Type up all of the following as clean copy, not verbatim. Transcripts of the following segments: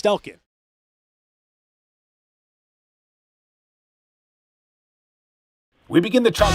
Stelkin. We begin the chart.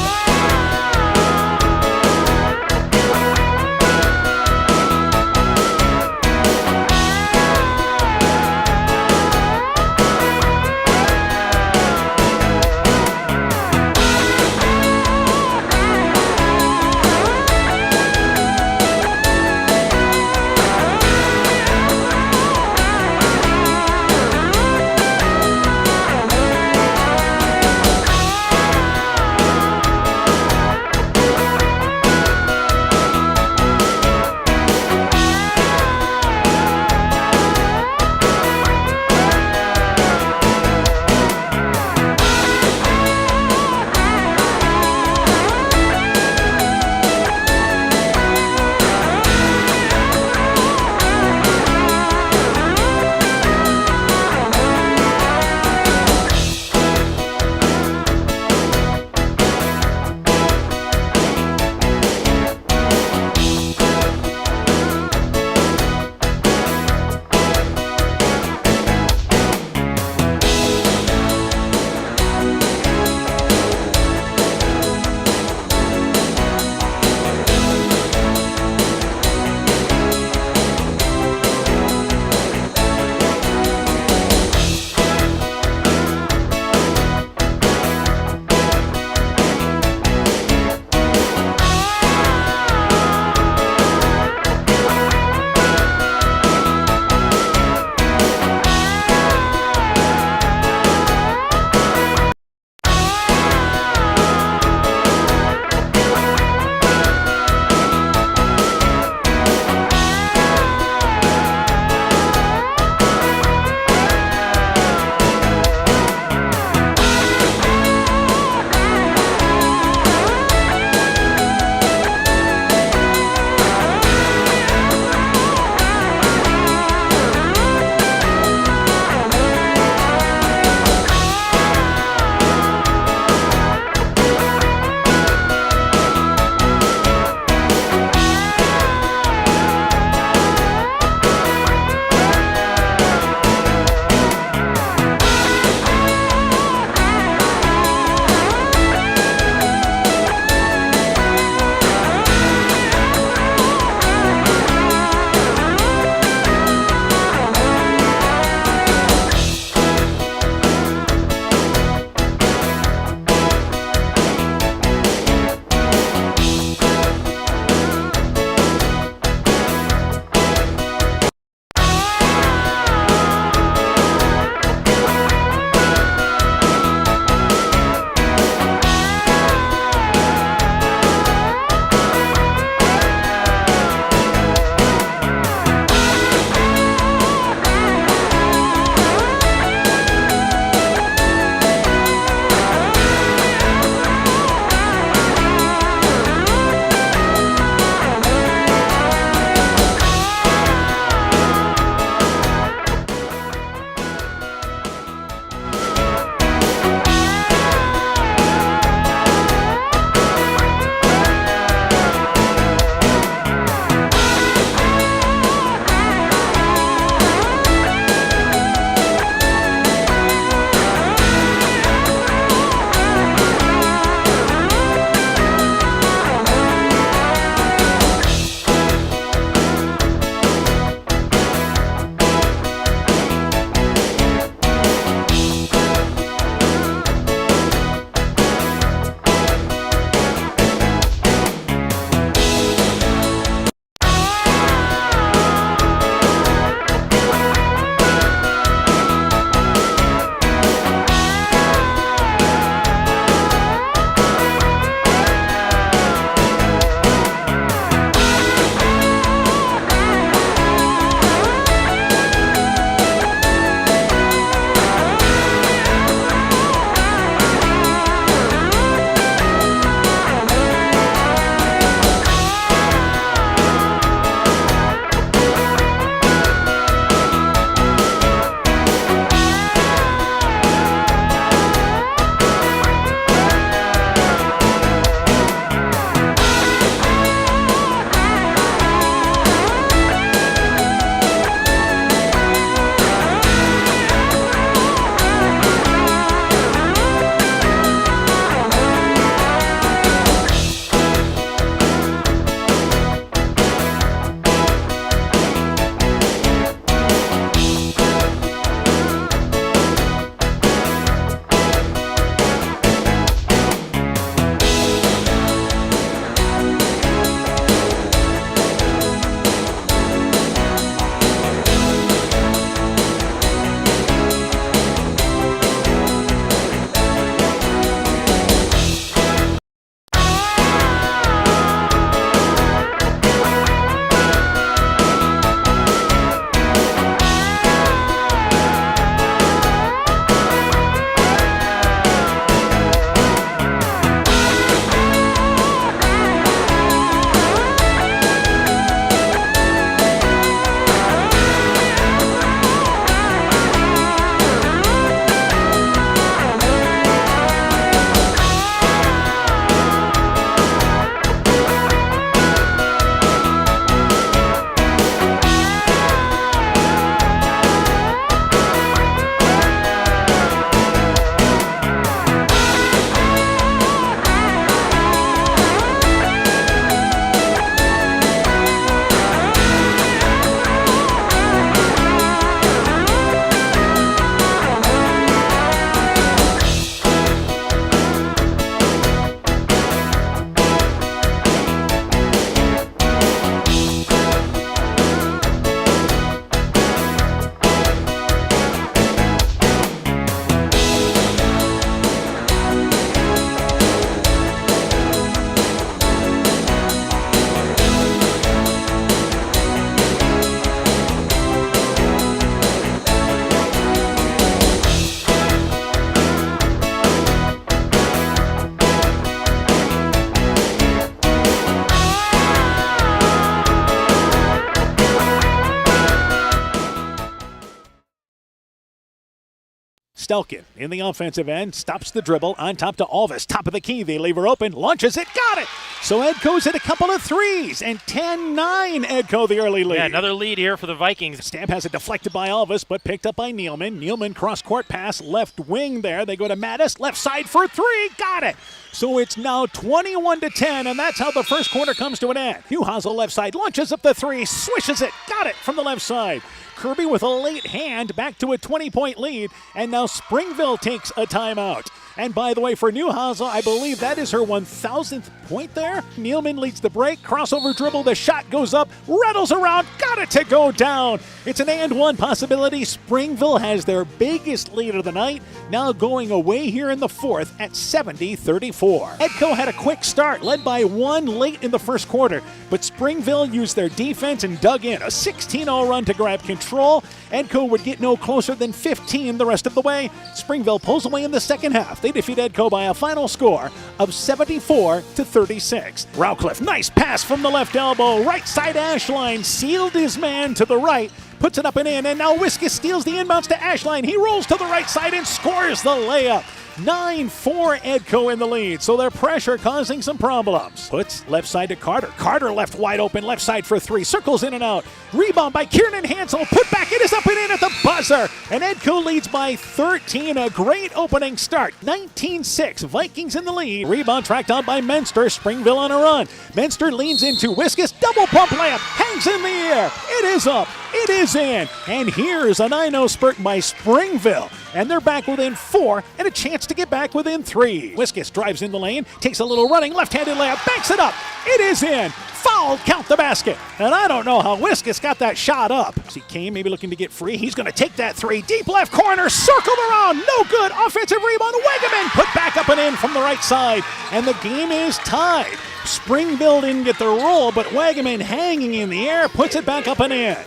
Stelkin in the offensive end, stops the dribble, on top to Alvis, top of the key, they leave her open, launches it, got it! So Edco's hit a couple of threes, and 10-9 Edco the early lead. Yeah, another lead here for the Vikings. Stamp has it deflected by Alvis, but picked up by Nealman. Nealman cross-court pass, left wing there, they go to Mattis, left side for three, got it! So it's now 21-10, and that's how the first quarter comes to an end. Newhouse left side, launches up the three, swishes it, got it from the left side. Kirby with a late hand, back to a 20-point lead, and now Springville takes a timeout. And by the way, for Newhouse, I believe that is her 1,000th point there. Nealman leads the break, crossover dribble, the shot goes up, rattles around, got it to go down. It's an and one possibility. Springville has their biggest lead of the night, now going away here in the fourth at 70-34. Edco had a quick start, led by one late in the first quarter, but Springville used their defense and dug in. A 16-0 run to grab control. Edco would get no closer than 15 the rest of the way. Springville pulls away in the second half. They defeat Edco by a final score of 74-36. Rowcliffe, nice pass from the left elbow. Right side Ashline, sealed his man to the right. Puts it up and in, and now Wiskus steals the inbounds to Ashline. He rolls to the right side and scores the layup. 9-4 Edco in the lead, so their pressure causing some problems. Puts left side to Carter. Carter left wide open, left side for three. Circles in and out. Rebound by Kieran Hansel. Put back, it is up and in at the buzzer. And Edco leads by 13. A great opening start. 19-6, Vikings in the lead. Rebound tracked on by Menster. Springville on a run. Menster leans into Wiskus. Double pump layup. Hangs in the air. It is up. It is in. And here's a 9-0 spurt by Springville. And they're back within 4 and a chance to get back within 3. Wiskus drives in the lane, takes a little running, left-handed layup, banks it up. It is in. Fouled, count the basket. And I don't know how Wiskus got that shot up. As he came, maybe looking to get free. He's going to take that three. Deep left corner, circled around, no good. Offensive rebound, Wegeman put back up and in from the right side. And the game is tied. Springville didn't get the roll, but Wegeman hanging in the air puts it back up and in.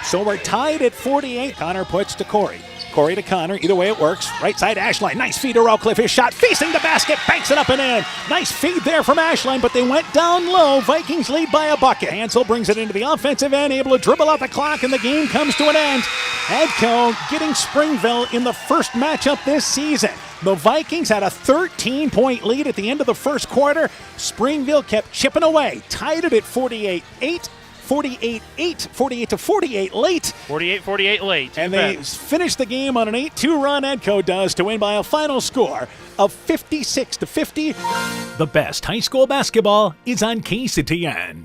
So we're tied at 48. Connor puts to Corey. Corey to Connor. Either way it works. Right side Ashline. Nice feed to Rowcliffe. His shot facing the basket. Banks it up and in. Nice feed there from Ashline, but they went down low. Vikings lead by a bucket. Hansel brings it into the offensive end, able to dribble out the clock, and the game comes to an end. Edco getting Springville in the first matchup this season. The Vikings had a 13-point lead at the end of the first quarter. Springville kept chipping away. Tied it at 48-8. 48-8, 48-48 late. 48-48 late. And they finished the game on an 8-2 run, Edco does, to win by a final score of 56-50. The best high school basketball is on KCTN.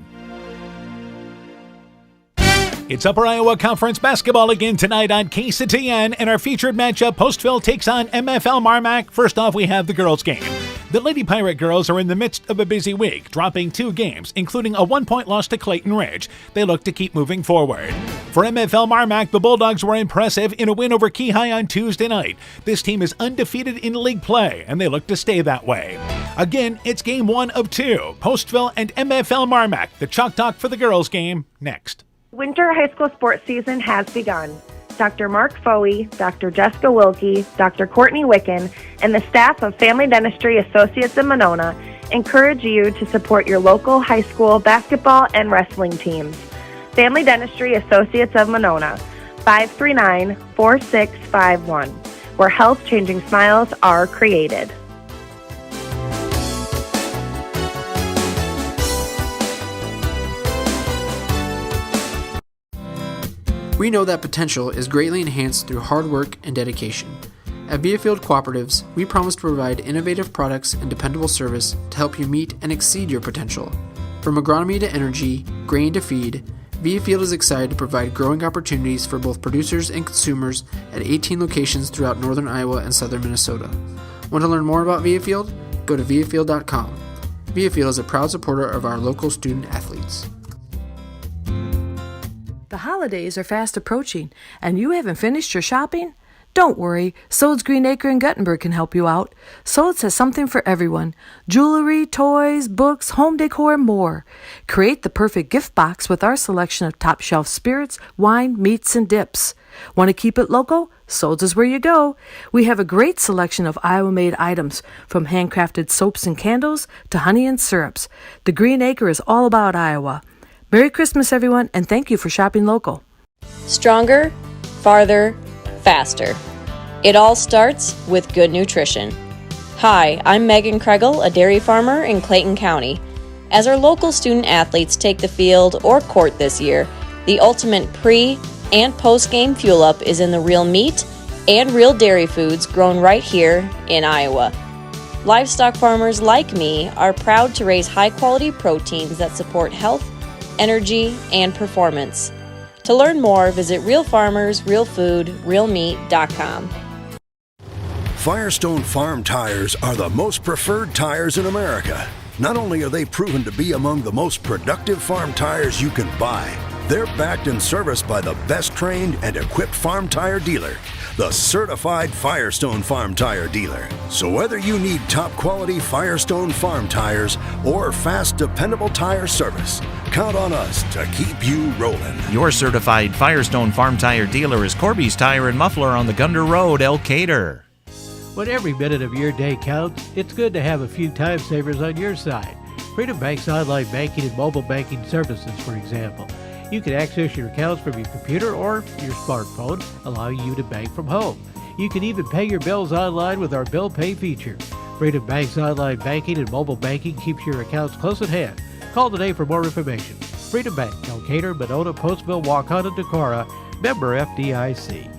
It's Upper Iowa Conference basketball again tonight on KCTN, and our featured matchup, Postville takes on MFL MarMac. First off, we have the girls' game. The Lady Pirate girls are in the midst of a busy week, dropping 2 games, including a 1-point loss to Clayton Ridge. They look to keep moving forward. For MFL MarMac, the Bulldogs were impressive in a win over Key High on Tuesday night. This team is undefeated in league play, and they look to stay that way. Again, it's game 1 of 2. Postville and MFL MarMac. The Chalk Talk for the girls' game next. Winter high school sports season has begun. Dr. Mark Foey, Dr. Jessica Wilkie, Dr. Courtney Wicken, and the staff of Family Dentistry Associates in Monona encourage you to support your local high school basketball and wrestling teams. Family Dentistry Associates of Monona, 539-4651, where health-changing smiles are created. We know that potential is greatly enhanced through hard work and dedication. At Viafield Cooperatives, we promise to provide innovative products and dependable service to help you meet and exceed your potential. From agronomy to energy, grain to feed, Viafield is excited to provide growing opportunities for both producers and consumers at 18 locations throughout northern Iowa and southern Minnesota. Want to learn more about Viafield? Go to viafield.com. Viafield is a proud supporter of our local student athletes. The holidays are fast approaching, and you haven't finished your shopping? Don't worry, Sold's Green Acre in Guttenberg can help you out. Sold's has something for everyone. Jewelry, toys, books, home decor, and more. Create the perfect gift box with our selection of top-shelf spirits, wine, meats, and dips. Want to keep it local? Sold's is where you go. We have a great selection of Iowa-made items, from handcrafted soaps and candles to honey and syrups. The Green Acre is all about Iowa. Merry Christmas, everyone, and thank you for shopping local. Stronger, farther, faster. It all starts with good nutrition. Hi, I'm Megan Kregel, a dairy farmer in Clayton County. As our local student athletes take the field or court this year, the ultimate pre- and post-game fuel-up is in the real meat and real dairy foods grown right here in Iowa. Livestock farmers like me are proud to raise high-quality proteins that support health, energy, and performance. To learn more, visit realfarmersrealfoodrealmeat.com. Firestone Farm tires are the most preferred tires in America. Not only are they proven to be among the most productive farm tires you can buy, they're backed and serviced by the best trained and equipped farm tire dealer, the certified Firestone Farm Tire Dealer. So whether you need top quality Firestone Farm tires or fast, dependable tire service, count on us to keep you rolling. Your certified Firestone Farm Tire Dealer is Corby's Tire and Muffler on the Gunder Road, Elkader. When every minute of your day counts, it's good to have a few time savers on your side. Freedom Bank's online banking and mobile banking services, for example. You can access your accounts from your computer or your smartphone, allowing you to bank from home. You can even pay your bills online with our Bill Pay feature. Freedom Bank's online banking and mobile banking keeps your accounts close at hand. Call today for more information. Freedom Bank, Elkader, Monona, Postville, Waukegan, Decorah, member FDIC.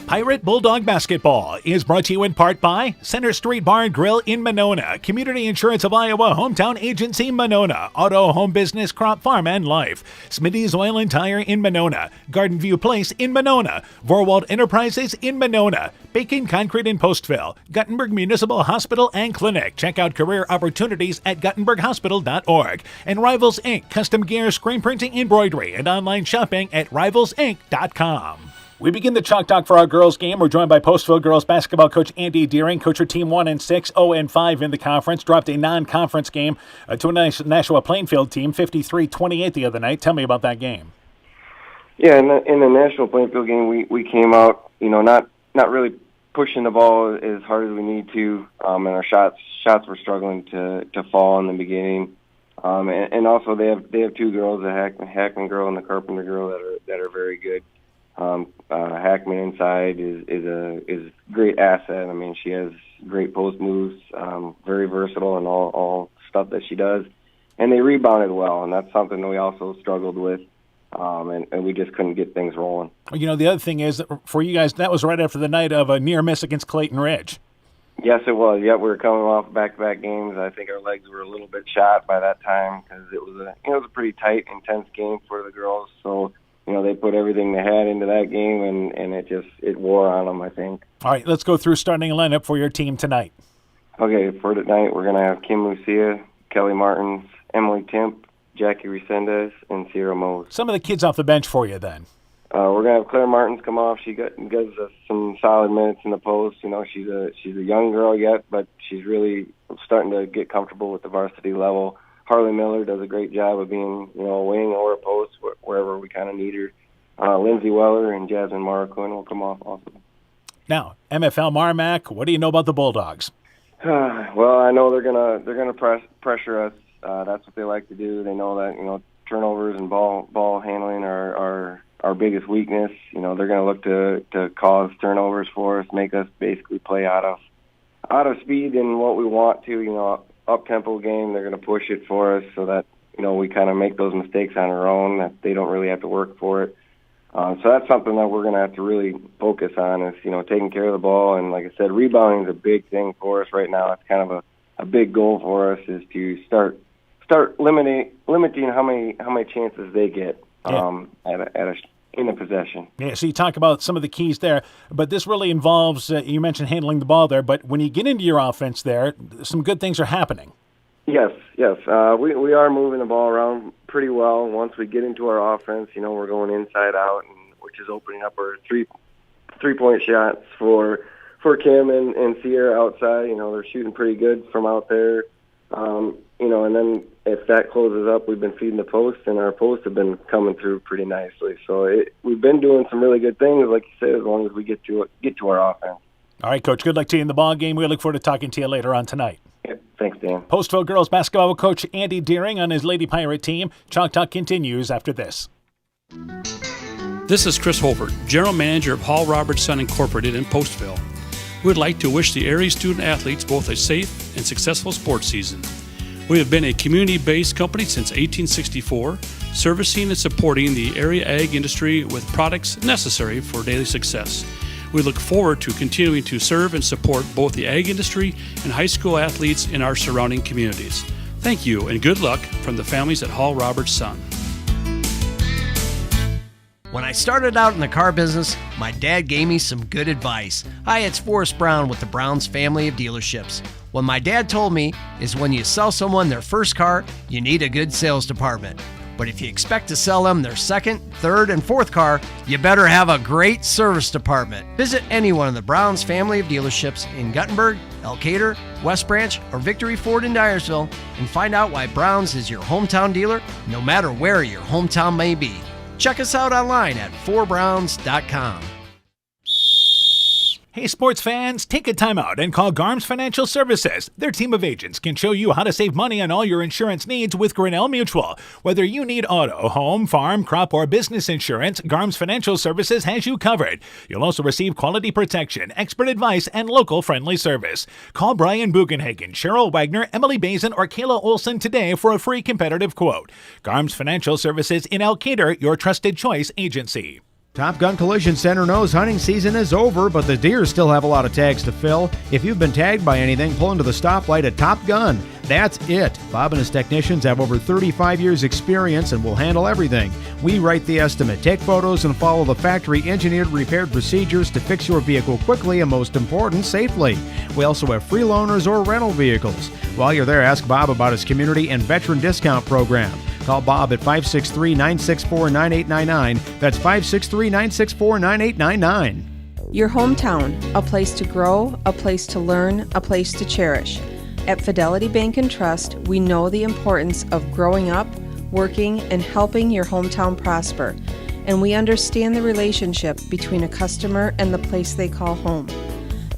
Pirate Bulldog Basketball is brought to you in part by Center Street Bar and Grill in Monona, Community Insurance of Iowa, Hometown Agency Monona, Auto, Home Business, Crop Farm and Life, Smitty's Oil and Tire in Monona, Garden View Place in Monona, Vorwald Enterprises in Monona, Bacon Concrete in Postville, Guttenberg Municipal Hospital and Clinic. Check out career opportunities at guttenberghospital.org. And Rivals Inc., custom gear, screen printing, embroidery, and online shopping at rivalsinc.com. We begin the Chalk Talk for our girls game. We're joined by Postville girls basketball coach Andy Deering. Coach, her team 1-6, 0-5 in the conference. Dropped a non-conference game to a Nashua Plainfield team, 53-28 the other night. Tell me about that game. Yeah, in the National Plainfield game, we came out, not really pushing the ball as hard as we need to, and our shots were struggling to fall in the beginning. And also they have two girls, the Hackman girl and the Carpenter girl, that are very good. Hackman inside is a great asset. I mean, she has great post moves, very versatile in all stuff that she does, and they rebounded well, and that's something that we also struggled with, and we just couldn't get things rolling. The other thing is, for you guys, that was right after the night of a near miss against Clayton Ridge. Yes, it was. Yeah, we were coming off back-to-back games. I think our legs were a little bit shot by that time because it was a pretty tight, intense game for the girls. So they put everything they had into that game, and it wore on them, I think. All right, let's go through starting lineup for your team tonight. Okay, for tonight, we're going to have Kim Lucia, Kelly Martins, Emily Timp, Jackie Resendez, and Sierra Mose. Some of the kids off the bench for you then. We're going to have Claire Martins come off. She gives us some solid minutes in the post. She's a young girl yet, but she's really starting to get comfortable with the varsity level. Harley Miller does a great job of being, a wing or a post wherever we kind of need her. Lindsay Weller and Jasmine Marquin will come off also. Now, MFL MarMac, what do you know about the Bulldogs? Well, I know they're gonna pressure us. That's what they like to do. They know that turnovers and ball handling are our biggest weakness. They're gonna look to cause turnovers for us, make us basically play out of speed and what we want to. Up-tempo game, they're going to push it for us so that, we kind of make those mistakes on our own, that they don't really have to work for it. So that's something that we're going to have to really focus on is, taking care of the ball. And like I said, rebounding is a big thing for us right now. It's kind of a big goal for us is to start limiting how many chances they get in a possession. Yeah, so you talk about some of the keys there, but this really involves, you mentioned handling the ball there, but when you get into your offense there, some good things are happening. Yes. We are moving the ball around pretty well. Once we get into our offense, we're going inside out, which is opening up our three-point shots for Kim and Sierra outside. They're shooting pretty good from out there. And then if that closes up, we've been feeding the post, and our posts have been coming through pretty nicely. So we've been doing some really good things, like you said, as long as we get to our offense. All right, Coach. Good luck to you in the ball game. We look forward to talking to you later on tonight. Yeah, thanks, Dan. Postville girls basketball coach Andy Deering on his Lady Pirate team. Chalk Talk continues after this. This is Chris Holbert, General Manager of Hall Roberts Son Incorporated in Postville. We would like to wish the area student-athletes both a safe and successful sports season. We have been a community-based company since 1864, servicing and supporting the area ag industry with products necessary for daily success. We look forward to continuing to serve and support both the ag industry and high school athletes in our surrounding communities. Thank you and good luck from the families at Hall Roberts Son. When I started out in the car business, my dad gave me some good advice. Hi, it's Forrest Brown with the Browns family of dealerships. What my dad told me is when you sell someone their first car, you need a good sales department. But if you expect to sell them their second, third, and fourth car, you better have a great service department. Visit any one of the Browns family of dealerships in Guttenberg, Elkader, West Branch, or Victory Ford in Dyersville and find out why Browns is your hometown dealer, no matter where your hometown may be. Check us out online at 4browns.com. Hey sports fans, take a time out and call Garms Financial Services. Their team of agents can show you how to save money on all your insurance needs with Grinnell Mutual. Whether you need auto, home, farm, crop, or business insurance, Garms Financial Services has you covered. You'll also receive quality protection, expert advice, and local friendly service. Call Brian Bugenhagen, Cheryl Wagner, Emily Bazin, or Kayla Olson today for a free competitive quote. Garms Financial Services in Elkader, your trusted choice agency. Top Gun Collision Center knows hunting season is over, but the deer still have a lot of tags to fill. If you've been tagged by anything, pull into the stoplight at Top Gun. That's it. Bob and his technicians have over 35 years experience and will handle everything. We write the estimate, take photos, and follow the factory engineered repaired procedures to fix your vehicle quickly and, most important, safely. We also have free loaners or rental vehicles. While you're there, ask Bob about his community and veteran discount program. Call Bob at 563-964-9899. That's 563-964-9899. Your hometown, a place to grow, a place to learn, a place to cherish. At Fidelity Bank and Trust, we know the importance of growing up, working, and helping your hometown prosper. And we understand the relationship between a customer and the place they call home.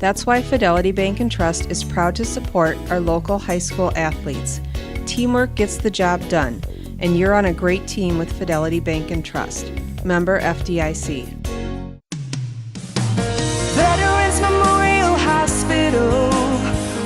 That's why Fidelity Bank and Trust is proud to support our local high school athletes. Teamwork gets the job done, and you're on a great team with Fidelity Bank and Trust. Member FDIC. Veterans Memorial Hospital,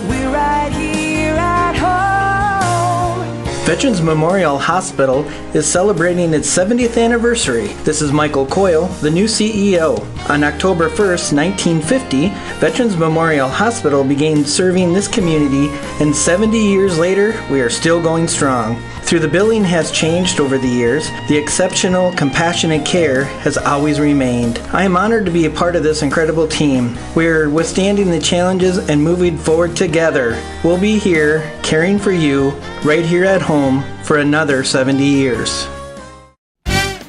we're right here at home. Veterans Memorial Hospital is celebrating its 70th anniversary. This is Michael Coyle, the new CEO. On October 1st, 1950, Veterans Memorial Hospital began serving this community, and 70 years later, we are still going strong. Though the billing has changed over the years, the exceptional, compassionate care has always remained. I am honored to be a part of this incredible team. We're withstanding the challenges and moving forward together. We'll be here, caring for you, right here at home, for another 70 years.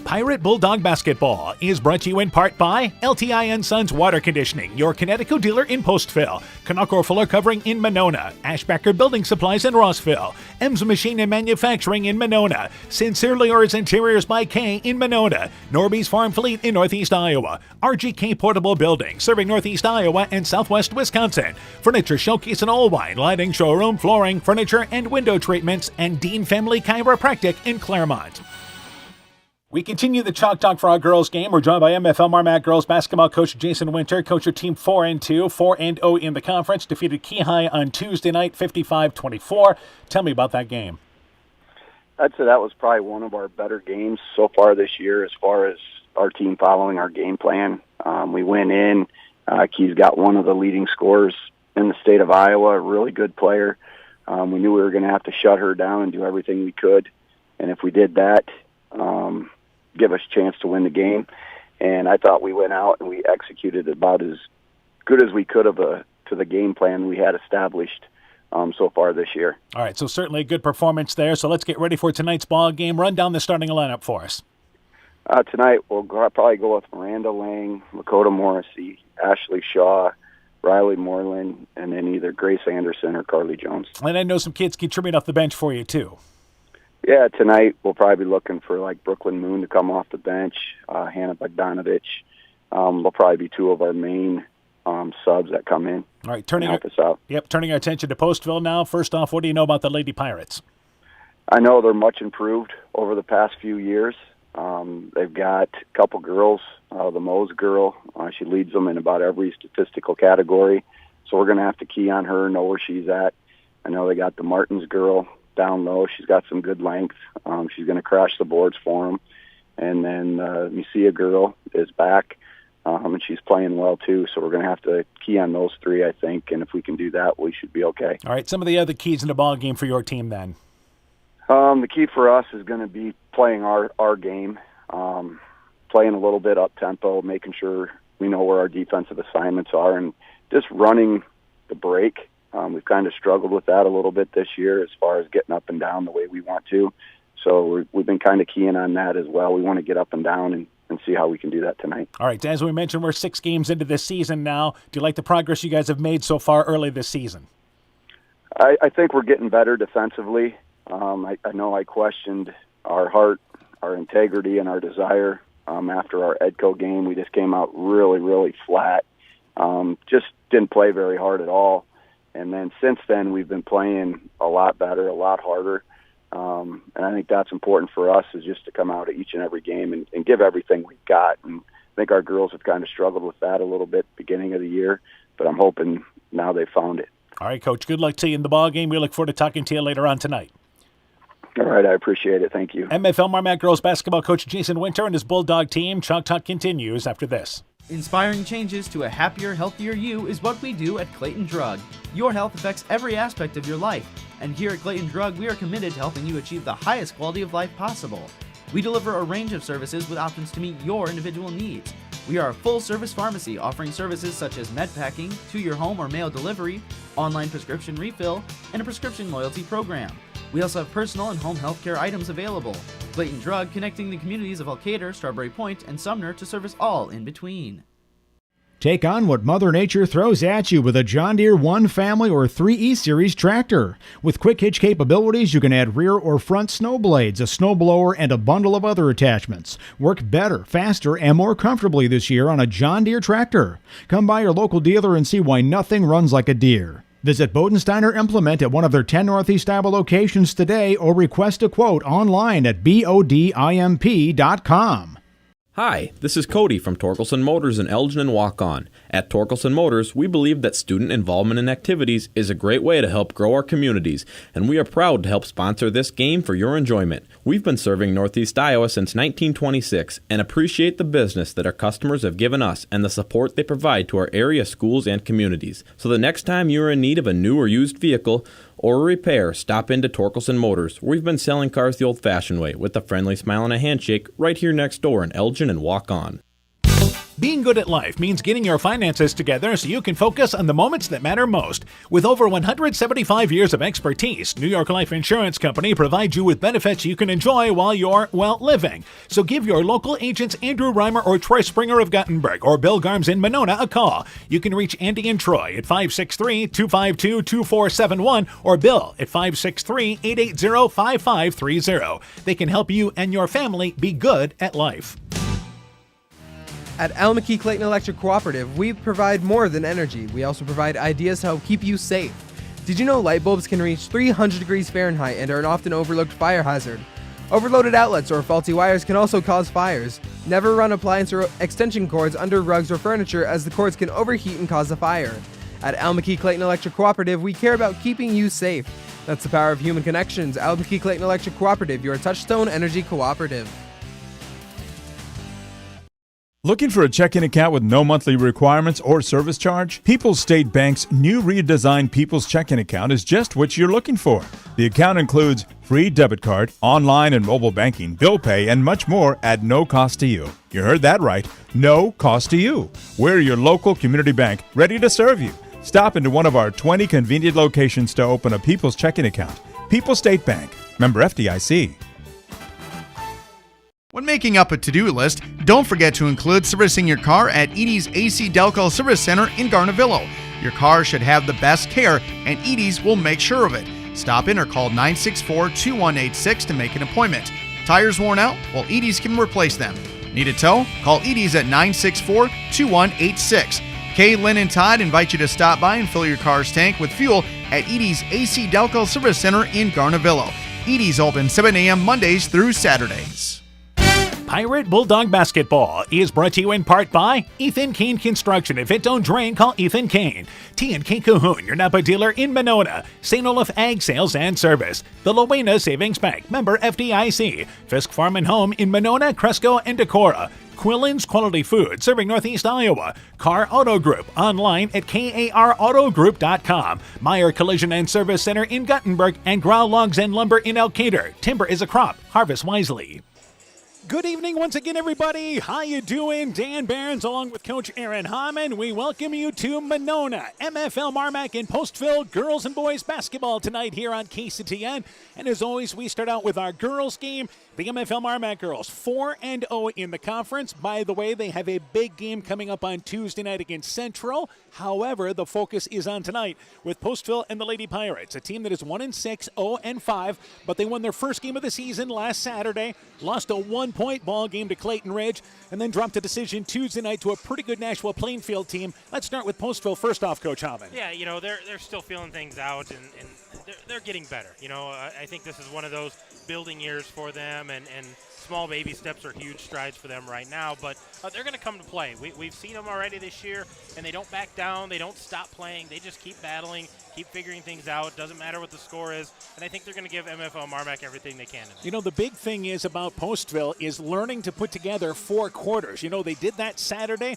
Pirate Bulldog Basketball is brought to you in part by LTI & Sons Water Conditioning, your Connecticut dealer in Postville, Canuck Fuller Covering in Monona, Ashbacker Building Supplies in Rossville, Ems Machine and Manufacturing in Monona, Sincerely Yours Interiors by K in Monona, Norby's Farm Fleet in Northeast Iowa, RGK Portable Building serving Northeast Iowa and Southwest Wisconsin, Furniture Showcase and Allwine, Lighting Showroom, Flooring, Furniture and Window Treatments, and Dean Family Chiropractic in Claremont. We continue the Chalk Talk for our girls game. We're joined by MFL MarMac girls basketball coach Jason Winter. Coach, your team 4-2, 4-0 in the conference. Defeated Keyhigh on Tuesday night, 55-24. Tell me about that game. I'd say that was probably one of our better games so far this year as far as our team following our game plan. We went in. Key's got one of the leading scorers in the state of Iowa, a really good player. We knew we were going to have to shut her down and do everything we could. And if we did that, give us a chance to win the game. And I thought we went out and we executed about as good as we could to the game plan we had established so far this year. All right, so certainly a good performance there. So let's get ready for tonight's ball game. Run down the starting lineup for us. Tonight we'll probably go with Miranda Lang, Lakota Morrissey, Ashley Shaw, Riley Moreland, and then either Grace Anderson or Carly Jones. And I know some kids contribute off the bench for you too. Yeah, tonight we'll probably be looking for like Brooklyn Moon to come off the bench, Hannah Bogdanovich. They'll probably be two of our main subs that come in. All right, turning our attention to Postville now. First off, what do you know about the Lady Pirates? I know they're much improved over the past few years. They've got a couple girls. The Mose girl, she leads them in about every statistical category. So we're going to have to key on her, know where she's at. I know they got the Martins girl down low. She's got some good length. She's going to crash the boards for them. And then Musia girl is back, and she's playing well too. So we're going to have to key on those three, I think. And if we can do that, we should be okay. All right, some of the other keys in the ball game for your team then. The key for us is going to be playing our game, playing a little bit up-tempo, making sure we know where our defensive assignments are, and just running the break. We've kind of struggled with that a little bit this year as far as getting up and down the way we want to. So we've been kind of keying on that as well. We want to get up and down and see how we can do that tonight. All right, as we mentioned, we're 6 games into this season now. Do you like the progress you guys have made so far early this season? I think we're getting better defensively. I know I questioned our heart, our integrity, and our desire after our Edco game. We just came out really, really flat. Just didn't play very hard at all. And then since then, we've been playing a lot better, a lot harder. And I think that's important for us, is just to come out of each and every game and give everything we've got. And I think our girls have kind of struggled with that a little bit beginning of the year, but I'm hoping now they've found it. All right, Coach, good luck to you in the ball game. We look forward to talking to you later on tonight. All right, I appreciate it. Thank you. MFL MarMac girls basketball coach Jason Winter and his Bulldog team. Chalk Talk continues after this. Inspiring changes to a happier, healthier you is what we do at Clayton Drug. Your health affects every aspect of your life, and here at Clayton Drug, we are committed to helping you achieve the highest quality of life possible. We deliver a range of services with options to meet your individual needs. We are a full-service pharmacy offering services such as med packing, to your home or mail delivery, online prescription refill, and a prescription loyalty program. We also have personal and home healthcare items available. Clayton Drug, connecting the communities of Elkader, Strawberry Point, and Sumner to service all in between. Take on what Mother Nature throws at you with a John Deere 1 Family or 3E Series tractor. With quick hitch capabilities, you can add rear or front snow blades, a snowblower, and a bundle of other attachments. Work better, faster, and more comfortably this year on a John Deere tractor. Come by your local dealer and see why nothing runs like a Deere. Visit Bodensteiner Implement at one of their 10 Northeast Iowa locations today or request a quote online at bodimp.com. Hi, this is Cody from Torkelson Motors in Elgin and Waukon. At Torkelson Motors, we believe that student involvement in activities is a great way to help grow our communities, and we are proud to help sponsor this game for your enjoyment. We've been serving Northeast Iowa since 1926 and appreciate the business that our customers have given us and the support they provide to our area schools and communities. So the next time you are in need of a new or used vehicle or a repair, stop into Torkelson Motors. We've been selling cars the old-fashioned way with a friendly smile and a handshake right here next door in Elgin and Waukon. Being good at life means getting your finances together so you can focus on the moments that matter most. With over 175 years of expertise, New York Life Insurance Company provides you with benefits you can enjoy while you're, living. So give your local agents Andrew Reimer or Troy Springer of Guttenberg or Bill Garms in Monona a call. You can reach Andy and Troy at 563-252-2471 or Bill at 563-880-5530. They can help you and your family be good at life. At Almaquee Clayton Electric Cooperative, we provide more than energy. We also provide ideas to help keep you safe. Did you know light bulbs can reach 300 degrees Fahrenheit and are an often overlooked fire hazard? Overloaded outlets or faulty wires can also cause fires. Never run appliance or extension cords under rugs or furniture, as the cords can overheat and cause a fire. At Almaquee Clayton Electric Cooperative, we care about keeping you safe. That's the power of human connections. Almaquee Clayton Electric Cooperative, your touchstone energy cooperative. Looking for a checking account with no monthly requirements or service charge? People's State Bank's new redesigned People's Checking Account is just what you're looking for. The account includes free debit card, online and mobile banking, bill pay, and much more at no cost to you. You heard that right. No cost to you. We're your local community bank, ready to serve you. Stop into one of our 20 convenient locations to open a People's Checking Account. People's State Bank. Member FDIC. When making up a to-do list, don't forget to include servicing your car at Edie's AC Delco Service Center in Garnavillo. Your car should have the best care, and Edie's will make sure of it. Stop in or call 964-2186 to make an appointment. Tires worn out? Well, Edie's can replace them. Need a tow? Call Edie's at 964-2186. Kay, Lynn, and Todd invite you to stop by and fill your car's tank with fuel at Edie's AC Delco Service Center in Garnavillo. Edie's open 7 a.m. Mondays through Saturdays. Pirate Bulldog Basketball is brought to you in part by Ethan Kane Construction. If it don't drain, call Ethan Kane. T&K Cahoon, your Napa dealer in Monona. St. Olaf Ag Sales and Service. The Lowena Savings Bank, member FDIC. Fisk Farm and Home in Monona, Cresco, and Decorah. Quillen's Quality Food, serving Northeast Iowa. Car Auto Group, online at karautogroup.com. Meyer Collision and Service Center in Guttenberg, and Grau Logs and Lumber in Elkader. Timber is a crop. Harvest wisely. Good evening once again, everybody. How you doing? Dan Barons along with Coach Aaron Hammond. We welcome you to Monona, MFL MarMac and Postville girls and boys basketball tonight here on KCTN. And as always, we start out with our girls game. The MFL MarMac girls 4-0 in the conference. By the way, they have a big game coming up on Tuesday night against Central. However, the focus is on tonight with Postville and the Lady Pirates, a team that is 1-6, 0-5, but they won their first game of the season last Saturday, lost a 1-point ball game to Clayton Ridge, and then dropped a decision Tuesday night to a pretty good Nashville Plainfield team. Let's start with Postville first off, Coach Hammond. Yeah, you know, they're still feeling things out, and they're getting better. You know, I think this is one of those building years for them, and small baby steps are huge strides for them right now, but they're going to come to play. We've seen them already this year, and they don't back down. They don't stop playing. They just keep battling, keep figuring things out. Doesn't matter what the score is, and I think they're going to give MFL MarMac everything they can. You know, the big thing is about Postville is learning to put together 4 quarters. You know, they did that Saturday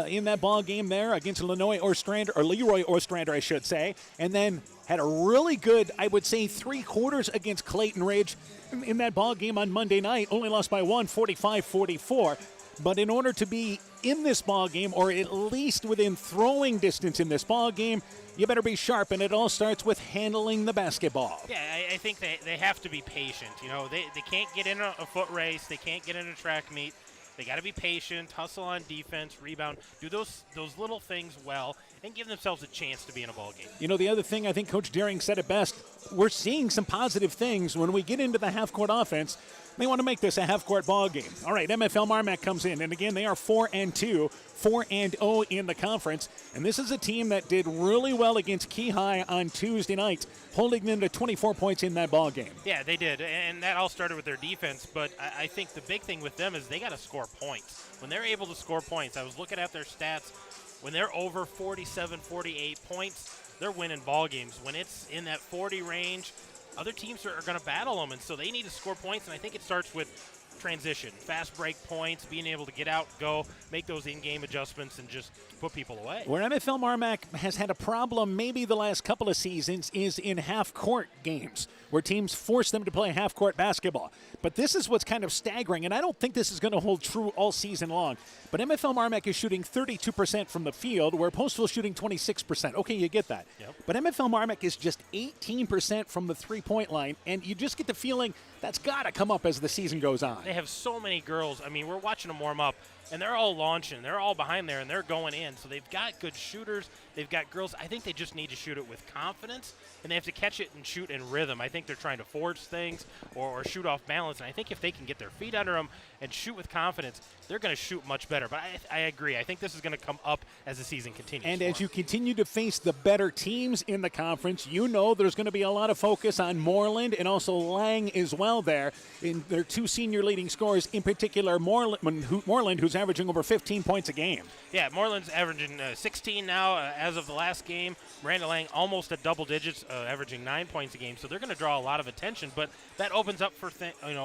in that ball game there against Leroy Ostrander, I should say, and then had a really good, I would say, 3 quarters against Clayton Ridge in that ball game on Monday night. Only lost by 1, 45-44. But in order to be in this ball game, or at least within throwing distance in this ball game, you better be sharp, and it all starts with handling the basketball. Yeah, I think they have to be patient. You know, they can't get in a foot race. They can't get in a track meet. They got to be patient, hustle on defense, rebound, do those little things well, and give themselves a chance to be in a ball game. You know, the other thing, I think Coach Deering said it best, we're seeing some positive things when we get into the half-court offense. They want to make this a half-court ball game. All right, MFL MarMac comes in, and again, they are 4-2, 4-0 in the conference, and this is a team that did really well against Key High on Tuesday night, holding them to 24 points in that ball game. Yeah, they did, and that all started with their defense, but I think the big thing with them is they got to score points. When they're able to score points, I was looking at their stats, when they're over 47, 48 points, they're winning ball games. When it's in that 40 range, other teams are going to battle them, and so they need to score points, and I think it starts with transition, fast break points, being able to get out, go, make those in-game adjustments, and just put people away. Where MFL MarMac has had a problem maybe the last couple of seasons is in half-court games, where teams force them to play half-court basketball. But this is what's kind of staggering, and I don't think this is going to hold true all season long. But MFL MarMac is shooting 32% from the field, where Postville is shooting 26%. Okay, you get that. Yep. But MFL MarMac is just 18% from the three-point line, and you just get the feeling that's got to come up as the season goes on. They have so many girls. I mean, we're watching them warm up, and they're all launching. They're all behind there, and they're going in. So they've got good shooters. They've got girls. I think they just need to shoot it with confidence, and they have to catch it and shoot in rhythm. I think they're trying to forge things or shoot off balance, and I think if they can get their feet under them and shoot with confidence, they're going to shoot much better. But I agree. I think this is going to come up as the season continues. And as you continue to face the better teams in the conference, you know there's going to be a lot of focus on Moreland and also Lang as well there in their 2 senior leading scorers, in particular Moreland, who's averaging over 15 points a game. Yeah, Moreland's averaging 16 now as of the last game. Miranda Lang almost at double digits, averaging 9 points a game. So they're going to draw a lot of attention, but that opens up for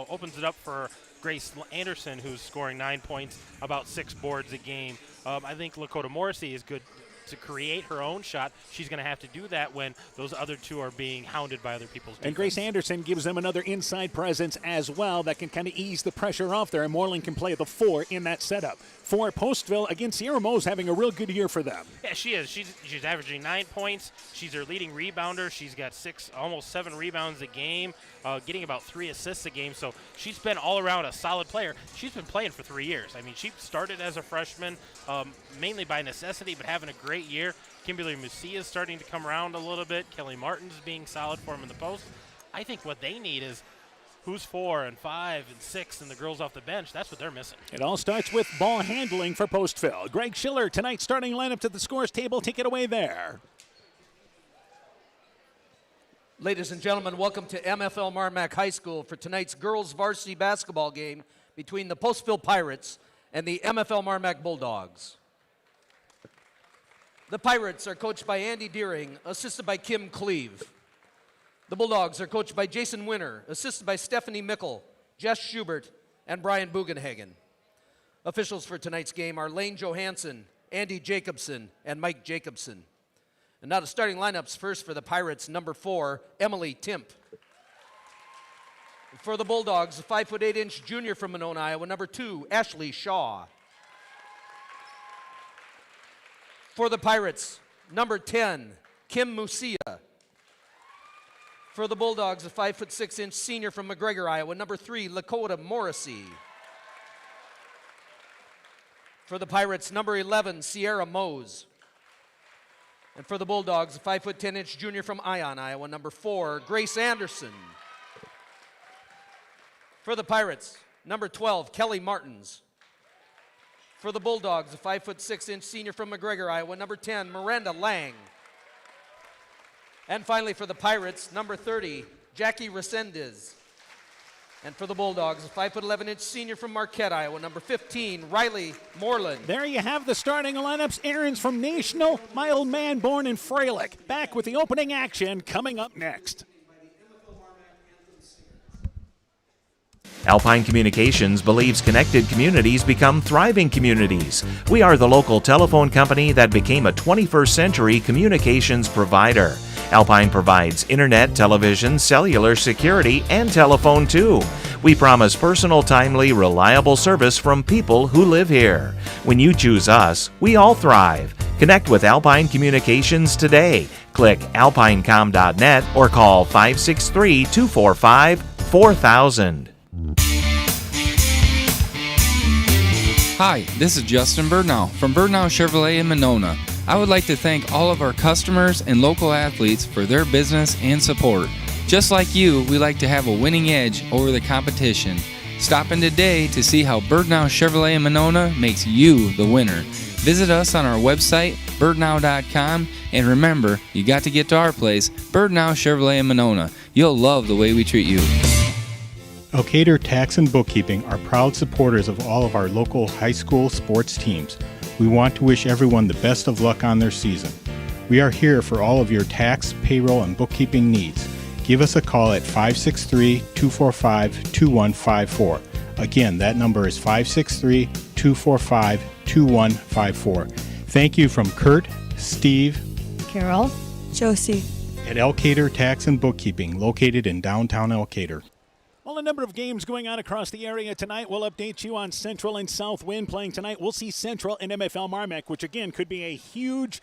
opens it up for Grace Anderson, who's scoring 9 points, about 6 boards a game. I think Lakota Morrissey is good to create her own shot. She's going to have to do that when those other 2 are being hounded by other people's defense. And Grace Anderson gives them another inside presence as well that can kind of ease the pressure off there, and Moreland can play the 4 in that setup. For Postville, again, Sierra Moe's having a real good year for them. Yeah, she is. She's averaging 9 points. She's their leading rebounder. She's got almost 7 rebounds a game, getting about 3 assists a game. So she's been all around a solid player. She's been playing for 3 years. I mean, she started as a freshman, mainly by necessity, but having a great year. Kimberly Musia is starting to come around a little bit. Kelly Martin's being solid for them in the post. I think what they need is who's 4 and 5 and 6 and the girls off the bench. That's what they're missing. It all starts with ball handling for Postville. Greg Schiller, tonight's starting lineup to the scores table. Take it away there. Ladies and gentlemen, welcome to MFL MarMac High School for tonight's girls varsity basketball game between the Postville Pirates and the MFL MarMac Bulldogs. The Pirates are coached by Andy Deering, assisted by Kim Cleve. The Bulldogs are coached by Jason Winter, assisted by Stephanie Mickle, Jess Schubert, and Brian Bugenhagen. Officials for tonight's game are Lane Johansson, Andy Jacobson, and Mike Jacobson. And now the starting lineups. First for the Pirates, number 4, Emily Timp. For the Bulldogs, a 5'8" junior from Monona, Iowa, number 2, Ashley Shaw. For the Pirates, number 10, Kim Musia. For the Bulldogs, a 5'6" senior from McGregor, Iowa, number 3, Lakota Morrissey. For the Pirates, number 11, Sierra Mose. And for the Bulldogs, a 5'10" junior from Ion, Iowa, number 4, Grace Anderson. For the Pirates, number 12, Kelly Martins. For the Bulldogs, a 5'6" senior from McGregor, Iowa, number 10, Miranda Lang. And finally for the Pirates, number 30, Jackie Resendez. And for the Bulldogs, a 5'11" senior from Marquette, Iowa, number 15, Riley Moreland. There you have the starting lineups. Aaron's from National, my old man born in Freilich. Back with the opening action coming up next. Alpine Communications believes connected communities become thriving communities. We are the local telephone company that became a 21st century communications provider. Alpine provides internet, television, cellular, security, and telephone too. We promise personal, timely, reliable service from people who live here. When you choose us, we all thrive. Connect with Alpine Communications today. Click alpinecom.net or call 563-245-4000. Hi, this is Justin Burnau from Burnau Chevrolet in Monona. I would like to thank all of our customers and local athletes for their business and support. Just like you, we like to have a winning edge over the competition. Stop in today to see how Burnau Chevrolet in Monona makes you the winner. Visit us on our website, birdnow.com, and remember, you got to get to our place, Burnau Chevrolet in Monona. You'll love the way we treat you. Elkader Tax and Bookkeeping are proud supporters of all of our local high school sports teams. We want to wish everyone the best of luck on their season. We are here for all of your tax, payroll, and bookkeeping needs. Give us a call at 563-245-2154. Again, that number is 563-245-2154. Thank you from Kurt, Steve, Carol, Josie, at Elkader Tax and Bookkeeping, located in downtown Elkader. Well, a number of games going on across the area tonight. We'll update you on Central and Southwind playing tonight. We'll see Central and MFL MarMac, which again could be a huge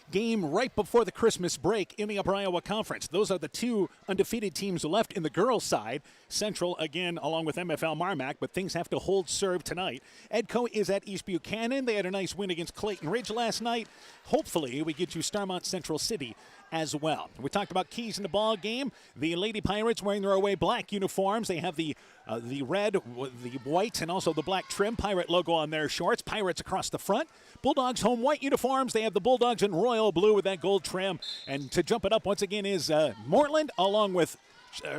game right before the Christmas break in the Upper Iowa Conference. Those are the two undefeated teams left in the girls' side. Central, again, along with MFL MarMac, but things have to hold serve tonight. Edco is at East Buchanan. They had a nice win against Clayton Ridge last night. Hopefully, we get you Starmont Central City as well. We talked about keys in the ball game. The Lady Pirates wearing their away black uniforms. They have the red, the white, and also the black trim Pirate logo on their shorts. Pirates across the front. Bulldogs home white uniforms. They have the Bulldogs in royal blue with that gold trim. And to jump it up once again is Mortland along with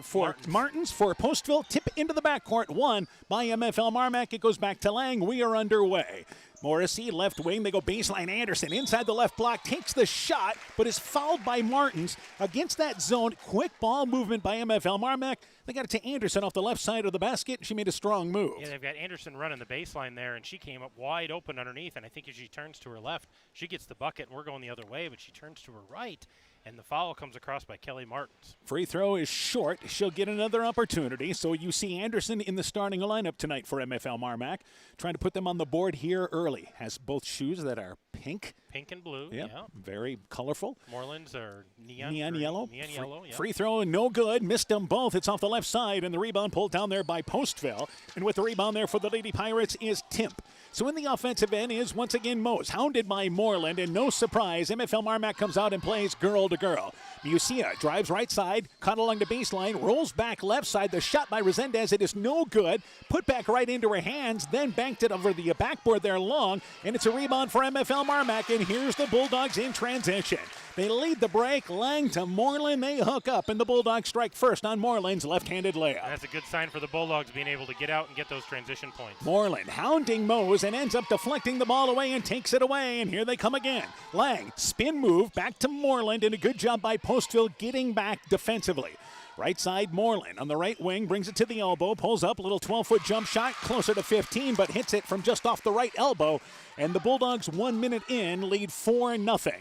for Martins for Postville. Tip into the backcourt. Won by MFL MarMac. It goes back to Lang. We are underway. Morrissey, left wing. They go baseline. Anderson inside the left block. Takes the shot, but is fouled by Martins. Against that zone, quick ball movement by MFL MarMac. They got it to Anderson off the left side of the basket. She made a strong move. Yeah, they've got Anderson running the baseline there, and she came up wide open underneath. And I think as she turns to her left, she gets the bucket, and we're going the other way, but she turns to her right. And the foul comes across by Kelly Martins. Free throw is short. She'll get another opportunity. So you see Anderson in the starting lineup tonight for MFL MarMac. Trying to put them on the board here early. Has both shoes that are pink. Pink and blue, Yep, yeah. Very colorful. Moreland's are neon yellow. Neon yellow, yeah. Free throw, no good. Missed them both. It's off the left side, and the rebound pulled down there by Postville. And with the rebound there for the Lady Pirates is Timp. So in the offensive end is once again Mose, hounded by Moreland, and no surprise, MFL MarMac comes out and plays girl to girl. Musia drives right side, caught along the baseline, rolls back left side. The shot by Resendez, it is no good. Put back right into her hands, then banked it over the backboard there long, and it's a rebound for MFL MarMac, and here's the Bulldogs in transition. They lead the break. Lang to Moreland. They hook up, and the Bulldogs strike first on Moreland's left-handed layup. That's a good sign for the Bulldogs being able to get out and get those transition points. Moreland hounding Mose and ends up deflecting the ball away and takes it away, and here they come again. Lang, spin move, back to Moreland, and a good job by Postville getting back defensively. Right side, Moreland on the right wing, brings it to the elbow, pulls up, little 12-foot jump shot, closer to 15, but hits it from just off the right elbow, and the Bulldogs 1 minute in lead 4-0.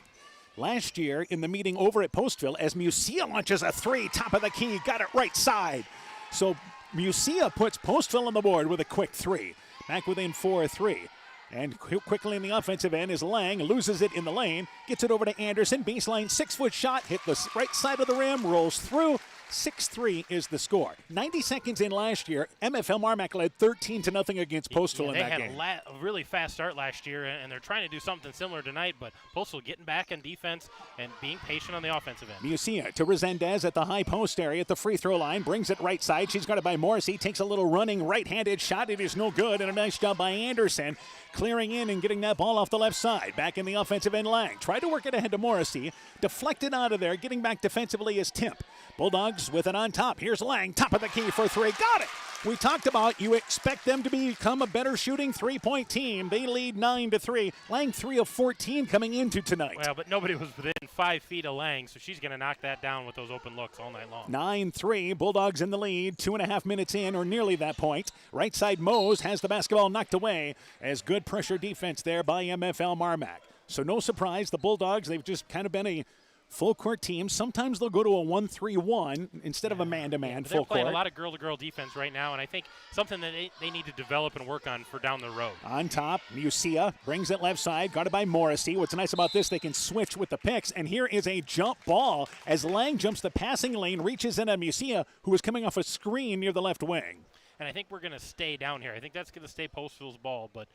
Last year in the meeting over at Postville, as Musia launches a three, top of the key, got it right side. So Musia puts Postville on the board with a quick three, back within 4-3. And quickly in the offensive end is Lang, loses it in the lane, gets it over to Anderson, baseline 6-foot shot, hit the right side of the rim, rolls through. 6-3 is the score. 90 seconds in last year, MFL MarMac led 13-0 against Postville in that game. They had a really fast start last year, and they're trying to do something similar tonight, but Postville getting back in defense and being patient on the offensive end. Musia to Resendez at the high post area at the free throw line, brings it right side. She's guarded by Morrissey, takes a little running right-handed shot. It is no good, and a nice job by Anderson clearing in and getting that ball off the left side. Back in the offensive end, Lang tried to work it ahead to Morrissey, deflected out of there. Getting back defensively is Timp. Bulldogs with it on top. Here's Lang, top of the key for three. Got it! We talked about you expect them to become a better shooting three-point team. They lead 9-3. Lang 3 of 14 coming into tonight. Well, but nobody was within 5 feet of Lang, so she's going to knock that down with those open looks all night long. 9-3. Bulldogs in the lead. 2.5 minutes in, or nearly that point. Right side Mose has the basketball knocked away as good pressure defense there by MFL MarMac. So no surprise, the Bulldogs, they've just kind of been a full court team. Sometimes they'll go to a 1-3-1 instead of a man-to-man full court. They're playing a lot of girl-to-girl defense right now, and I think something that they need to develop and work on for down the road. On top, Musia brings it left side, guarded by Morrissey. What's nice about this, they can switch with the picks, and here is a jump ball as Lang jumps the passing lane, reaches in on Musia, who is coming off a screen near the left wing. And I think we're going to stay down here. I think that's going to stay Postville's ball, but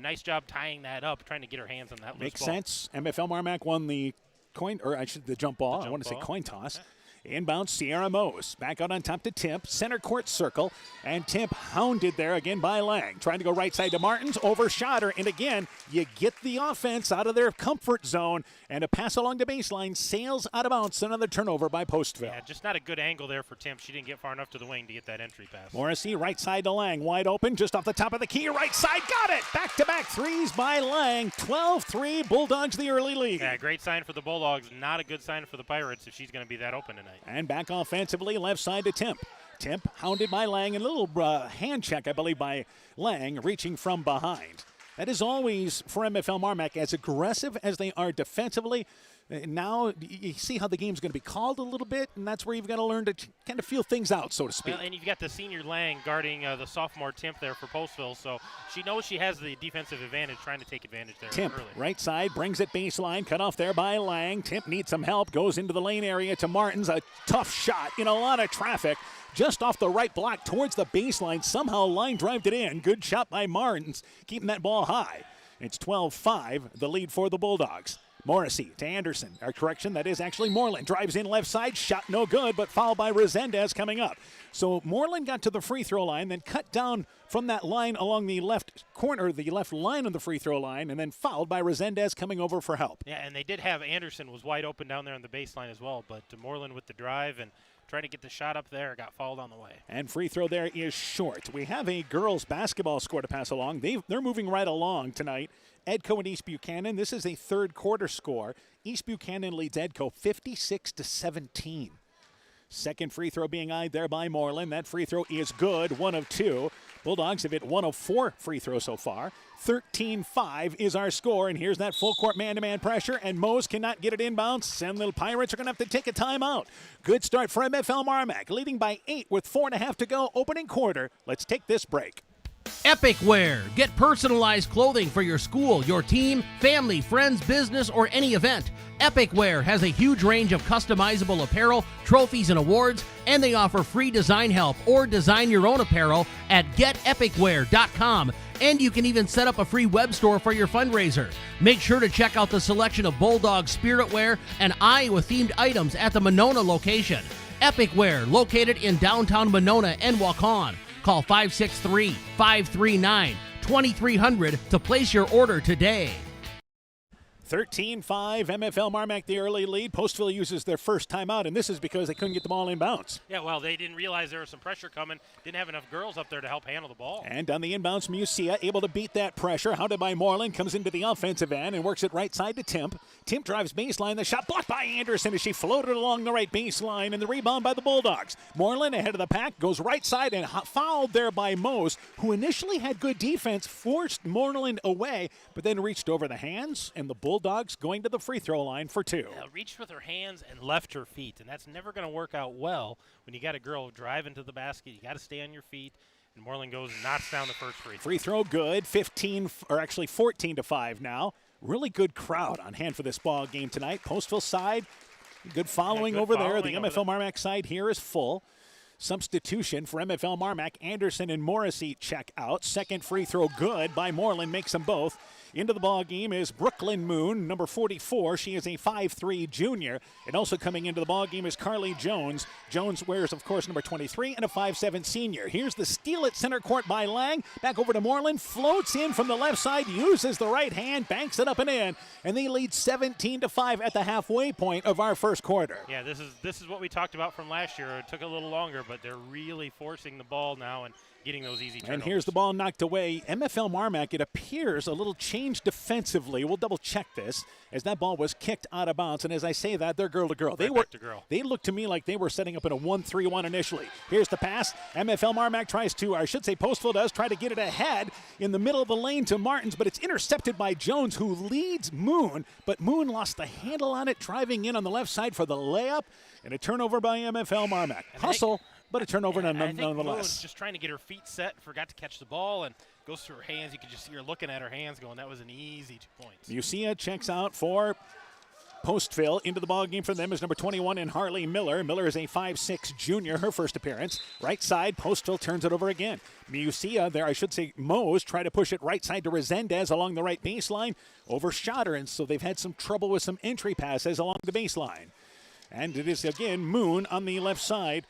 nice job tying that up, trying to get her hands on that loose ball. Makes sense. MFL MarMac won the the jump ball. I want to say coin toss. Inbound, Sierra Mose. Back out on top to Timp. Center court circle. And Timp hounded there again by Lang. Trying to go right side to Martins. Overshot her. And again, you get the offense out of their comfort zone. And a pass along the baseline sails out of bounds. Another turnover by Postville. Yeah, just not a good angle there for Timp. She didn't get far enough to the wing to get that entry pass. Morrissey, right side to Lang. Wide open, just off the top of the key. Right side, got it! Back-to-back threes by Lang. 12-3, Bulldogs the early lead. Yeah, great sign for the Bulldogs. Not a good sign for the Pirates if she's going to be that open tonight. And back offensively, left side to Timp. Timp hounded by Lang, and a little hand check, I believe, by Lang, reaching from behind. That is always, for MFL MarMac, as aggressive as they are defensively. Now you see how the game's going to be called a little bit, and that's where you've got to learn to kind of feel things out, so to speak. Well, and you've got the senior Lang guarding the sophomore Timp there for Postville, so she knows she has the defensive advantage, trying to take advantage there Timp, early. right side, brings it baseline, cut off there by Lang. Timp needs some help, goes into the lane area to Martins. A tough shot in a lot of traffic. Just off the right block towards the baseline. Somehow line drived it in. Good shot by Martins, keeping that ball high. It's 12-5, the lead for the Bulldogs. Morrissey to Anderson. Correction, that is actually Moreland. Drives in left side, shot no good, but fouled by Resendez coming up. So Moreland got to the free throw line, then cut down from that line along the left corner, the left line of the free throw line, and then fouled by Resendez coming over for help. Yeah, and they did have Anderson was wide open down there on the baseline as well, but Moreland with the drive and trying to get the shot up there, got fouled on the way. And free throw there is short. We have a girls basketball score to pass along. They're moving right along tonight. Edco and East Buchanan. This is a third quarter score. East Buchanan leads Edco 56-17. Second free throw being eyed there by Moreland. That free throw is good, 1 of 2. Bulldogs have hit 1 of 4 free throws so far. 13-5 is our score, and here's that full court man-to-man pressure, and Mose cannot get it inbounds, and the Pirates are going to have to take a timeout. Good start for MFL MarMac, leading by 8 with 4.5 to go, opening quarter. Let's take this break. Epic Wear. Get personalized clothing for your school, your team, family, friends, business, or any event. Epic Wear has a huge range of customizable apparel, trophies, and awards, and they offer free design help or design your own apparel at getepicwear.com. And you can even set up a free web store for your fundraiser. Make sure to check out the selection of Bulldog Spirit Wear and Iowa-themed items at the Monona location. Epic Wear, located in downtown Monona and Waukon. Call 563-539-2300 to place your order today. 13-5, MFL MarMac the early lead. Postville uses their first timeout, and this is because they couldn't get the ball in bounds. Yeah, well, they didn't realize there was some pressure coming. Didn't have enough girls up there to help handle the ball. And on the inbounds, Musia able to beat that pressure. Hounded by Moreland, comes into the offensive end and works it right side to Timp. Timp drives baseline. The shot blocked by Anderson as she floated along the right baseline, and the rebound by the Bulldogs. Moreland ahead of the pack, goes right side and fouled there by Mose, who initially had good defense, forced Moreland away, but then reached over the hands, and the Bulldogs going to the free throw line for two. Yeah, reached with her hands and left her feet, and that's never going to work out well when you got a girl driving to the basket. You got to stay on your feet, and Moreland goes and knocks down the first free throw. Free throw good, 14-5 now. Really good crowd on hand for this ball game tonight. Postville side, good following over there. The MFL MarMac side here is full. Substitution for MFL MarMac. Anderson and Morrissey check out. Second free throw good by Moreland, makes them both. Into the ball game is Brooklyn Moon, number 44. She is a 5'3 junior. And also coming into the ball game is Carly Jones. Jones wears, of course, number 23 and a 5'7 senior. Here's the steal at center court by Lang. Back over to Moreland. Floats in from the left side. Uses the right hand. Banks it up and in. And they lead 17-5 at the halfway point of our first quarter. Yeah, this is what we talked about from last year. It took a little longer, but they're really forcing the ball now and getting those easy turnovers. And here's the ball knocked away. MFL MarMac, it appears a little changed defensively. We'll double check this as that ball was kicked out of bounds. And as I say that, they're girl to girl. They looked to me like they were setting up in a 1-3-1 initially. Here's the pass. MFL MarMac tries to, or I should say Postville does, try to get it ahead in the middle of the lane to Martins, but it's intercepted by Jones, who leads Moon. But Moon lost the handle on it, driving in on the left side for the layup, and a turnover by MFL MarMac. Hustle. But a turnover nonetheless. Moon's just trying to get her feet set, forgot to catch the ball, and goes through her hands. You can just see her looking at her hands going, that was an easy 2 points. Musia checks out for Postville. Into the ball game for them is number 21 in Harley Miller. Miller is a 5'6 junior, her first appearance. Right side, Postville turns it over again. Musia there, I should say Mose, try to push it right side to Resendez along the right baseline. Overshot her, and so they've had some trouble with some entry passes along the baseline. And it is again Moon on the left side.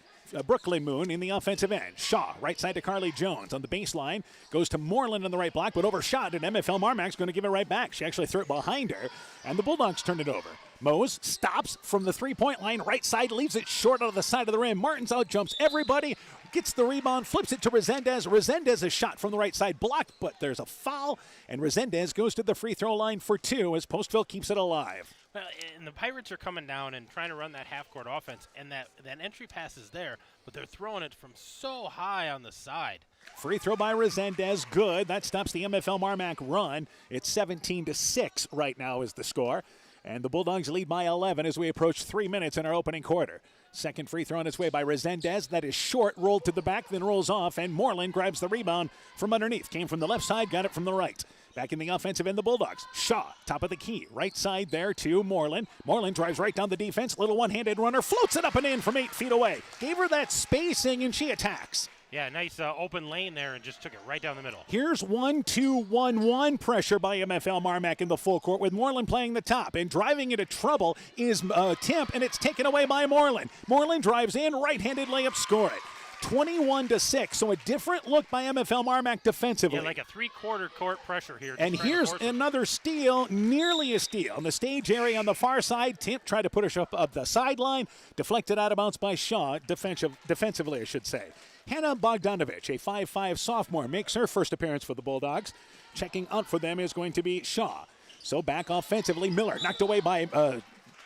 Brooklyn Moon in the offensive end. Shaw, right side to Carly Jones on the baseline. Goes to Moreland on the right block, but overshot, and MFL MarMac's going to give it right back. She actually threw it behind her, and the Bulldogs turned it over. Mose stops from the three-point line, right side, leaves it short out of the side of the rim. Martins out jumps everybody, gets the rebound, flips it to Resendez. Resendez's shot from the right side blocked, but there's a foul, and Resendez goes to the free throw line for two as Postville keeps it alive. Well, and the Pirates are coming down and trying to run that half-court offense, and that entry pass is there, but they're throwing it from so high on the side. Free throw by Resendez, good. That stops the MFL MarMac run. It's 17-6 right now is the score. And the Bulldogs lead by 11 as we approach 3 minutes in our opening quarter. Second free throw on its way by Resendez. That is short, rolled to the back, then rolls off, and Moreland grabs the rebound from underneath. Came from the left side, got it from the right. Back in the offensive end, the Bulldogs. Shaw, top of the key. Right side there to Moreland. Moreland drives right down the defense. Little one-handed runner. Floats it up and in from 8 feet away. Gave her that spacing, and she attacks. Yeah, nice open lane there and just took it right down the middle. Here's 1-2-1-1 pressure by MFL MarMac in the full court with Moreland playing the top. And driving into trouble is Timp, and it's taken away by Moreland. Moreland drives in, right-handed layup, score it. 21-6, so a different look by MFL MarMac defensively. Yeah, like a three-quarter court pressure here. And here's another steal, nearly a steal. In the stage area on the far side, Timp tried to put her up the sideline, deflected out of bounds by Shaw, defensively I should say. Hannah Bogdanovich, a 5'5 sophomore, makes her first appearance for the Bulldogs. Checking out for them is going to be Shaw. So back offensively, Miller knocked away by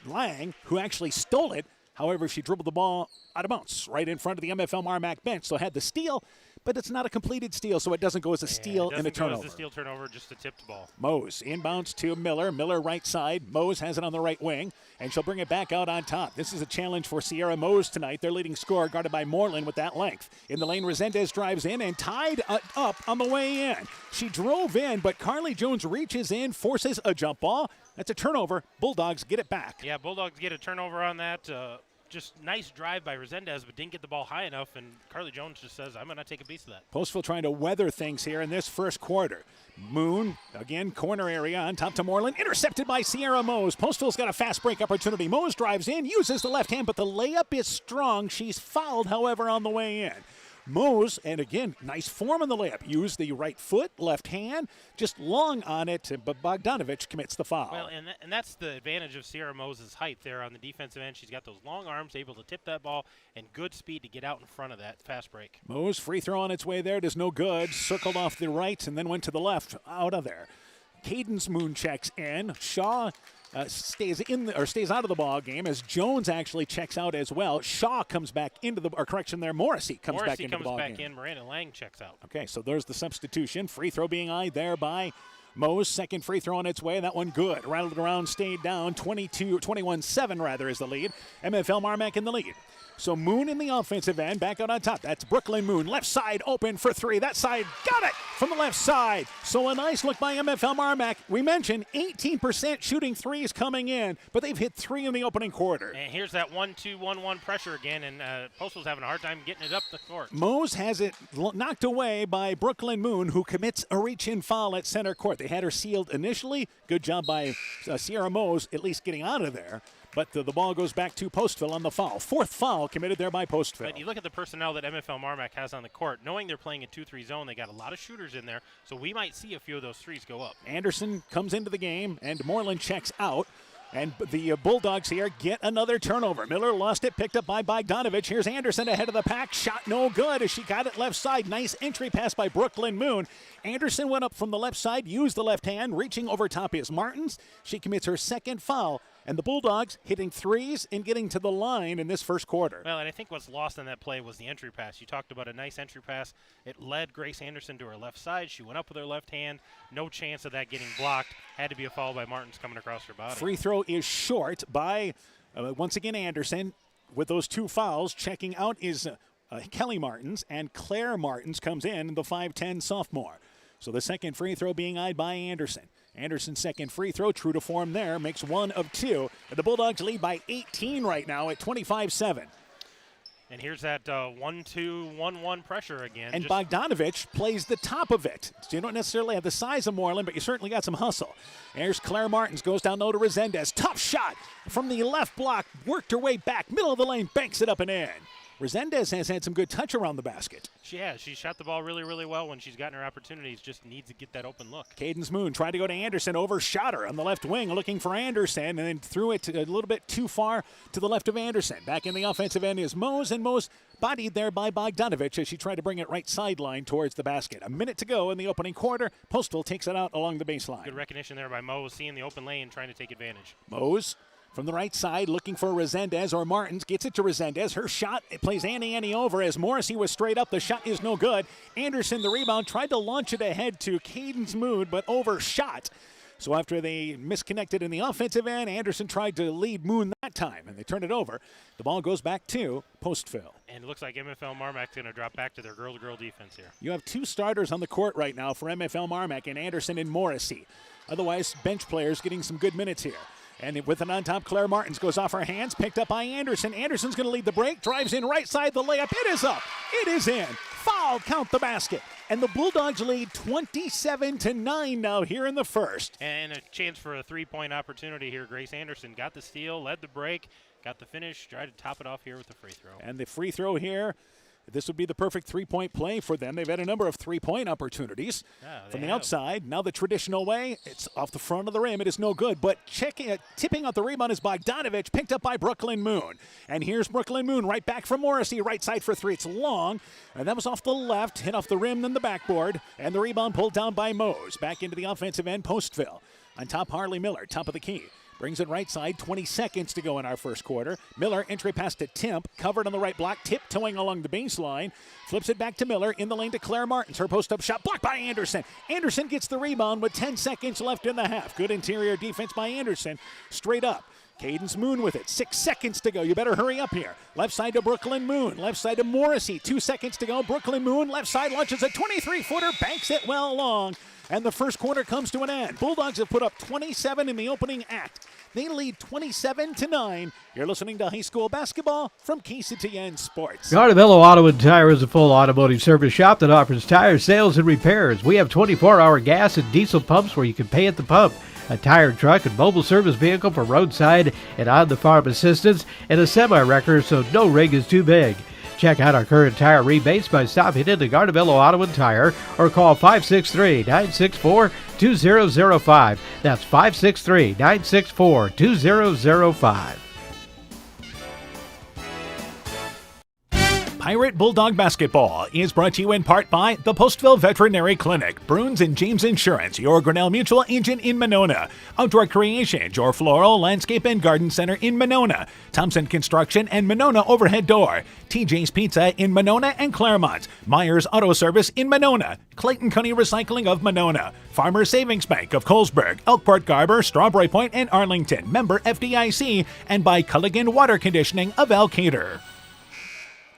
Lang, who actually stole it. However, she dribbled the ball out of bounds right in front of the MFL MarMac bench. So had the steal, but it's not a completed steal, so it doesn't go as a steal and a turnover. It doesn't go as a steal turnover, just a tipped ball. Mose inbounds to Miller. Miller right side. Mose has it on the right wing, and she'll bring it back out on top. This is a challenge for Sierra Mose tonight. Their leading scorer guarded by Moreland with that length. In the lane, Resendez drives in and tied up on the way in. She drove in, but Carly Jones reaches in, forces a jump ball. That's a turnover. Bulldogs get it back. Yeah, Bulldogs get a turnover on that. Just nice drive by Resendez, but didn't get the ball high enough, and Carly Jones just says, I'm going to take a piece of that. Postville trying to weather things here in this first quarter. Moon, again, corner area on top to Moreland, intercepted by Sierra Mose. Postville's got a fast break opportunity. Mose drives in, uses the left hand, but the layup is strong. She's fouled, however, on the way in. Mose, and again, nice form in the layup. Use the right foot, left hand, just long on it, but Bogdanovich commits the foul. Well, and that's the advantage of Sierra Mose's height there on the defensive end. She's got those long arms, able to tip that ball, and good speed to get out in front of that fast break. Mose, free throw on its way there. It is no good. Circled off the right and then went to the left, out of there. Cadence Moon checks in. Shaw stays out of the ball game as Jones actually checks out as well. Shaw comes back into Morrissey comes back into the ball game. Miranda Lang checks out. Okay, so there's the substitution. Free throw being eyed there by Mose. Second free throw on its way. That one good. Rattled around, stayed down. 21-7 rather is the lead. MFL MarMac in the lead. So Moon in the offensive end, back out on top. That's Brooklyn Moon. Left side open for three. That side got it from the left side. So a nice look by MFL MarMac. We mentioned 18% shooting threes coming in, but they've hit 3 in the opening quarter. And here's that 1-2-1-1 pressure again, and Postville's having a hard time getting it up the court. Mose has it knocked away by Brooklyn Moon, who commits a reach-in foul at center court. They had her sealed initially. Good job by Sierra Mose at least getting out of there. But the ball goes back to Postville on the foul. 4th foul committed there by Postville. But you look at the personnel that MFL MarMac has on the court. Knowing they're playing a 2-3 zone, they got a lot of shooters in there, so we might see a few of those threes go up. Anderson comes into the game, and Moreland checks out. And the Bulldogs here get another turnover. Miller lost it, picked up by Bogdanovich. Here's Anderson ahead of the pack. Shot no good as she got it left side. Nice entry pass by Brooklyn Moon. Anderson went up from the left side, used the left hand. Reaching over top is Martins. She commits her 2nd foul. And the Bulldogs hitting threes and getting to the line in this first quarter. Well, and I think what's lost on that play was the entry pass. You talked about a nice entry pass. It led Grace Anderson to her left side. She went up with her left hand. No chance of that getting blocked. Had to be a foul by Martins coming across her body. Free throw is short by, once again, Anderson. With those 2 fouls, checking out is Kelly Martins, and Claire Martins comes in, the 5'10 sophomore. So the second free throw being eyed by Anderson. Anderson's second free throw, true to form there, makes 1 of 2. And the Bulldogs lead by 18 right now at 25-7. And here's that 1-2-1-1 pressure again. And Bogdanovich plays the top of it. So you don't necessarily have the size of Moreland, but you certainly got some hustle. There's Claire Martins, goes down low to Resendez. Tough shot from the left block, worked her way back, middle of the lane, banks it up and in. Resendez has had some good touch around the basket. She has. She shot the ball really, really well when she's gotten her opportunities. Just needs to get that open look. Cadence Moon tried to go to Anderson, overshot her on the left wing, looking for Anderson, and then threw it a little bit too far to the left of Anderson. Back in the offensive end is Mose, and Mose bodied there by Bogdanovich as she tried to bring it right sideline towards the basket. A minute to go in the opening quarter. Postville takes it out along the baseline. Good recognition there by Mose, seeing the open lane, trying to take advantage. Mose from the right side, looking for Resendez or Martins. Gets it to Resendez. Her shot, it plays Annie over as Morrissey was straight up. The shot is no good. Anderson, the rebound, tried to launch it ahead to Cadence Moon, but overshot. So after they misconnected in the offensive end, Anderson tried to lead Moon that time, and they turned it over. The ball goes back to Postville. And it looks like MFL MarMac's going to drop back to their girl-to-girl defense here. You have 2 starters on the court right now for MFL MarMac, and Anderson and Morrissey. Otherwise, bench players getting some good minutes here. And with it on top, Claire Martins goes off her hands, picked up by Anderson. Anderson's going to lead the break, drives in right side, the layup. It is up. It is in. Foul, count the basket. And the Bulldogs lead 27-9 now here in the first. And a chance for a 3-point opportunity here. Grace Anderson got the steal, led the break, got the finish, tried to top it off here with the free throw. And the free throw here, this would be the perfect 3-point play for them. They've had a number of 3-point opportunities from the outside. Now the traditional way, it's off the front of the rim. It is no good. But tipping out the rebound is Bogdanovich, picked up by Brooklyn Moon. And here's Brooklyn Moon right back from Morrissey, right side for 3. It's long. And that was off the left, hit off the rim, then the backboard. And the rebound pulled down by Mose. Back into the offensive end, Postville. On top, Harley Miller, top of the key. Brings it right side, 20 seconds to go in our first quarter. Miller, entry pass to Timp, covered on the right block, tiptoeing along the baseline. Flips it back to Miller, in the lane to Claire Martins. Her post-up shot blocked by Anderson. Anderson gets the rebound with 10 seconds left in the half. Good interior defense by Anderson. Straight up. Cadence Moon with it. 6 seconds to go. You better hurry up here. Left side to Brooklyn Moon. Left side to Morrissey. 2 seconds to go. Brooklyn Moon, left side, launches a 23-footer, banks it well long. And the first quarter comes to an end. Bulldogs have put up 27 in the opening act. They lead 27-9. You're listening to high school basketball from KCTN Sports. Garnavillo Auto and Tire is a full automotive service shop that offers tire sales and repairs. We have 24-hour gas and diesel pumps where you can pay at the pump, a tire truck and mobile service vehicle for roadside and on-the-farm assistance, and a semi-wrecker so no rig is too big. Check out our current tire rebates by stopping into Gardavillo Auto and Tire or call 563-964-2005. That's 563-964-2005. Pirate Bulldog Basketball is brought to you in part by the Postville Veterinary Clinic, Bruins and James Insurance, your Grinnell Mutual agent in Monona, Outdoor Creations, your Floral, Landscape, and Garden Center in Monona, Thompson Construction and Monona Overhead Door, TJ's Pizza in Monona and Claremont, Myers Auto Service in Monona, Clayton County Recycling of Monona, Farmers Savings Bank of Colesburg, Elkport Garber, Strawberry Point, and Arlington, member FDIC, and by Culligan Water Conditioning of Elkader.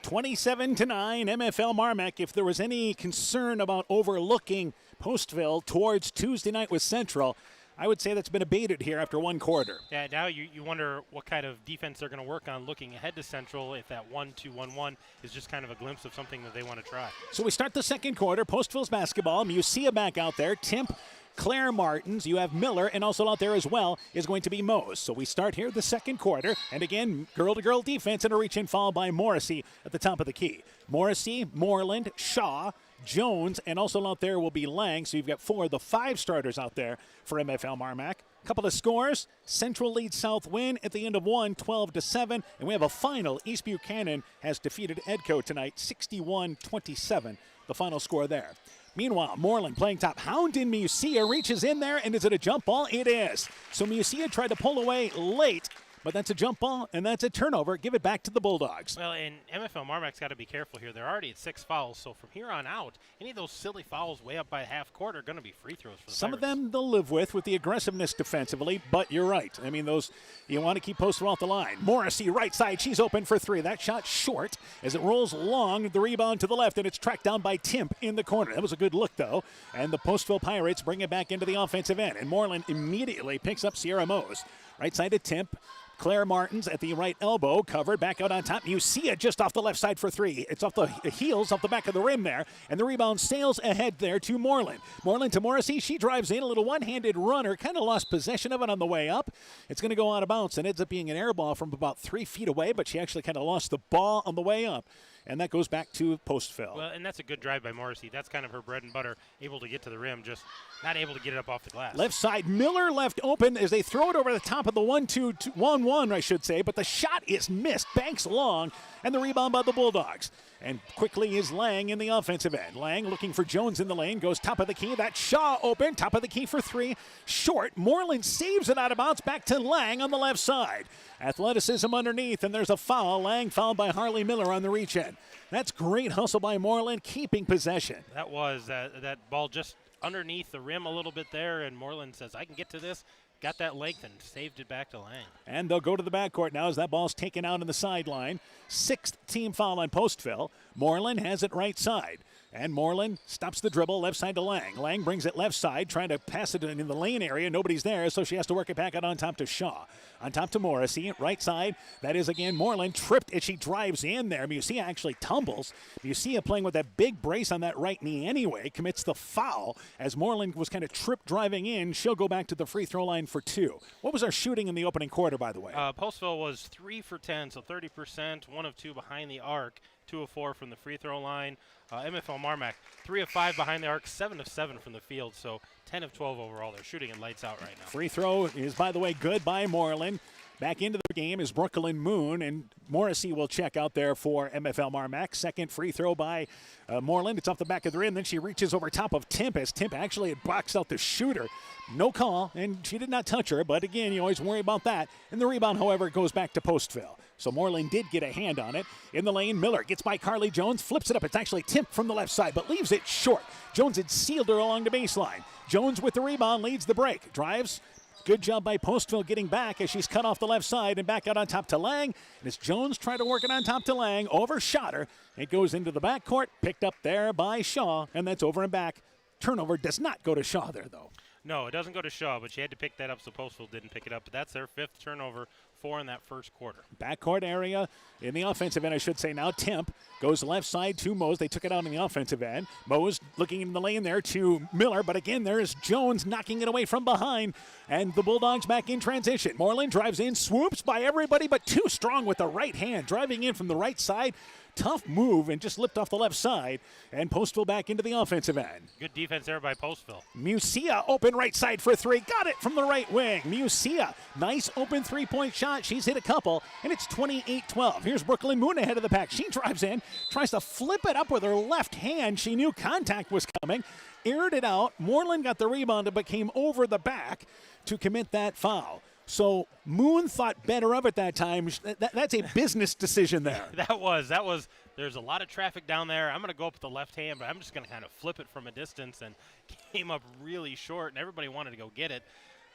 27-9, MFL MarMac. If there was any concern about overlooking Postville towards Tuesday night with Central, I would say that's been abated here after one quarter. Yeah, now you wonder what kind of defense they're going to work on looking ahead to Central, if that 1-2-1-1 is just kind of a glimpse of something that they want to try. So we start the second quarter. Postville's basketball. Musia back out there. Timp, Claire Martins, you have Miller, and also out there as well is going to be Mose. So we start here the second quarter, and again, girl-to-girl defense and a reach-in foul by Morrissey at the top of the key. Morrissey, Moreland, Shaw, Jones, and also out there will be Lang. So you've got 4 of the 5 starters out there for MFL MarMac. Couple of scores. Central leads South Win at the end of one, 12-7. And we have a final. East Buchanan has defeated Edco tonight, 61-27. The final score there. Meanwhile, Moreland playing top. Houndin Musia reaches in there, and is it a jump ball? It is. So Musia tried to pull away late, but that's a jump ball, and that's a turnover. Give it back to the Bulldogs. Well, and MFL MarMac's got to be careful here. They're already at 6 fouls, so from here on out, any of those silly fouls way up by half court are going to be free throws for the Some Pirates. of them they'll live with the aggressiveness defensively, but you're right. I mean, those you want to keep Postville off the line. Morrissey, right side, she's open for 3. That shot short as it rolls long. The rebound to the left, and it's tracked down by Timp in the corner. That was a good look, though. And the Postville Pirates bring it back into the offensive end, and Moreland immediately picks up Sierra Mose. Right side to Timp. Claire Martins at the right elbow, covered back out on top. Musia just off the left side for 3. It's off the heels, off the back of the rim there, and the rebound sails ahead there to Moreland. Moreland to Morrissey. She drives in, a little one-handed runner, kind of lost possession of it on the way up. It's going to go out of bounds and ends up being an air ball from about 3 feet away, but she actually kind of lost the ball on the way up. And that goes back to Postville. Well, and that's a good drive by Morrissey. That's kind of her bread and butter, able to get to the rim, just not able to get it up off the glass. Left side, Miller left open as they throw it over the top of the 1-2-1-1, I should say, but the shot is missed. Banks long, and the rebound by the Bulldogs. And quickly is Lang in the offensive end. Lang looking for Jones in the lane, goes top of the key. That Shaw open, top of the key for 3. Short. Moreland saves it out of bounds, back to Lang on the left side. Athleticism underneath, and there's a foul. Lang fouled by Harley Miller on the reach in. That's great hustle by Moreland, keeping possession. That was that ball just underneath the rim a little bit there, and Moreland says, I can get to this. Got that length and saved it back to Lang. And they'll go to the backcourt now as that ball's taken out on the sideline. 6th team foul on Postville. Moreland has it right side. And Moreland stops the dribble, left side to Lang. Lang brings it left side, trying to pass it in the lane area. Nobody's there, so she has to work it back out on top to Shaw. On top to Morrissey, right side. That is again Moreland, tripped as she drives in there. Musia actually tumbles. Musia playing with that big brace on that right knee anyway, commits the foul as Moreland was kind of tripped driving in. She'll go back to the free throw line for 2. What was our shooting in the opening quarter, by the way? Postville was 3 for 10, so 30%, 1 of 2 behind the arc, 2 of 4 from the free throw line. MFL MarMac, 3 of 5 behind the arc, 7 of 7 from the field, so 10 of 12 overall. They're shooting it lights out right now. Free throw is, by the way, good by Moreland. Back into the game is Brooklyn Moon, and Morrissey will check out there for MFL MarMac. Second free throw by Moreland. It's off the back of the rim. Then she reaches over top of Timp as Timp actually had boxed out the shooter. No call, and she did not touch her, but again, you always worry about that. And the rebound, however, goes back to Postville. So Moreland did get a hand on it. In the lane, Miller gets by Carly Jones, flips it up. It's actually Timp from the left side, but leaves it short. Jones had sealed her along the baseline. Jones with the rebound leads the break. Drives. Good job by Postville getting back as she's cut off the left side and back out on top to Lang. And as Jones tried to work it on top to Lang, overshot her. It goes into the backcourt, picked up there by Shaw, and that's over and back. Turnover does not go to Shaw there, though. No, it doesn't go to Shaw, but she had to pick that up, so Postville didn't pick it up. But that's their 5th turnover, 4 in that first quarter. Backcourt area in the offensive end, I should say now. Timp goes left side to Mose. They took it out in the offensive end. Mose looking in the lane there to Miller, but again, there's Jones knocking it away from behind, and the Bulldogs back in transition. Moreland drives in, swoops by everybody, but too strong with the right hand, driving in from the right side tough move and just lipped off the left side. And Postville back into the offensive end. Good defense there by Postville. Musia open right side for three. Got it from the right wing. Musia, nice open three-point shot. She's hit a couple, and it's 28-12. Here's Brooklyn Moon ahead of the pack. She drives in, tries to flip it up with her left hand. She knew contact was coming, aired it out. Moreland got the rebound, but came over the back to commit that foul. So Moon thought better of it that time. That's a business decision there. That was. There's a lot of traffic down there. I'm going to go up with the left hand, but I'm just going to kind of flip it from a distance, and came up really short, and everybody wanted to go get it.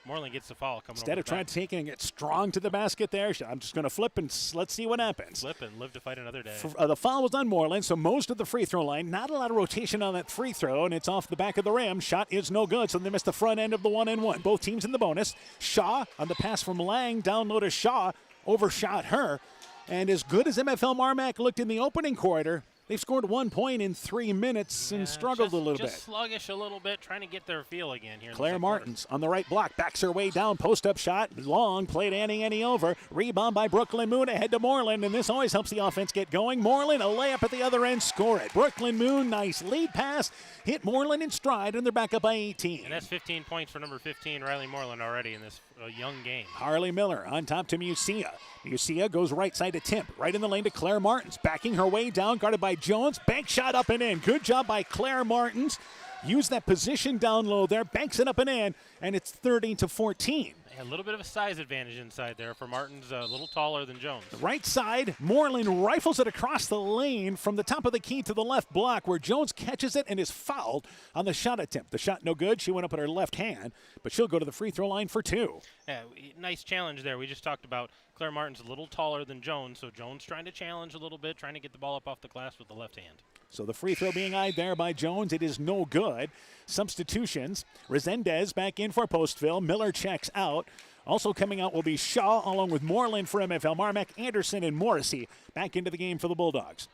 Moreland gets the foul coming Instead over of trying to taking it strong to the basket there, I'm just going to flip and let's see what happens. Flip and live to fight another day. The foul was on Moreland, so most of the free throw line. Not a lot of rotation on that free throw, and it's off the back of the rim. Shot is no good, so they missed the front end of the 1-and-1. Both teams in the bonus. Shaw on the pass from Lang, down low to Shaw, overshot her. And as good as MFL MarMac looked in the opening quarter, they've scored 1 point in 3 minutes and struggled a little bit. Just sluggish a little bit, trying to get their feel again here. Claire Martins on the right block, backs her way down, post-up shot, long, played Annie over. Rebound by Brooklyn Moon ahead to Moreland, and this always helps the offense get going. Moreland, a layup at the other end, score it. Brooklyn Moon, nice lead pass, hit Moreland in stride, and they're back up by 18. And that's 15 points for number 15, Riley Moreland, already in this young game. Harley Miller on top to Musia. Musia goes right side to Timp, right in the lane to Claire Martins, backing her way down, guarded by Jones. Bank shot up and in. Good job by Claire Martins. Use that position down low there, banks it up and in, and it's 13-14. A little bit of a size advantage inside there for Martins, a little taller than Jones. The right side, Moreland rifles it across the lane from the top of the key to the left block, where Jones catches it and is fouled on the shot attempt. The shot no good. She went up at her left hand, but she'll go to the free throw line for two. Yeah, nice challenge there. We just talked about Claire Martins a little taller than Jones, so Jones trying to challenge a little bit, trying to get the ball up off the glass with the left hand. So the free throw being eyed there by Jones. It is no good. Substitutions. Resendez back in for Postville. Miller checks out. Also coming out will be Shaw along with Moreland for MFL MarMac. Anderson and Morrissey back into the game for the Bulldogs.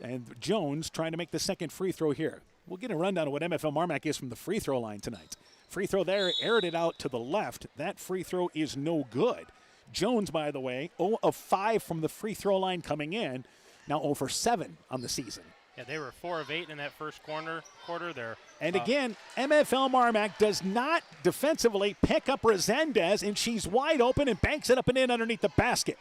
And Jones trying to make the second free throw here. We'll get a rundown of what MFL MarMac is from the free throw line tonight. Free throw there, aired it out to the left. That free throw is no good. Jones, by the way, 0 of 5 from the free throw line coming in. Now 0 for 7 on the season. Yeah, they were 4 of 8 in that first quarter there. And again, MFL MarMac does not defensively pick up Resendez, and she's wide open and banks it up and in underneath the basket.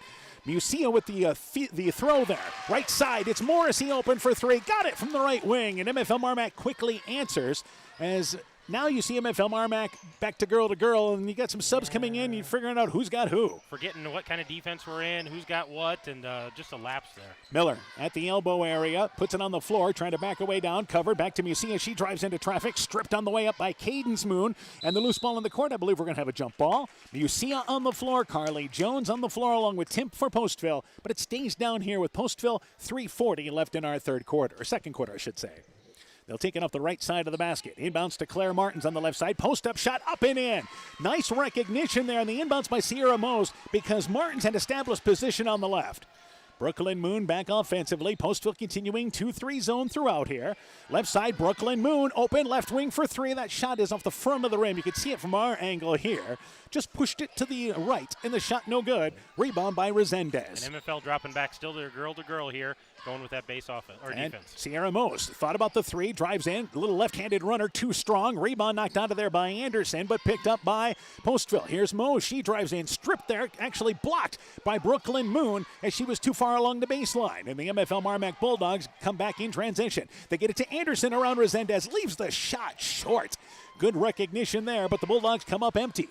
Musia with the throw there. Right side, it's Morrissey open for three. Got it from the right wing, and MFL MarMac quickly answers as now you see MFL MarMac back to girl, and you got some subs coming in. You're figuring out who's got who. Forgetting what kind of defense we're in, who's got what, and just a lapse there. Miller at the elbow area, puts it on the floor, trying to back her way down, covered, back to Musia. She drives into traffic, stripped on the way up by Cadence Moon, and the loose ball in the court. I believe we're going to have a jump ball. Musia on the floor, Carly Jones on the floor along with Timp for Postville, but it stays down here with Postville, 3:40 left in our second quarter, I should say. They'll take it off the right side of the basket. Inbounds to Claire Martins on the left side. Post-up shot up and in. Nice recognition there on the inbounds by Sierra Mose because Martins had established position on the left. Brooklyn Moon back offensively. Postville continuing 2-3 zone throughout here. Left side, Brooklyn Moon open, left wing for three. That shot is off the front of the rim. You can see it from our angle here. Just pushed it to the right, and the shot no good. Rebound by Resendez. And MFL dropping back still to girl here, going with that base offense or and defense. Sierra Mose thought about the three, drives in, a little left-handed runner, too strong. Rebound knocked out of there by Anderson, but picked up by Postville. Here's Mose. She drives in, stripped there, actually blocked by Brooklyn Moon as she was too far along the baseline. And the MFL MarMac Bulldogs come back in transition. They get it to Anderson around Resendez, leaves the shot short. Good recognition there, but the Bulldogs come up empty.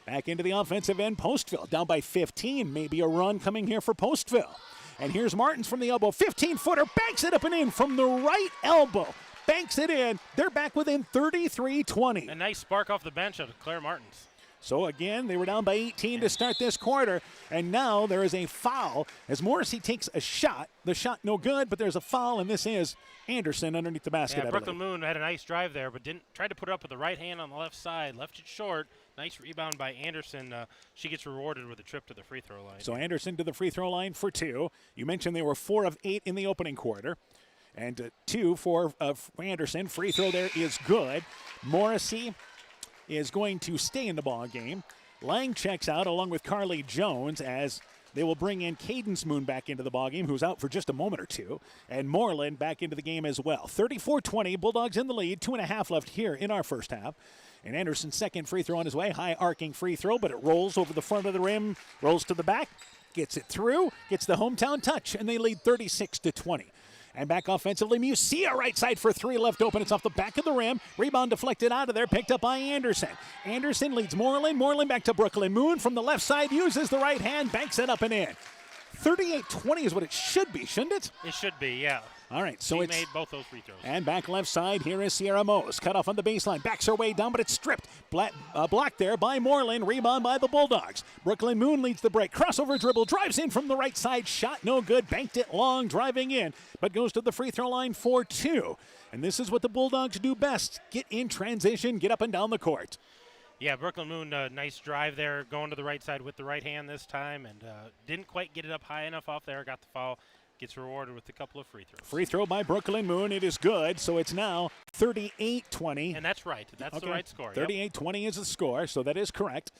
Back into the offensive end, Postville down by 15. Maybe a run coming here for Postville. And here's Martins from the elbow. 15-footer, banks it up and in from the right elbow. Banks it in. They're back within 33-20. A nice spark off the bench of Claire Martins. So again, they were down by 18 to start this quarter, and now there is a foul as Morrissey takes a shot. The shot no good, but there's a foul, and this is Anderson underneath the basket. Yeah, Brooklyn Moon had a nice drive there, but didn't try to put it up with the right hand on the left side. Left it short. Nice rebound by Anderson. She gets rewarded with a trip to the free throw line. So Anderson to the free throw line for two. You mentioned they were 4 of 8 in the opening quarter. And 2 for Anderson. Free throw there is good. Morrissey is going to stay in the ball game. Lang checks out along with Carly Jones as they will bring in Cadence Moon back into the ballgame, who's out for just a moment or two, and Moreland back into the game as well. 34-20, Bulldogs in the lead, 2.5 left here in our first half. And Anderson's second free throw on his way, high arcing free throw, but it rolls over the front of the rim, rolls to the back, gets it through, gets the hometown touch, and they lead 36-20. And back offensively, Musia right side for three, left open. It's off the back of the rim. Rebound deflected out of there, picked up by Anderson. Anderson leads Moreland. Moreland back to Brooklyn Moon from the left side, uses the right hand, banks it up and in. 38-20 is what it should be, shouldn't it? It should be, yeah. All right, so she made both those free throws. And back left side, here is Sierra Mose. Cut off on the baseline, backs her way down, but it's stripped. Blocked there by Moreland, rebound by the Bulldogs. Brooklyn Moon leads the break. Crossover dribble, drives in from the right side, shot no good, banked it long, driving in, but goes to the free throw line for two. And this is what the Bulldogs do best, get in transition, get up and down the court. Yeah, Brooklyn Moon, nice drive there, going to the right side with the right hand this time, and didn't quite get it up high enough off there, got the foul, gets rewarded with a couple of free throws. Free throw by Brooklyn Moon, it is good, so it's now 38-20. And that's right, that's the right score. 38-20 is the score, so that is correct.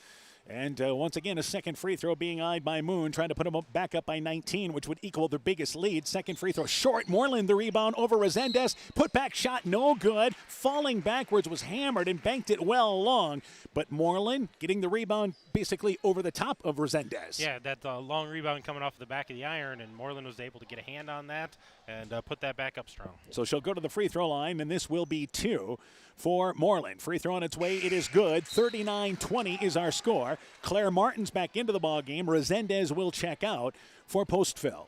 And once again, a second free throw being eyed by Moon, trying to put him back up by 19, which would equal their biggest lead. Second free throw short. Moreland the rebound over Resendez. Put back shot, no good. Falling backwards, was hammered and banked it well long. But Moreland getting the rebound basically over the top of Resendez. Yeah, that long rebound coming off the back of the iron, and Moreland was able to get a hand on that and put that back up strong. So she'll go to the free throw line, and this will be two for Moreland. Free throw on its way. It is good. 39-20 is our score. Claire Martin's back into the ball game. Resendez will check out for Postville.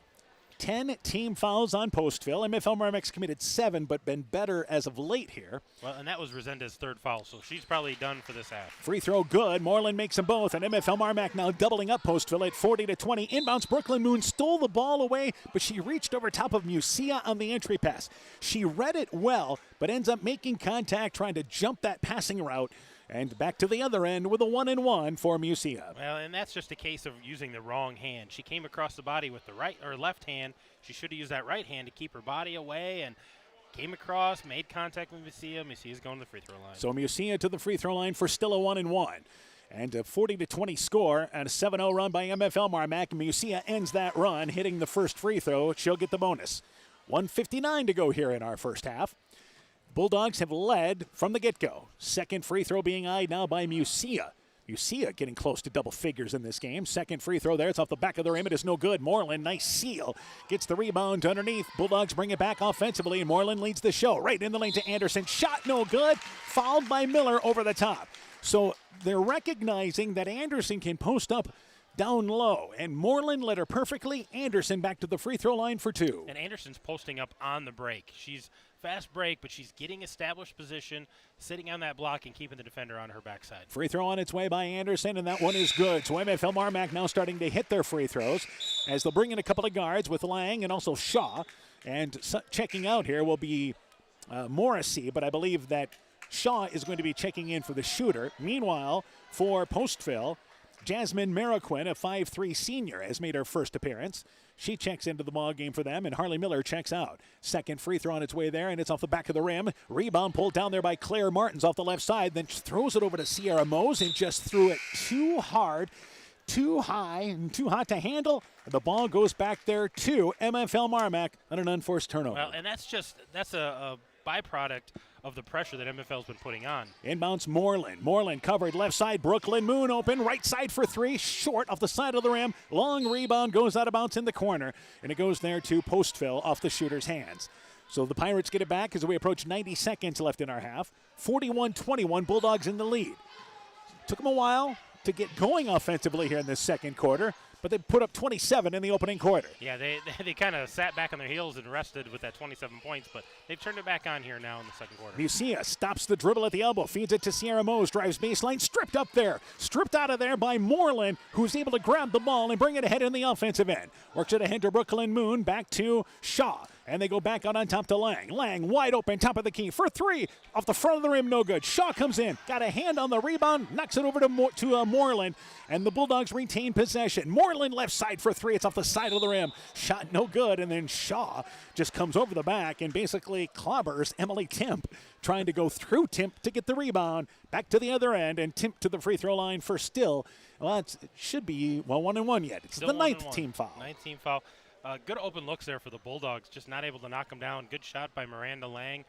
10 team fouls on Postville. MFL MarMac's committed 7, but been better as of late here. Well, and that was Resendez's third foul, so she's probably done for this half. Free throw good. Moreland makes them both, and MFL MarMac now doubling up Postville at 40-20. Inbounds, Brooklyn Moon stole the ball away, but she reached over top of Musia on the entry pass. She read it well, but ends up making contact, trying to jump that passing route. And back to the other end with a 1-and-1 for Musia. Well, and that's just a case of using the wrong hand. She came across the body with the right or left hand. She should have used that right hand to keep her body away and came across, made contact with Musia. Musia's going to the free throw line. So Musia to the free throw line for still a 1-and-1. And a 40-20 score and a 7-0 run by MFL MarMac. Musia ends that run, hitting the first free throw. She'll get the bonus. 1:59 to go here in our first half. Bulldogs have led from the get-go. Second free throw being eyed now by Musia. Musia getting close to double figures in this game. Second free throw there. It's off the back of the rim. It is no good. Moreland, nice seal. Gets the rebound underneath. Bulldogs bring it back offensively, and Moreland leads the show. Right in the lane to Anderson. Shot no good. Fouled by Miller over the top. So they're recognizing that Anderson can post up down low, and Moreland led her perfectly. Anderson back to the free throw line for two. And Anderson's posting up on the break. She's fast break, but she's getting established position, sitting on that block and keeping the defender on her backside. Free throw on its way by Anderson, and that one is good. So MFL MarMac now starting to hit their free throws as they'll bring in a couple of guards with Lang and also Shaw. And checking out here will be Morrissey, but I believe that Shaw is going to be checking in for the shooter. Meanwhile, for Postville, Jasmine Mariquin, a 5'3 senior, has made her first appearance. She checks into the ball game for them, and Harley Miller checks out. Second free throw on its way there, and it's off the back of the rim. Rebound pulled down there by Claire Martins off the left side, then throws it over to Sierra Mose and just threw it too hard, too high, and too hot to handle. The ball goes back there to MFL MarMac on an unforced turnover. Well, and that's a byproduct of the pressure that MFL's been putting on. Inbounds Moreland. Moreland covered left side. Brooklyn Moon open. Right side for three. Short off the side of the rim. Long rebound goes out of bounds in the corner. And it goes there to Postville off the shooter's hands. So the Pirates get it back as we approach 90 seconds left in our half. 41-21, Bulldogs in the lead. Took them a while to get going offensively here in this second quarter, but they put up 27 in the opening quarter. Yeah, they kind of sat back on their heels and rested with that 27 points, but they've turned it back on here now in the second quarter. Musia stops the dribble at the elbow, feeds it to Sierra Mose, drives baseline, stripped up there. Stripped out of there by Moreland, who's able to grab the ball and bring it ahead in the offensive end. Works it ahead to Brooklyn Moon, back to Shaw. And they go back out on top to Lang. Lang wide open, top of the key for three. Off the front of the rim, no good. Shaw comes in, got a hand on the rebound, knocks it over to Moreland. And the Bulldogs retain possession. Moreland left side for three. It's off the side of the rim. Shot no good. And then Shaw just comes over the back and basically clobbers Emily Timp, trying to go through Timp to get the rebound. Back to the other end, and Timp to the free throw line for still. Well, it should be 1-1 yet. It's Still the ninth team foul. Ninth team foul. Good open looks there for the Bulldogs, just not able to knock them down. Good shot by Miranda Lang.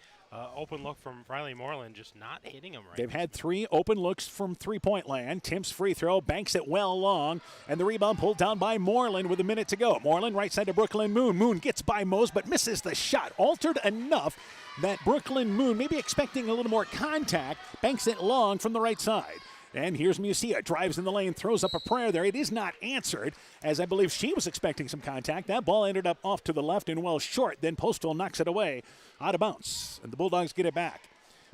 Open look from Riley Moreland, just not hitting them right. They've had 3 open looks from three-point land. Timp's free throw banks it well long, and the rebound pulled down by Moreland with a minute to go. Moreland right side to Brooklyn Moon. Moon gets by Mose but misses the shot. Altered enough that Brooklyn Moon, maybe expecting a little more contact, banks it long from the right side. And here's Musia, drives in the lane, throws up a prayer there. It is not answered, as I believe she was expecting some contact. That ball ended up off to the left and well short. Then Postville knocks it away, out of bounds, and the Bulldogs get it back.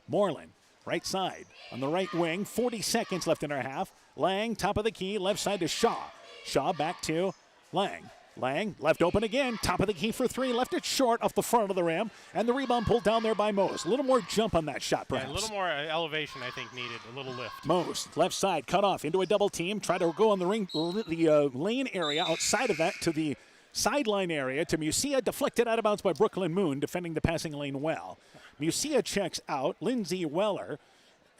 Moreland, right side, on the right wing, 40 seconds left in our half. Lang, top of the key, left side to Shaw. Shaw back to Lang. Lang, left open again, top of the key for three, left it short off the front of the rim, and the rebound pulled down there by Mose. A little more jump on that shot, perhaps. Yeah, a little more elevation, I think, needed, a little lift. Mose, left side, cut off into a double team, try to go on the lane area outside of that to the sideline area to Musia, deflected out of bounds by Brooklyn Moon, defending the passing lane well. Musia checks out. Lindsay Weller,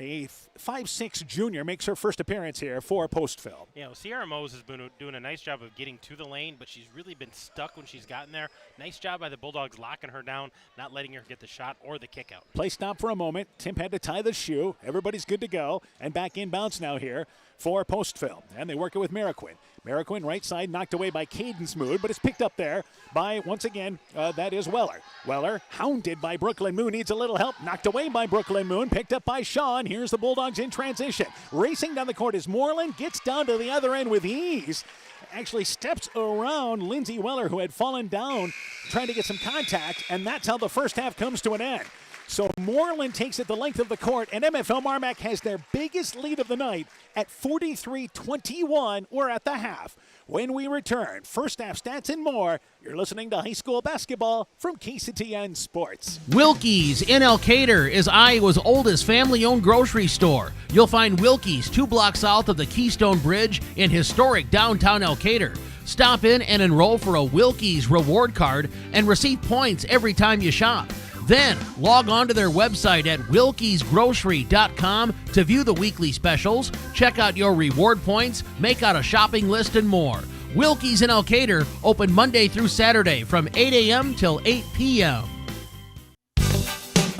a 5'6" junior, makes her first appearance here for Postville. Yeah, Sierra Mose has been doing a nice job of getting to the lane, but she's really been stuck when she's gotten there. Nice job by the Bulldogs locking her down, not letting her get the shot or the kick out. Play stop for a moment. Timp had to tie the shoe. Everybody's good to go. And back inbounds now here for Postville. And they work it with Mariquin. Mariquin, right side, knocked away by Cadence Mood, but it's picked up there by, once again, that is Weller. Weller, hounded by Brooklyn Moon, needs a little help. Knocked away by Brooklyn Moon, picked up by Shaw, and here's the Bulldogs in transition. Racing down the court is Moreland, gets down to the other end with ease. Actually steps around Lindsay Weller, who had fallen down trying to get some contact, and that's how the first half comes to an end. So Moreland takes it the length of the court, and MFL MarMac has their biggest lead of the night at 43-21. We're at the half. When we return, first half stats and more, you're listening to high school basketball from KCTN Sports. Wilkie's in Elkader is Iowa's oldest family-owned grocery store. You'll find Wilkie's 2 blocks south of the Keystone Bridge in historic downtown Elkader. Stop in and enroll for a Wilkie's reward card and receive points every time you shop. Then log on to their website at wilkiesgrocery.com to view the weekly specials, check out your reward points, make out a shopping list, and more. Wilkie's in Elkader, open Monday through Saturday from 8 a.m. till 8 p.m.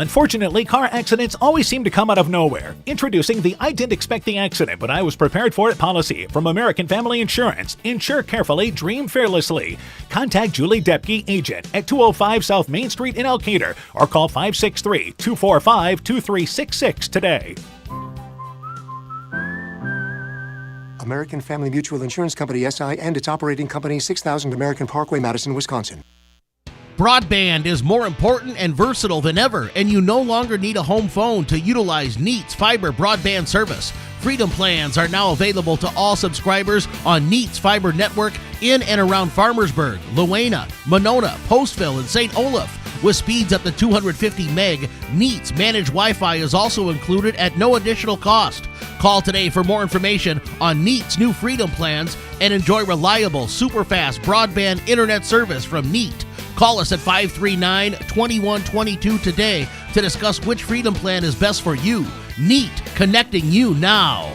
Unfortunately, car accidents always seem to come out of nowhere. Introducing the I Didn't Expect the Accident, but I Was Prepared for It policy from American Family Insurance. Insure carefully, dream fearlessly. Contact Julie Depke, agent, at 205 South Main Street in Elkader, or call 563-245-2366 today. American Family Mutual Insurance Company, SI, and its operating company, 6000 American Parkway, Madison, Wisconsin. Broadband is more important and versatile than ever, and you no longer need a home phone to utilize Neat's fiber broadband service. Freedom plans are now available to all subscribers on Neat's fiber network in and around Farmersburg, Luena, Monona, Postville, and St. Olaf. With speeds up to 250 meg, Neat's managed Wi-Fi is also included at no additional cost. Call today for more information on Neat's new Freedom plans and enjoy reliable, super-fast broadband internet service from Neat. Call us at 539-2122 today to discuss which Freedom plan is best for you. Neat, connecting you now.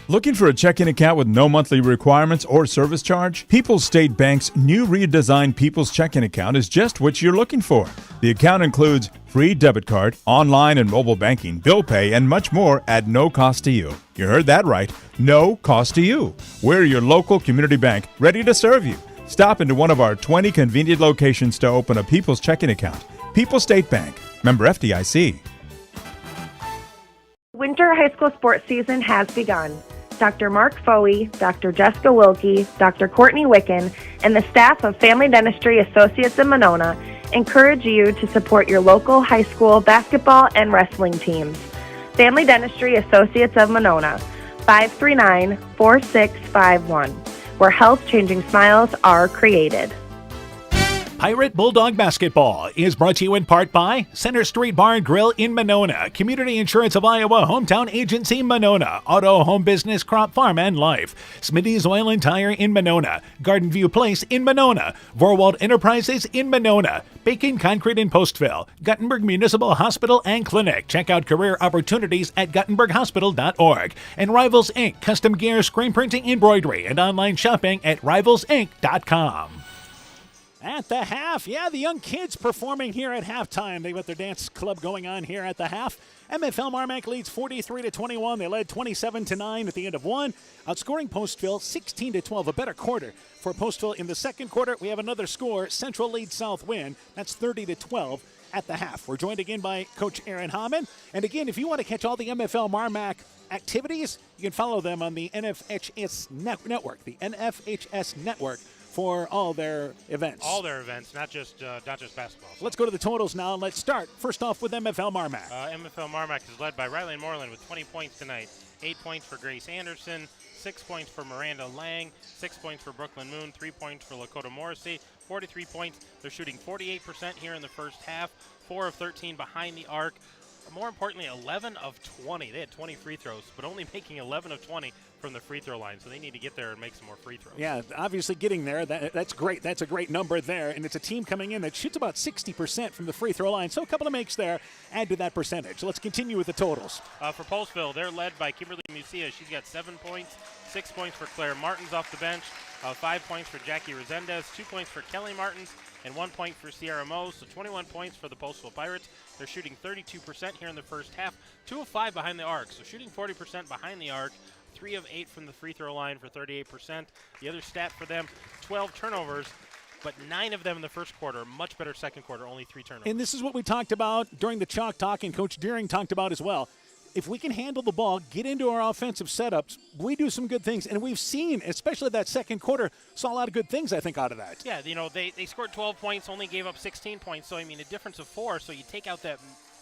Looking for a checking account with no monthly requirements or service charge? People's State Bank's new redesigned People's Checking Account is just what you're looking for. The account includes free debit card, online and mobile banking, bill pay, and much more at no cost to you. You heard that right. No cost to you. We're your local community bank, ready to serve you. Stop into one of our 20 convenient locations to open a People's Checking Account. People's State Bank. Member FDIC. Winter high school sports season has begun. Dr. Mark Foey, Dr. Jessica Wilkie, Dr. Courtney Wicken, and the staff of Family Dentistry Associates in Monona encourage you to support your local high school basketball and wrestling teams. Family Dentistry Associates of Monona, 539-4651. Where health-changing smiles are created. Pirate Bulldog Basketball is brought to you in part by Center Street Bar and Grill in Monona, Community Insurance of Iowa, Hometown Agency Monona, Auto, Home Business, Crop Farm and Life, Smitty's Oil and Tire in Monona, Garden View Place in Monona, Vorwald Enterprises in Monona, Bacon Concrete in Postville, Guttenberg Municipal Hospital and Clinic. Check out career opportunities at guttenberghospital.org. And Rivals Inc., custom gear, screen printing, embroidery, and online shopping at rivalsinc.com. At the half, the young kids performing here at halftime. They got their dance club going on here at the half. MFL MarMac leads 43-21. They led 27-9 at the end of one, outscoring Postville 16-12. A better quarter for Postville in the second quarter. We have another score. Central leads South win. That's 30-12 at the half. We're joined again by Coach Aaron Hamann. And again, if you want to catch all the MFL MarMac activities, you can follow them on the NFHS network. The NFHS network. For all their events. All their events, not just basketball. Let's go to the totals now, and let's start first off with MFL MarMac. MFL MarMac is led by Riley Moreland with 20 points tonight. 8 points for Grace Anderson, 6 points for Miranda Lang, 6 points for Brooklyn Moon, 3 points for Lakota Morrissey, 43 points. They're shooting 48% here in the first half, 4 of 13 behind the arc. More importantly, 11 of 20. They had 20 free throws, but only making 11 of 20 from the free throw line, so they need to get there and make some more free throws. Yeah, obviously getting there, that's great. That's a great number there, and it's a team coming in that shoots about 60% from the free throw line, so a couple of makes there add to that percentage. Let's continue with the totals. For Postville, they're led by Kimberly Musia. She's got 7 points, 6 points for Claire Martins off the bench, 5 points for Jackie Resendez, 2 points for Kelly Martins, and 1 point for Sierra Mose, so 21 points for the Postville Pirates. They're shooting 32% here in the first half, 2 of 5 behind the arc, so shooting 40% behind the arc, 3 of 8 from the free throw line for 38%. The other stat for them, 12 turnovers, but 9 of them in the first quarter. Much better second quarter, only 3 turnovers. And this is what we talked about during the Chalk Talk, and Coach Deering talked about as well. If we can handle the ball, get into our offensive setups, we do some good things. And we've seen, especially that second quarter, saw a lot of good things, I think, out of that. Yeah, they scored 12 points, only gave up 16 points. So, a difference of 4. So you take out that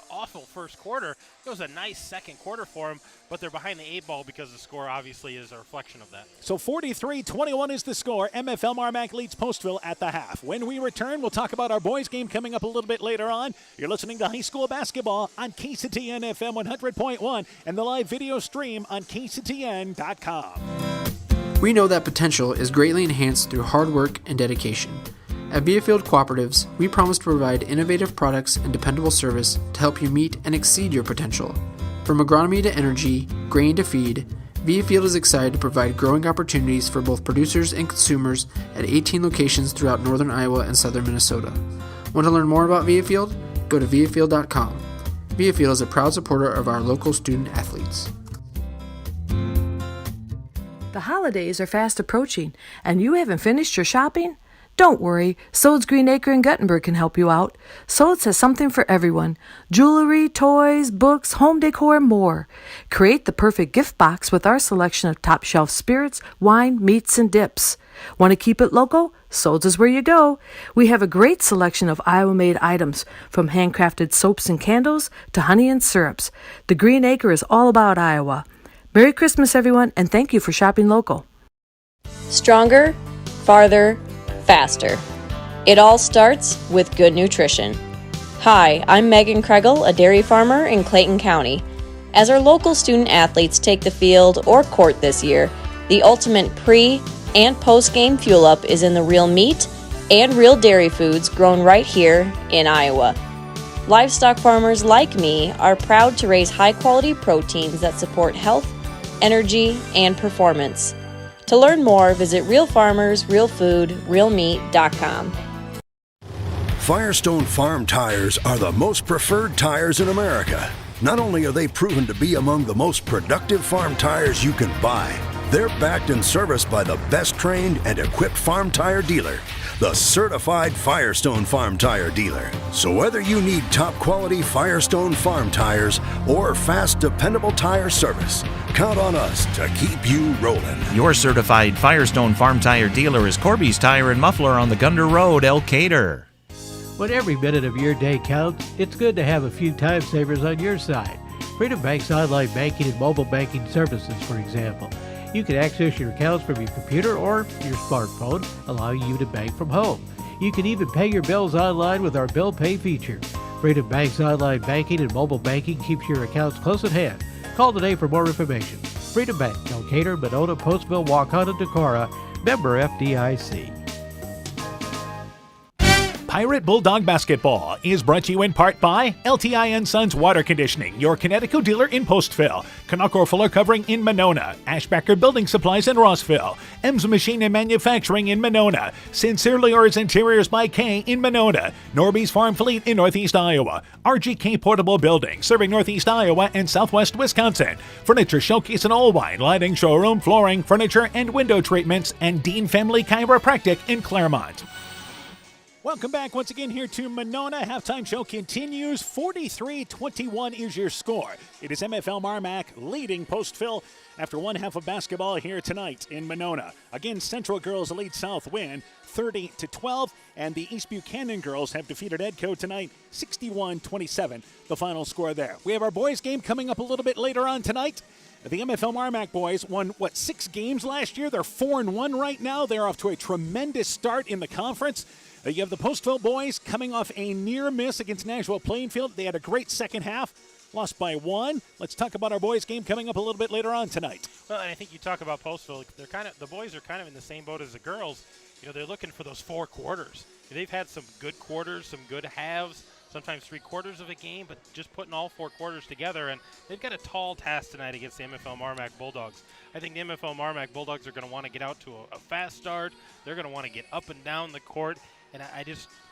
awful first quarter. It was a nice second quarter for them, but they're behind the 8 ball because the score obviously is a reflection of that. So 43-21 is the score. MFL MarMac leads Postville at the half. When we return, we'll talk about our boys game coming up a little bit later on. You're listening to high school basketball on KCTN FM 100.1 and the live video stream on KCTN.com. We know that potential is greatly enhanced through hard work and dedication. At Viafield Cooperatives, we promise to provide innovative products and dependable service to help you meet and exceed your potential. From agronomy to energy, grain to feed, Viafield is excited to provide growing opportunities for both producers and consumers at 18 locations throughout northern Iowa and southern Minnesota. Want to learn more about Viafield? Go to viafield.com. Viafield is a proud supporter of our local student athletes. The holidays are fast approaching, and you haven't finished your shopping? Don't worry, Sold's Green Acre in Guttenberg can help you out. Sold's has something for everyone. Jewelry, toys, books, home decor, and more. Create the perfect gift box with our selection of top shelf spirits, wine, meats, and dips. Want to keep it local? Sold's is where you go. We have a great selection of Iowa-made items, from handcrafted soaps and candles to honey and syrups. The Green Acre is all about Iowa. Merry Christmas, everyone, and thank you for shopping local. Stronger, farther, faster. It all starts with good nutrition. Hi, I'm Megan Kregel, a dairy farmer in Clayton County. As our local student athletes take the field or court this year, the ultimate pre- and post-game fuel-up is in the real meat and real dairy foods grown right here in Iowa. Livestock farmers like me are proud to raise high-quality proteins that support health, energy, and performance. To learn more, visit realfarmersrealfoodrealmeat.com. Firestone Farm tires are the most preferred tires in America. Not only are they proven to be among the most productive farm tires you can buy, they're backed and serviced by the best trained and equipped farm tire dealer, the certified Firestone Farm Tire dealer. So whether you need top quality Firestone Farm tires or fast, dependable tire service, count on us to keep you rolling. Your certified Firestone Farm Tire dealer is Corby's Tire and Muffler on the Gunder Road, Elkader. When every minute of your day counts, it's good to have a few time savers on your side. Freedom Bank's online banking and mobile banking services, for example. You can access your accounts from your computer or your smartphone, allowing you to bank from home. You can even pay your bills online with our Bill Pay feature. Freedom Bank's online banking and mobile banking keeps your accounts close at hand. Call today for more information. Freedom Bank, Decatur, Monona, Postville, Wauconda, Decorah, member FDIC. Pirate Bulldog Basketball is brought to you in part by LTI & Sons Water Conditioning, your Connecticut dealer in Postville, Canuck Fuller Covering in Monona, Ashbacker Building Supplies in Rossville, Ems Machine and Manufacturing in Monona, Sincerely Yours Interiors by K in Monona, Norby's Farm Fleet in Northeast Iowa, RGK Portable Building serving Northeast Iowa and Southwest Wisconsin, Furniture Showcase and Allwine, lighting, showroom, flooring, furniture, and window treatments, and Dean Family Chiropractic in Claremont. Welcome back once again here to Monona. Halftime show continues. 43-21 is your score. It is MFL MarMac leading Postville after one half of basketball here tonight in Monona. Again, Central girls lead South win 30-12, and the East Buchanan girls have defeated Edco tonight 61-27, the final score there. We have our boys game coming up a little bit later on tonight. The MFL MarMac boys won, 6 games last year? They're 4-1 right now. They're off to a tremendous start in the conference. You have the Postville boys coming off a near miss against Nashville Plainfield. They had a great second half, lost by 1. Let's talk about our boys game coming up a little bit later on tonight. Well, and I think you talk about Postville. The boys are kind of in the same boat as the girls. You know, they're looking for those 4 quarters. They've had some good quarters, some good halves, sometimes 3 quarters of a game, but just putting all 4 quarters together, and they've got a tall task tonight against the MFL MarMac Bulldogs. I think the MFL MarMac Bulldogs are going to want to get out to a fast start. They're going to want to get up and down the court. And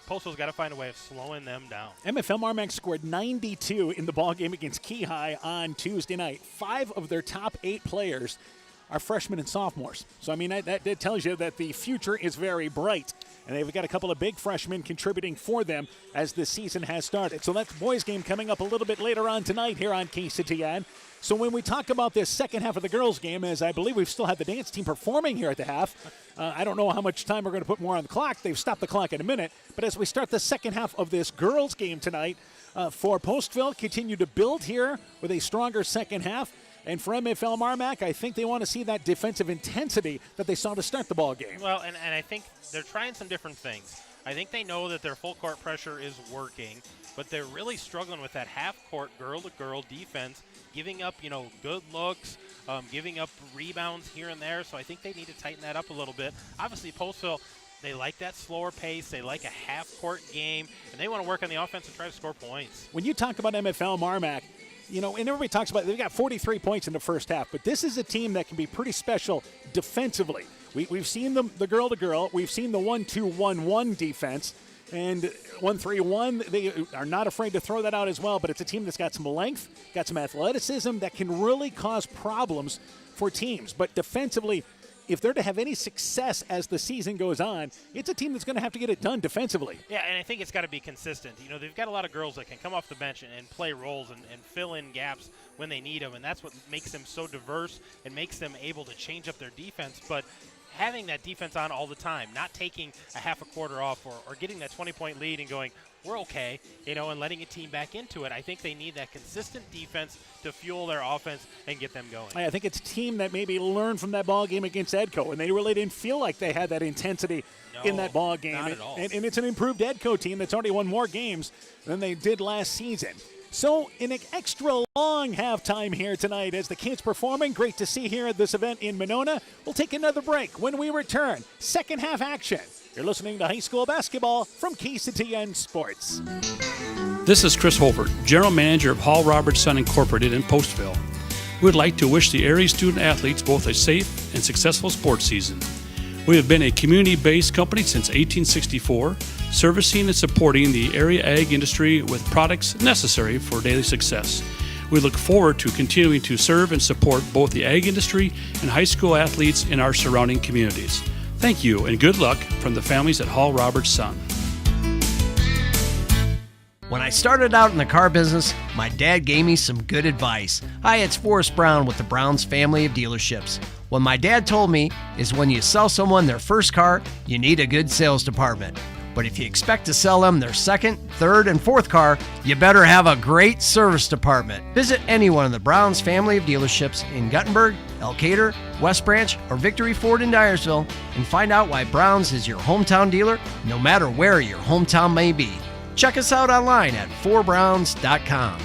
Postville's got to find a way of slowing them down. MFL MarMac scored 92 in the ballgame against Keyhigh on Tuesday night. 5 of their top 8 players are freshmen and sophomores. So, I mean, that tells you that the future is very bright. And they've got a couple of big freshmen contributing for them as the season has started. So that's boys game coming up a little bit later on tonight here on KCTN. So when we talk about this second half of the girls' game, as I believe we've still had the dance team performing here at the half, I don't know how much time we're going to put more on the clock. They've stopped the clock in a minute. But as we start the second half of this girls' game tonight, for Postville, continue to build here with a stronger second half. And for MFL MarMac, I think they want to see that defensive intensity that they saw to start the ball game. Well, and I think they're trying some different things. I think they know that their full court pressure is working, but they're really struggling with that half-court girl-to-girl defense, giving up, good looks, giving up rebounds here and there. So I think they need to tighten that up a little bit. Obviously, Postville, they like that slower pace. They like a half-court game, and they want to work on the offense and try to score points. When you talk about MFL MarMac, and everybody talks about they've got 43 points in the first half, but this is a team that can be pretty special defensively. We've seen the girl-to-girl. We've seen the 1-2-1-1 defense. And 1-3-1, they are not afraid to throw that out as well, but it's a team that's got some length, got some athleticism that can really cause problems for teams. But defensively, if they're to have any success as the season goes on, it's a team that's going to have to get it done defensively. Yeah, and I think it's got to be consistent. They've got a lot of girls that can come off the bench and play roles and fill in gaps when they need them, and that's what makes them so diverse and makes them able to change up their defense. But having that defense on all the time, not taking a half a quarter off or getting that 20-point lead and going, we're okay, and letting a team back into it. I think they need that consistent defense to fuel their offense and get them going. I think it's a team that maybe learned from that ball game against Edco, and they really didn't feel like they had that intensity in that ball game. Not at all. And it's an improved Edco team that's already won more games than they did last season. So an extra long halftime here tonight as the kids performing. Great to see here at this event in Monona. We'll take another break. When we return, second half action. You're listening to high school basketball from KCTN Sports. This is Chris Holbert, General Manager of Hall Roberts Son Incorporated in Postville. We would like to wish the area student athletes both a safe and successful sports season. We have been a community-based company since 1864, servicing and supporting the area ag industry with products necessary for daily success. We look forward to continuing to serve and support both the ag industry and high school athletes in our surrounding communities. Thank you and good luck from the families at Hall Roberts Son. When I started out in the car business, my dad gave me some good advice. Hi, it's Forrest Brown with the Browns family of dealerships. What my dad told me is when you sell someone their first car, you need a good sales department. But if you expect to sell them their second, third, and fourth car, you better have a great service department. Visit any one of the Browns family of dealerships in Guttenberg, Elkader, West Branch, or Victory Ford in Dyersville and find out why Browns is your hometown dealer, no matter where your hometown may be. Check us out online at 4browns.com.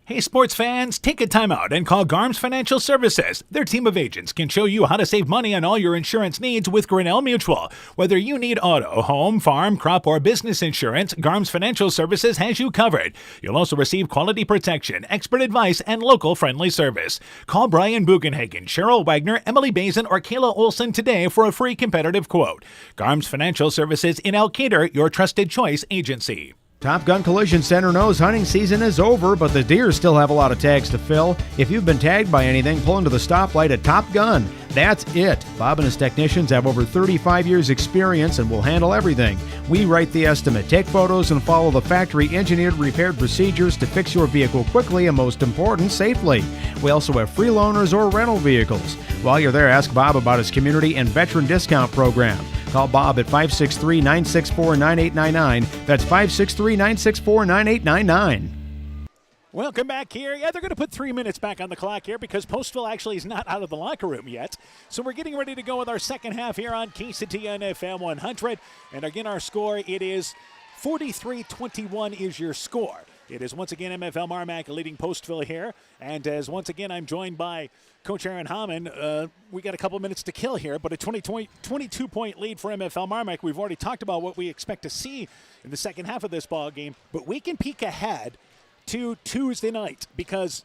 Hey sports fans, take a time out and call Garms Financial Services. Their team of agents can show you how to save money on all your insurance needs with Grinnell Mutual. Whether you need auto, home, farm, crop, or business insurance, Garms Financial Services has you covered. You'll also receive quality protection, expert advice, and local friendly service. Call Brian Bugenhagen, Cheryl Wagner, Emily Bazin, or Kayla Olson today for a free competitive quote. Garms Financial Services in Elkader, your trusted choice agency. Top Gun Collision Center knows hunting season is over, but the deer still have a lot of tags to fill. If you've been tagged by anything, pull into the stoplight at Top Gun. That's it. Bob and his technicians have over 35 years experience and will handle everything. We write the estimate, take photos, and follow the factory engineered repaired procedures to fix your vehicle quickly and, most important, safely. We also have free loaners or rental vehicles. While you're there, ask Bob about his community and veteran discount program. Call Bob at 563-964-9899. That's 563-964-9899. Welcome back here. Yeah, they're going to put 3 minutes back on the clock here because Postville actually is not out of the locker room yet. So we're getting ready to go with our second half here on KCTN FM 100. And again, our score, it is 43-21 is your score. It is once again MFL MarMac leading Postville here. And as once again I'm joined by Coach Aaron Hammond, we got a couple minutes to kill here, but a 22-point lead for MFL MarMac. We've already talked about what we expect to see in the second half of this ball game, but we can peek ahead to Tuesday night because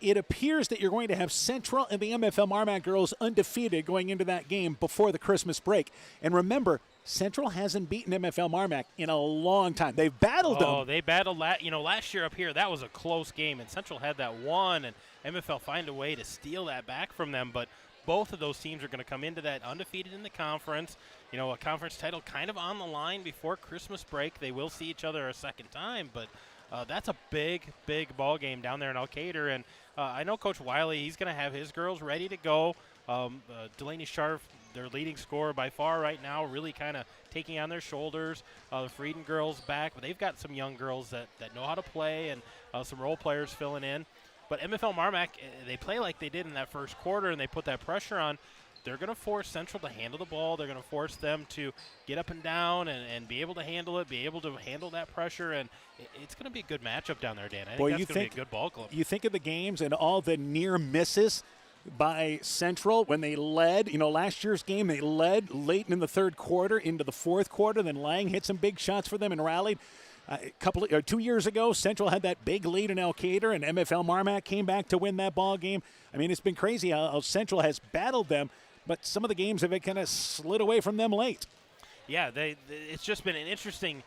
it appears that you're going to have Central and the MFL MarMac girls undefeated going into that game before the Christmas break. And remember, Central hasn't beaten MFL MarMac in a long time. They've battled them. Oh, they battled last year up here. That was a close game, and Central had that one, and MFL find a way to steal that back from them. But both of those teams are going to come into that undefeated in the conference. You know, a conference title kind of on the line before Christmas break. They will see each other a second time, but that's a big, big ball game down there in Elkader. And I know Coach Wiley, he's going to have his girls ready to go. Delaney Scharf, their leading scorer by far right now, really kind of taking on their shoulders. The Frieden girls back, but they've got some young girls that know how to play and some role players filling in. But MFL MarMac, they play like they did in that first quarter, and they put that pressure on. They're going to force Central to handle the ball. They're going to force them to get up and down and be able to handle it, be able to handle that pressure. And it's going to be a good matchup down there, Dan. I think that's going to be a good ball club. You think of the games and all the near misses by Central when they led. You know, last year's game, they led late in the third quarter into the fourth quarter. Then Lang hit some big shots for them and rallied. 2 years ago, Central had that big lead in Elkader, and MFL MarMac came back to win that ball game. I mean, it's been crazy how Central has battled them, but some of the games have kind of slid away from them late. Yeah, it's just been an interesting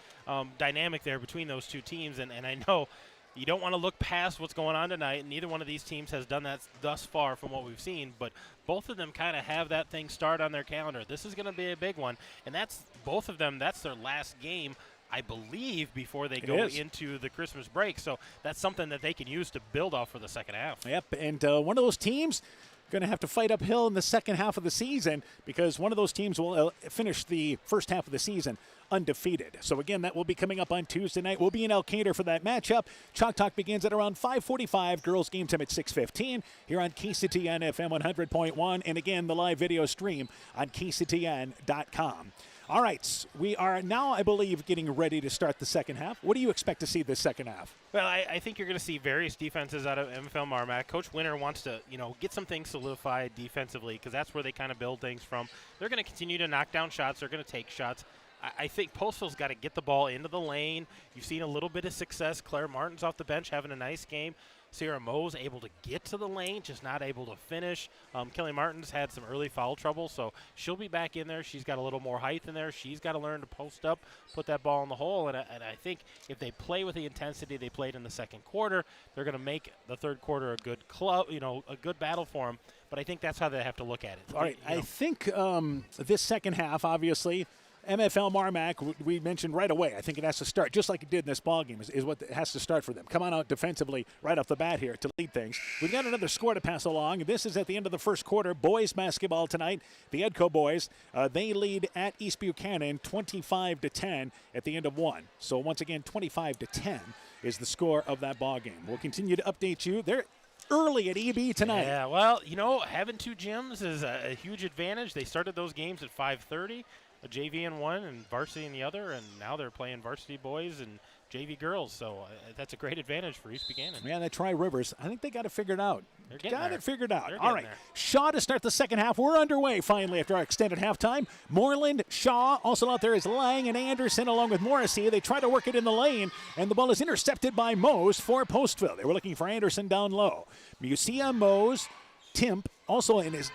dynamic there between those two teams, and I know you don't want to look past what's going on tonight, and neither one of these teams has done that thus far from what we've seen, but both of them kind of have that thing start on their calendar. This is going to be a big one, and both of them, that's their last game, I believe, before they go into the Christmas break. So that's something that they can use to build off for the second half. Yep, and one of those teams going to have to fight uphill in the second half of the season because one of those teams will finish the first half of the season undefeated. So again, that will be coming up on Tuesday night. We'll be in Elkader for that matchup. Chalk Talk begins at around 5:45. Girls game time at 6:15 here on KCTN FM 100.1, and again the live video stream on KCTN.com. All right, we are now, I believe, getting ready to start the second half. What do you expect to see this second half? Well, I think you're going to see various defenses out of MFL MarMac. Coach Winter wants to, get some things solidified defensively because that's where they kind of build things from. They're going to continue to knock down shots. They're going to take shots. I think Postville's got to get the ball into the lane. You've seen a little bit of success. Claire Martin's off the bench having a nice game. Sierra Moe's able to get to the lane, just not able to finish. Kelly Martin's had some early foul trouble, so she'll be back in there. She's got a little more height in there. She's got to learn to post up, put that ball in the hole, and I think if they play with the intensity they played in the second quarter, they're going to make the third quarter a good club, a good battle for them. But I think that's how they have to look at it. All right, I think this second half, obviously, MFL MarMac, we mentioned right away. I think it has to start, just like it did in this ballgame, is what it has to start for them. Come on out defensively right off the bat here to lead things. We've got another score to pass along. This is at the end of the first quarter. Boys basketball tonight. The Edco boys, they lead at East Buchanan 25-10 at the end of one. So once again, 25-10 is the score of that ballgame. We'll continue to update you. They're early at EB tonight. Yeah, well, having two gyms is a huge advantage. They started those games at 5:30. A JV in one and varsity in the other, and now they're playing varsity boys and JV girls, so that's a great advantage for East Buchanan. Yeah, that Tri-Rivers, I think they got it figured out. They're getting there. Got it figured out. They're All right, getting there. Shaw to start the second half. We're underway finally after our extended halftime. Moreland, Shaw, also out there is Lang and Anderson along with Morrissey. They try to work it in the lane, and the ball is intercepted by Mose for Postville. They were looking for Anderson down low. Musia, Mose, Timp, also as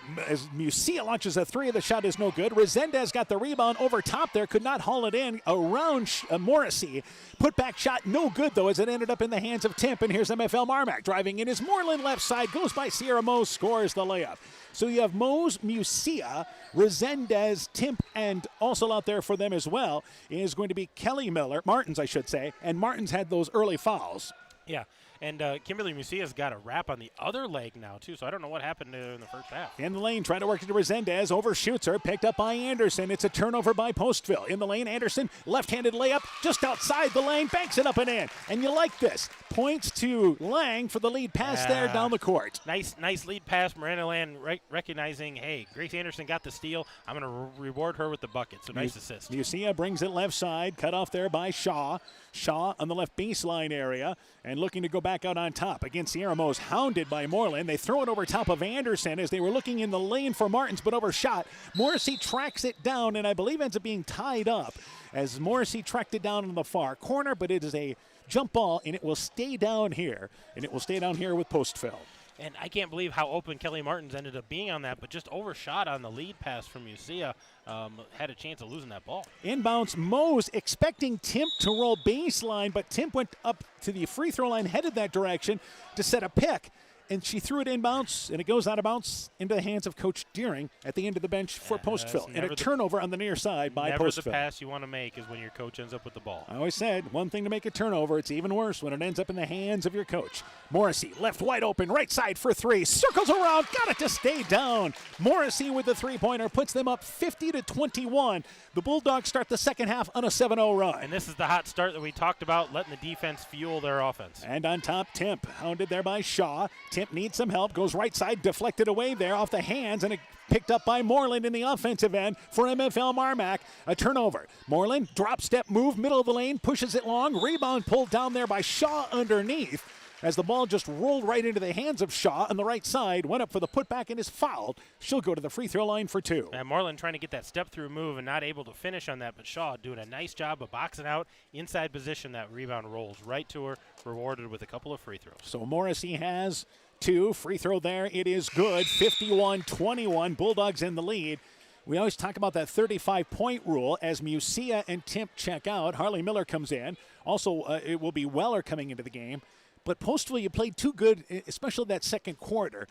Musia launches a three, the shot is no good. Resendez got the rebound over top there, could not haul it in around Morrissey. Put back shot, no good though, as it ended up in the hands of Timp. And here's MFL MarMac driving in his Moreland left side, goes by Sierra Mose, scores the layup. So you have Mose, Musia, Resendez, Timp, and also out there for them as well is going to be Kelly Miller, Martins I should say, and Martins had those early fouls. Yeah, and Kimberly Musia's got a wrap on the other leg now, too, so I don't know what happened in the first half. In the lane, trying to work it to Resendez, overshoots her, picked up by Anderson. It's a turnover by Postville. In the lane, Anderson, left-handed layup, just outside the lane, banks it up and in. And you like this. Points to Lang for the lead pass there down the court. Nice lead pass. Miranda Land recognizing, hey, Grace Anderson got the steal. I'm going to reward her with the bucket, so nice assist. Musia brings it left side, cut off there by Shaw. Shaw on the left baseline area, and looking to go back out on top against Sierra Mose, hounded by Moreland. They throw it over top of Anderson as they were looking in the lane for Martins, but overshot. Morrissey tracks it down, and I believe ends up being tied up as Morrissey tracked it down in the far corner, but it is a jump ball, and it will stay down here, and it will stay down here with Postville. And I can't believe how open Kelly Martins ended up being on that, but just overshot on the lead pass from Musia. Had a chance of losing that ball. Inbounds, Mose expecting Timp to roll baseline, but Timp went up to the free throw line, headed that direction to set a pick. And she threw it inbounds, and it goes out of bounds into the hands of Coach Deering at the end of the bench for Postville. And a turnover on the near side by Postville. Postville. The pass you want to make is when your coach ends up with the ball. I always said, one thing to make a turnover, it's even worse when it ends up in the hands of your coach. Morrissey, left wide open, right side for three, circles around, got it to stay down. Morrissey with the three-pointer puts them up 50-21. The Bulldogs start the second half on a 7-0 run. And this is the hot start that we talked about, letting the defense fuel their offense. And on top, Timp, hounded there by Shaw. Timp needs some help, goes right side, deflected away there off the hands, and it picked up by Moreland in the offensive end for MFL MarMac. A turnover. Moreland, drop step move, middle of the lane, pushes it long. Rebound pulled down there by Shaw underneath as the ball just rolled right into the hands of Shaw on the right side, went up for the putback and is fouled. She'll go to the free throw line for two. And Moreland trying to get that step-through move and not able to finish on that, but Shaw doing a nice job of boxing out inside position. That rebound rolls right to her, rewarded with a couple of free throws. So Morrissey has two. Free throw there. It is good. 51-21. Bulldogs in the lead. We always talk about that 35-point rule as Musia and Timp check out. Harley Miller comes in. Also, it will be Weller coming into the game. But Postville, you played too good, especially that second quarter,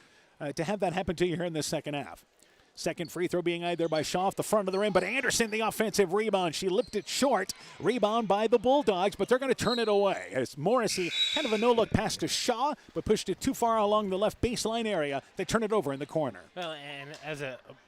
to have that happen to you here in the second half. Second free throw being eyed there by Shaw off the front of the rim, but Anderson, the offensive rebound. She lipped it short. Rebound by the Bulldogs, but they're going to turn it away. As Morrissey, kind of a no-look pass to Shaw, but pushed it too far along the left baseline area. They turn it over in the corner. Well, and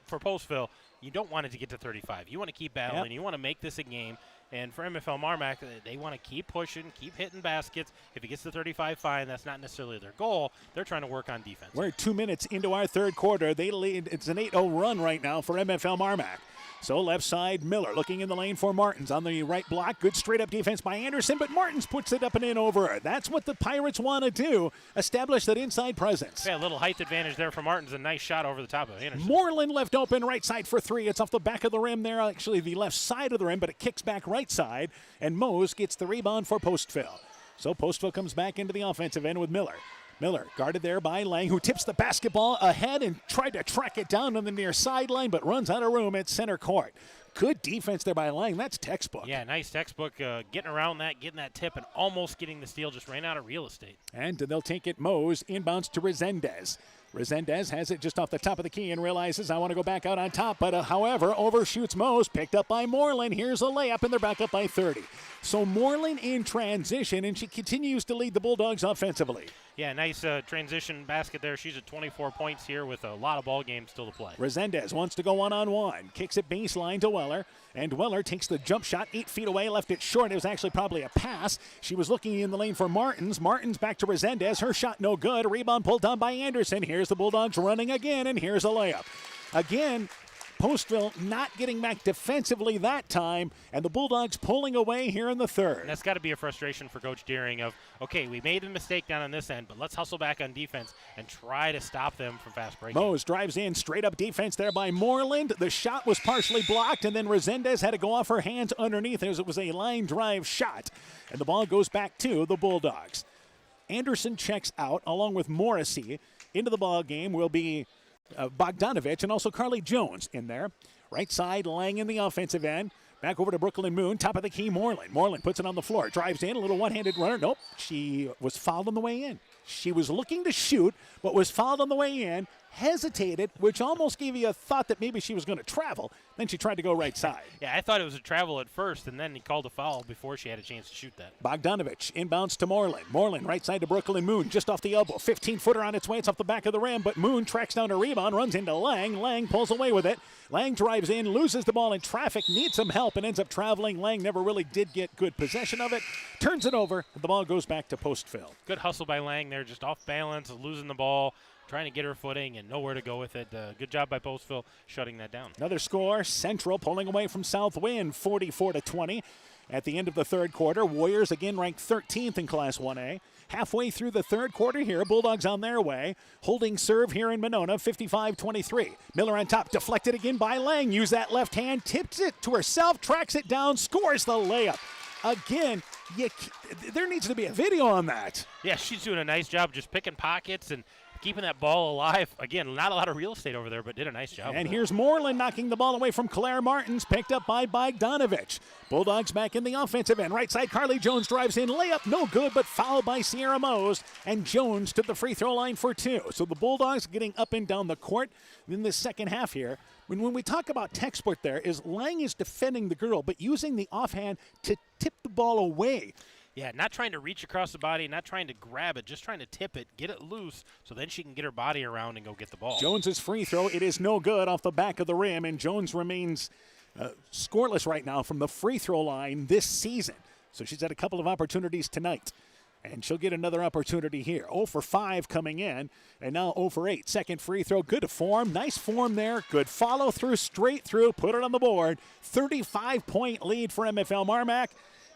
for Postville, you don't want it to get to 35. You want to keep battling. Yep. You want to make this a game. And for MFL MarMac, they want to keep pushing, keep hitting baskets. If it gets to 35, fine. That's not necessarily their goal. They're trying to work on defense. We're 2 minutes into our third quarter. They lead. It's an 8-0 run right now for MFL MarMac. So left side, Miller looking in the lane for Martins on the right block. Good straight-up defense by Anderson, but Martins puts it up and in over her. That's what the Pirates want to do, establish that inside presence. Yeah, a little height advantage there for Martins. A nice shot over the top of Anderson. Moreland left open, right side for three. It's off the back of the rim there, actually the left side of the rim, but it kicks back right side, and Mose gets the rebound for Postville. So Postville comes back into the offensive end with Miller. Miller guarded there by Lang, who tips the basketball ahead and tried to track it down on the near sideline, but runs out of room at center court. Good defense there by Lang. That's textbook. Yeah, nice textbook. Getting around that, getting that tip, and almost getting the steal. Just ran out of real estate. And they'll take it. Mose inbounds to Resendez. Resendez has it just off the top of the key and realizes I want to go back out on top, but however, overshoots Mose, picked up by Moreland. Here's a layup, and they're back up by 30. So Moreland in transition, and she continues to lead the Bulldogs offensively. Yeah, nice transition basket there. She's at 24 points here with a lot of ball games still to play. Resendez wants to go one-on-one, kicks it baseline to Weller, and Weller takes the jump shot 8 feet away, left it short. It was actually probably a pass. She was looking in the lane for Martins. Martins back to Resendez. Her shot no good. Rebound pulled down by Anderson. Here's the Bulldogs running again, and here's a layup. Again, Postville not getting back defensively that time, and the Bulldogs pulling away here in the third. And that's got to be a frustration for Coach Deering of, okay, we made a mistake down on this end, but let's hustle back on defense and try to stop them from fast breaking. Mose drives in, straight up defense there by Moreland. The shot was partially blocked, and then Resendez had to go off her hands underneath as it was a line drive shot. And the ball goes back to the Bulldogs. Anderson checks out along with Morrissey. Into the ball game will be Bogdanovich and also Carly Jones in there. Right side, Lang in the offensive end. Back over to Brooklyn Moon, top of the key, Moreland. Moreland puts it on the floor, drives in, a little one-handed runner. Nope, she was fouled on the way in. She was looking to shoot, but was fouled on the way in, hesitated, which almost gave you a thought that maybe she was going to travel. Then she tried to go right side. Yeah, I thought it was a travel at first, and then he called a foul before she had a chance to shoot that. Bogdanovich inbounds to Moreland. Moreland right side to Brooklyn Moon, just off the elbow. 15-footer on its way. It's off the back of the rim, but Moon tracks down a rebound, runs into Lang. Lang pulls away with it. Lang drives in, loses the ball in traffic, needs some help, and ends up traveling. Lang never really did get good possession of it. Turns it over, and the ball goes back to Postville. Good hustle by Lang there, just off balance, losing the ball, trying to get her footing and nowhere to go with it. Good job by Postville shutting that down. Another score, Central pulling away from Southwind, 44-20. At the end of the third quarter, Warriors again ranked 13th in Class 1A. Halfway through the third quarter here, Bulldogs on their way. Holding serve here in Monona, 55-23. Miller on top, deflected again by Lang. Use that left hand, tips it to herself, tracks it down, scores the layup. Again, there needs to be a video on that. Yeah, she's doing a nice job just picking pockets and keeping that ball alive. Again, not a lot of real estate over there, but did a nice job. And here's Moreland knocking the ball away from Claire Martins, picked up by Bogdanovich. Bulldogs back in the offensive end. Right side, Carly Jones drives in. Layup, no good, but fouled by Sierra Mose. And Jones to the free throw line for 2. So the Bulldogs getting up and down the court in the second half here. When we talk about tech sport there, is Lang is defending the girl, but using the offhand to tip the ball away. Yeah, not trying to reach across the body, not trying to grab it, just trying to tip it, get it loose, so then she can get her body around and go get the ball. Jones's free throw, it is no good off the back of the rim, and Jones remains scoreless right now from the free throw line this season. So she's had a couple of opportunities tonight, and she'll get another opportunity here. 0 for 5 coming in, and now 0 for 8. Second free throw, good form, nice form there, good follow through, straight through, put it on the board. 35-point lead for MFL MarMac.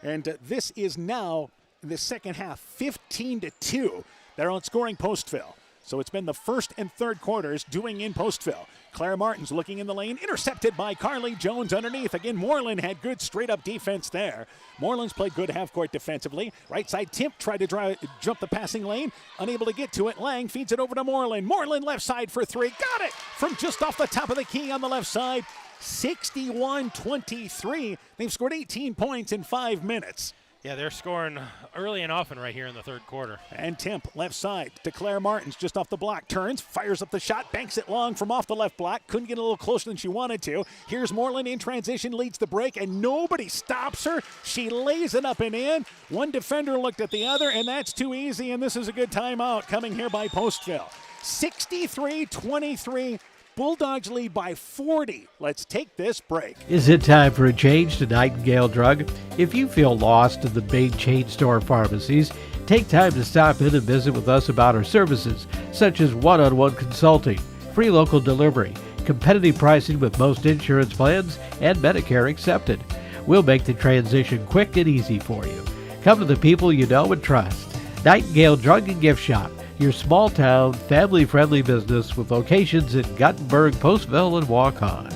And this is now in the second half, 15-2. They're outscoring Postville. So it's been the first and third quarters doing in Postville. Claire Martins looking in the lane, intercepted by Carly Jones underneath. Again, Moreland had good straight-up defense there. Moreland's played good half-court defensively. Right side, Timp tried to jump the passing lane, unable to get to it. Lang feeds it over to Moreland. Moreland left side for 3. Got it from just off the top of the key on the left side. 61-23. They've scored 18 points in 5 minutes. Yeah, they're scoring early and often right here in the third quarter. And Timp, left side to Claire Martins, just off the block. Turns, fires up the shot, banks it long from off the left block. Couldn't get a little closer than she wanted to. Here's Moreland in transition, leads the break, and nobody stops her. She lays it up and in. One defender looked at the other, and that's too easy, and this is a good timeout coming here by Postville. 63-23. Bulldogs lead by 40. Let's take this break. Is it time for a change to Nightingale Drug? If you feel lost in the big chain store pharmacies, take time to stop in and visit with us about our services, such as one-on-one consulting, free local delivery, competitive pricing with most insurance plans, and Medicare accepted. We'll make the transition quick and easy for you. Come to the people you know and trust. Nightingale Drug and Gift Shop, your small-town, family-friendly business with locations in Guttenberg, Postville, and Waukon.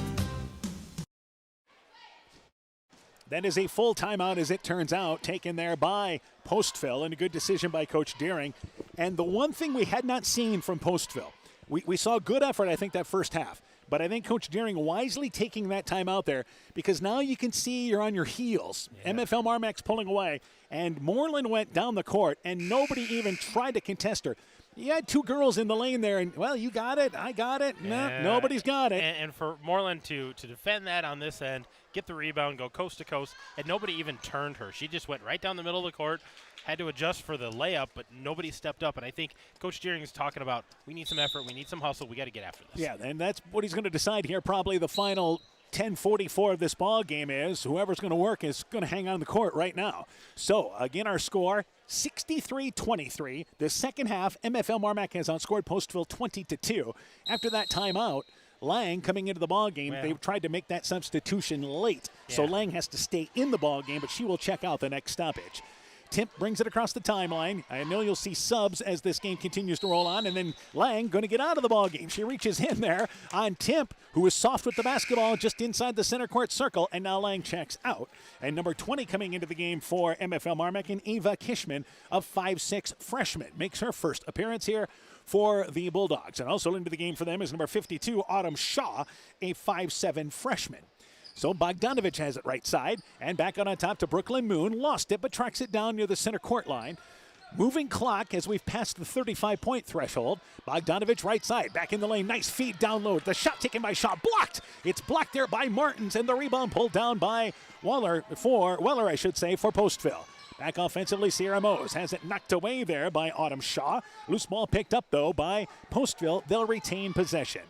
That is a full timeout, as it turns out, taken there by Postville, and a good decision by Coach Deering. And the one thing we had not seen from Postville, we saw good effort, I think, that first half. But I think Coach Deering wisely taking that time out there, because now you can see you're on your heels. Yeah. MFL MarMac's pulling away, and Moreland went down the court, and nobody even tried to contest her. You had two girls in the lane there, and, well, you got it, I got it. No, nobody's got it. And for Moreland to defend that on this end, get the rebound, go coast to coast, and nobody even turned her. She just went right down the middle of the court, had to adjust for the layup, but nobody stepped up. And I think Coach Deering is talking about, we need some effort, we need some hustle, we got to get after this. Yeah, and that's what he's going to decide here. Probably the final 10:44 of this ball game is whoever's going to work is going to hang on the court right now. So, again, our score, 63-23. The second half, MFL MarMac has outscored Postville 20-2. After that timeout, Lang coming into the ball game, they tried to make that substitution late. So Lang has to stay in the ball game, but she will check out the next stoppage. Timp brings it across the timeline. I know you'll see subs as this game continues to roll on, and then Lang going to get out of the ball game. She reaches in there on Timp, who is soft with the basketball just inside the center court circle, and now Lang checks out. And number 20 coming into the game for MFL MarMac, and Ava Kishman, a 5'6" freshman, makes her first appearance here for the Bulldogs. And also into the game for them is number 52, Autumn Shaw, a 5'7" freshman. So Bogdanovich has it right side, and back on top to Brooklyn Moon. Lost it, but tracks it down near the center court line. Moving clock as we've passed the 35-point threshold. Bogdanovich right side, back in the lane. Nice feed down low. The shot taken by Shaw, blocked. It's blocked there by Martins, and the rebound pulled down by Weller for Postville. Back offensively, Sierra Mose has it knocked away there by Autumn Shaw. Loose ball picked up, though, by Postville. They'll retain possession.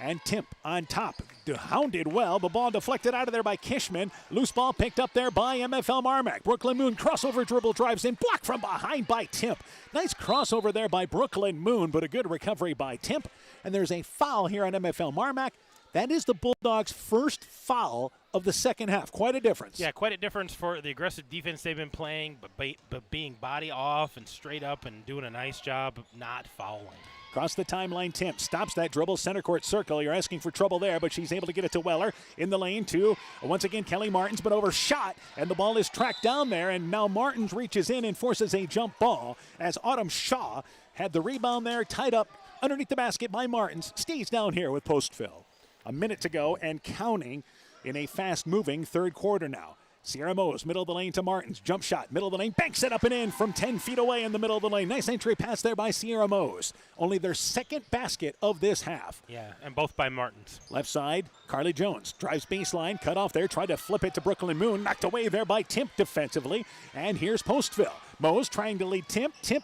And Timp on top, hounded well. The ball deflected out of there by Kishman. Loose ball picked up there by MFL MarMac. Brooklyn Moon crossover dribble drives in, blocked from behind by Timp. Nice crossover there by Brooklyn Moon, but a good recovery by Timp. And there's a foul here on MFL MarMac. That is the Bulldogs' first foul of the second half. Quite a difference. Yeah, quite a difference for the aggressive defense they've been playing, but being body off and straight up and doing a nice job of not fouling. Across the timeline, Timp stops that dribble, center court circle. You're asking for trouble there, but she's able to get it to Weller. In the lane to, once again, Kelly Martins, but overshot, and the ball is tracked down there, and now Martins reaches in and forces a jump ball as Autumn Shaw had the rebound there, tied up underneath the basket by Martins. Stays down here with Postville. A minute to go and counting in a fast-moving third quarter now. Sierra Mose, middle of the lane to Martins. Jump shot, middle of the lane. Banks it up and in from 10 feet away in the middle of the lane. Nice entry pass there by Sierra Mose. Only their second basket of this half. Yeah, and both by Martins. Left side, Carly Jones drives baseline, cut off there, tried to flip it to Brooklyn Moon. Knocked away there by Timp defensively. And here's Postville. Mose trying to lead Timp. Timp